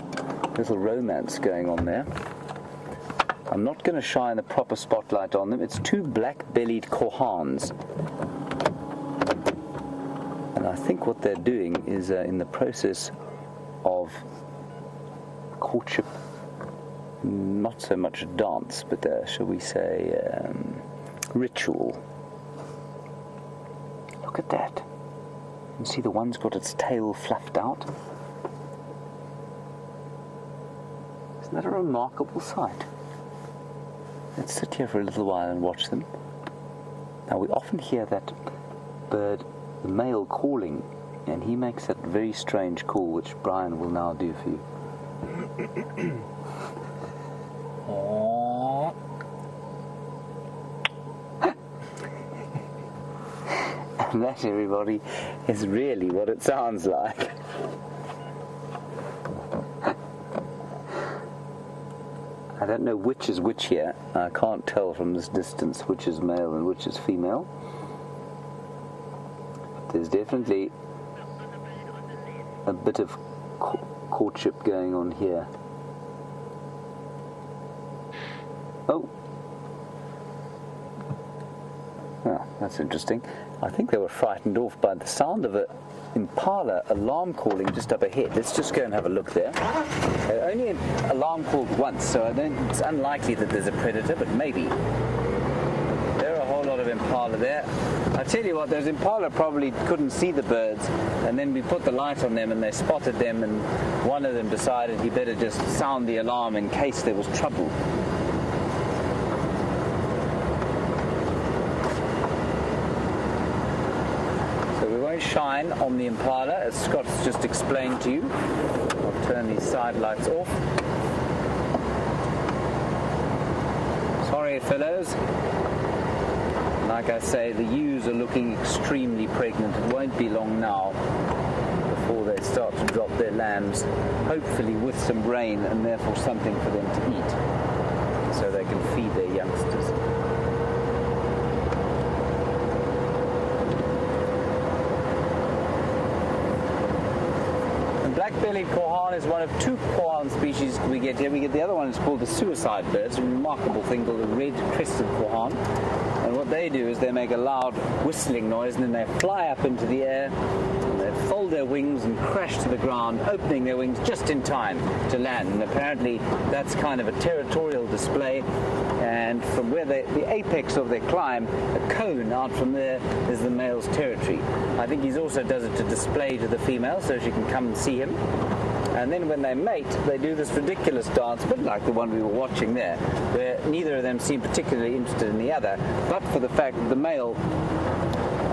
little romance going on there. I'm not going to shine a proper spotlight on them. It's two black-bellied corhans. And I think what they're doing is in the process of courtship, not so much dance, but shall we say ritual. Look at that. You see the one's got its tail fluffed out. Isn't that a remarkable sight? Let's sit here for a little while and watch them. Now we often hear that bird, the male, calling And he makes that very strange call, which Brian will now do for you. And that, everybody, is really what it sounds like. I don't know which is which here. I can't tell from this distance which is male and which is female. There's definitely a bit of courtship going on here. Oh, that's interesting. I think they were frightened off by the sound of a impala alarm calling just up ahead. Let's just go and have a look there. Only an alarm called once, so it's unlikely that there's a predator, but maybe. There are a whole lot of impala there. I tell you what, those impala probably couldn't see the birds, and then we put the light on them and they spotted them, and one of them decided he better just sound the alarm in case there was trouble. Shine on the impala, as Scott's just explained to you. I'll turn these side lights off. Sorry, fellows. Like I say, the ewes are looking extremely pregnant. It won't be long now before they start to drop their lambs, hopefully with some rain and therefore something for them to eat, so they can feed their youngsters. Black-bellied korhaan is one of two korhaan species we get here. We get the other one is called the suicide bird. It's a remarkable thing called the red-crested korhaan. And what they do is they make a loud whistling noise, and then they fly up into the air, and they fold their wings and crash to the ground, opening their wings just in time to land. And apparently that's kind of a territorial display. And from where the apex of their climb, a cone out from there is the male's territory. I think he also does it to display to the female so she can come and see him. And then when they mate, they do this ridiculous dance, a bit like the one we were watching there, where neither of them seem particularly interested in the other, but for the fact that the male,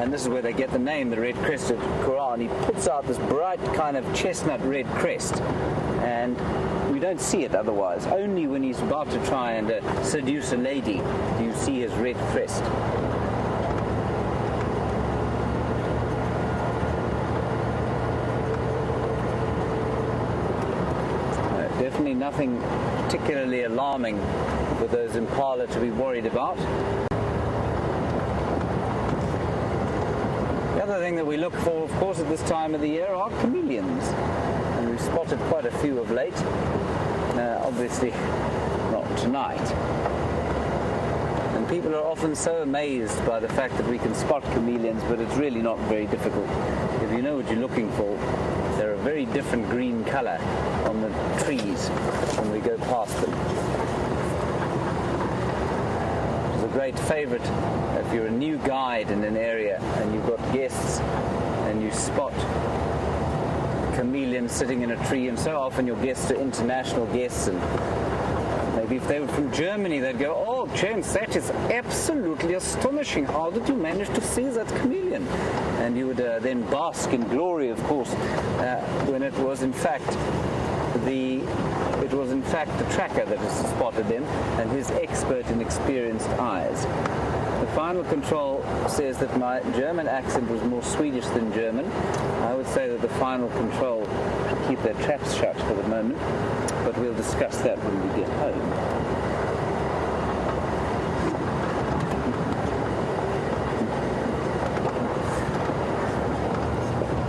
and this is where they get the name, the red-crested korhaan, he puts out this bright kind of chestnut red crest, and we don't see it otherwise. Only when he's about to try and seduce a lady do you see his red crest. Definitely nothing particularly alarming with those impala to be worried about. The other thing that we look for, of course, at this time of the year are chameleons. And we've spotted quite a few of late. Obviously not tonight. And people are often so amazed by the fact that we can spot chameleons, but it's really not very difficult. If you know what you're looking for, they're a very different green colour on the trees when we go past them. It's a great favourite if you're a new guide in an area and you've got guests and you spot chameleons sitting in a tree, and so often your guests are international guests, and maybe if they were from Germany they'd go, "Oh, James, that is absolutely astonishing. How did you manage to see that chameleon?" And you would then bask in glory, of course, when it was in fact the tracker that has spotted them, and his expert and experienced eyes. The final control says that my German accent was more Swedish than German. I would say that the final control should keep their traps shut for the moment, but we'll discuss that when we get home.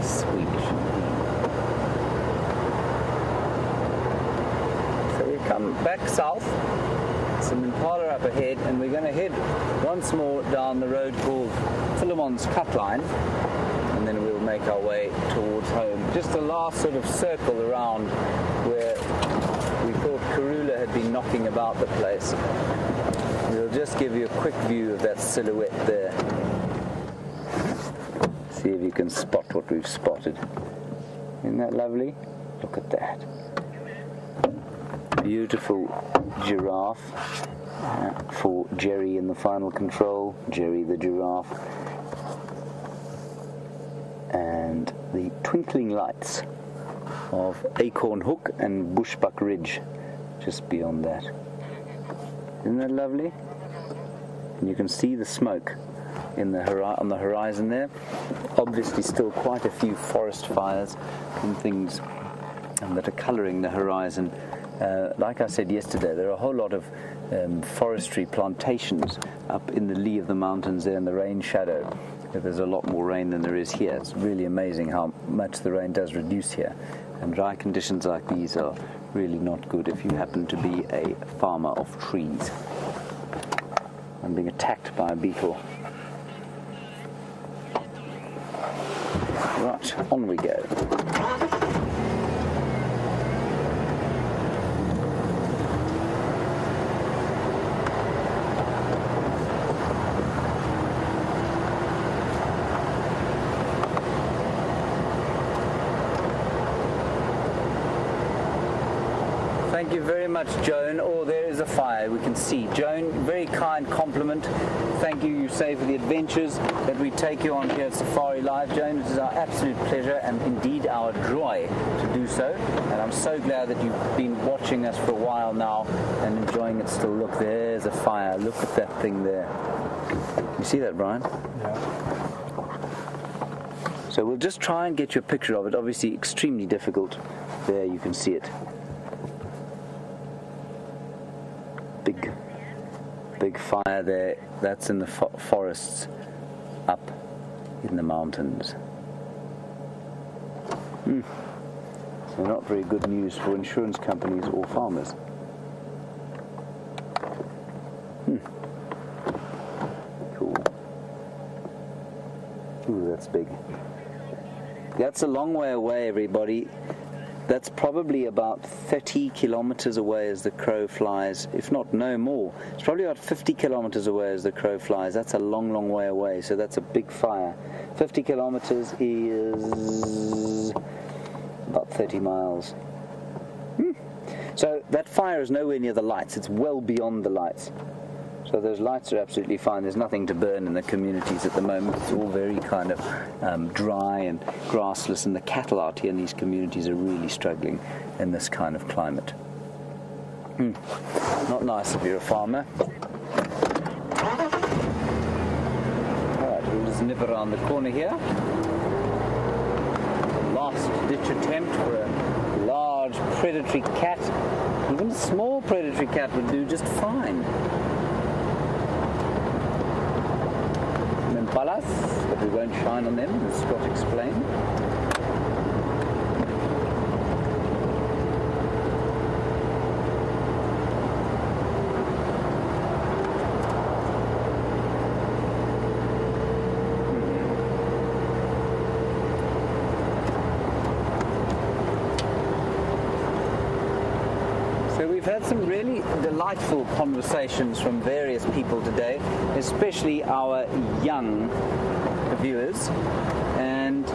Swedish. So we come back south. Some impala up ahead, and we're going to head once more down the road called Philemon's Cut Line, and then we'll make our way towards home. Just a last sort of circle around where we thought Karula had been knocking about the place. We'll just give you a quick view of that silhouette there. See if you can spot what we've spotted. Isn't that lovely? Look at that. Beautiful giraffe for Jerry in the final control. Jerry the giraffe. And the twinkling lights of Acorn Hook and Bushbuck Ridge just beyond that. Isn't that lovely? And you can see the smoke on the horizon there. Obviously still quite a few forest fires and things that are colouring the horizon. Like I said yesterday, there are a whole lot of forestry plantations up in the lee of the mountains there in the rain shadow. There's a lot more rain than there is here. It's really amazing how much the rain does reduce here. And dry conditions like these are really not good if you happen to be a farmer of trees. I'm being attacked by a beetle. Right, on we go. Thank you very much, Joan. Oh, there is a fire, we can see. Joan, very kind compliment. Thank you, you say, for the adventures that we take you on here at Safari Live, Joan. It is our absolute pleasure and indeed our joy to do so. And I'm so glad that you've been watching us for a while now and enjoying it still. Look, there's a fire. Look at that thing there. You see that, Brian? Yeah. So we'll just try and get you a picture of it. Obviously extremely difficult. There, you can see it. Big fire there. That's in the forests up in the mountains. So not very good news for insurance companies or farmers. Cool. Ooh, that's big. That's a long way away, everybody. That's probably about 30 kilometers away as the crow flies, if not no more. It's probably about 50 kilometers away as the crow flies. That's a long, long way away, so that's a big fire. 50 kilometers is about 30 miles. So that fire is nowhere near the lights. It's well beyond the lights. So those lights are absolutely fine. There's nothing to burn in the communities at the moment. It's all very kind of dry and grassless, and the cattle out here in these communities are really struggling in this kind of climate. Not nice if you're a farmer. Alright, we'll just nip around the corner here. Last ditch attempt for a large predatory cat. Even a small predatory cat would do just fine. Impalas, but we won't shine on them, as Scott explained. So we've had some really delightful conversations from various people today, especially our young viewers, and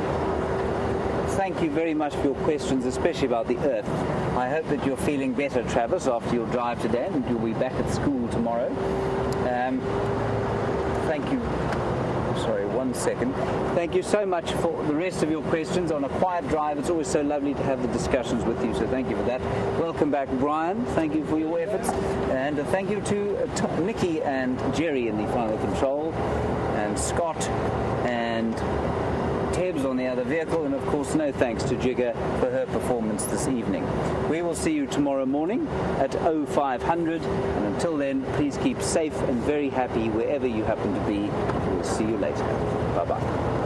thank you very much for your questions, especially about the Earth. I hope that you're feeling better, Travis, after your drive today, and you'll be back at school tomorrow. Thank you. Sorry, 1 second. Thank you so much for the rest of your questions on a quiet drive. It's always so lovely to have the discussions with you, so thank you for that. Welcome back, Brian. Thank you for your efforts. And thank you to Nikki and Jerry in the final control, and Scott and Tebs on the other vehicle, and of course no thanks to Jigger for her performance this evening. We will see you tomorrow morning at 0500, and until then, please keep safe and very happy wherever you happen to be. We'll see you later. Bye-bye.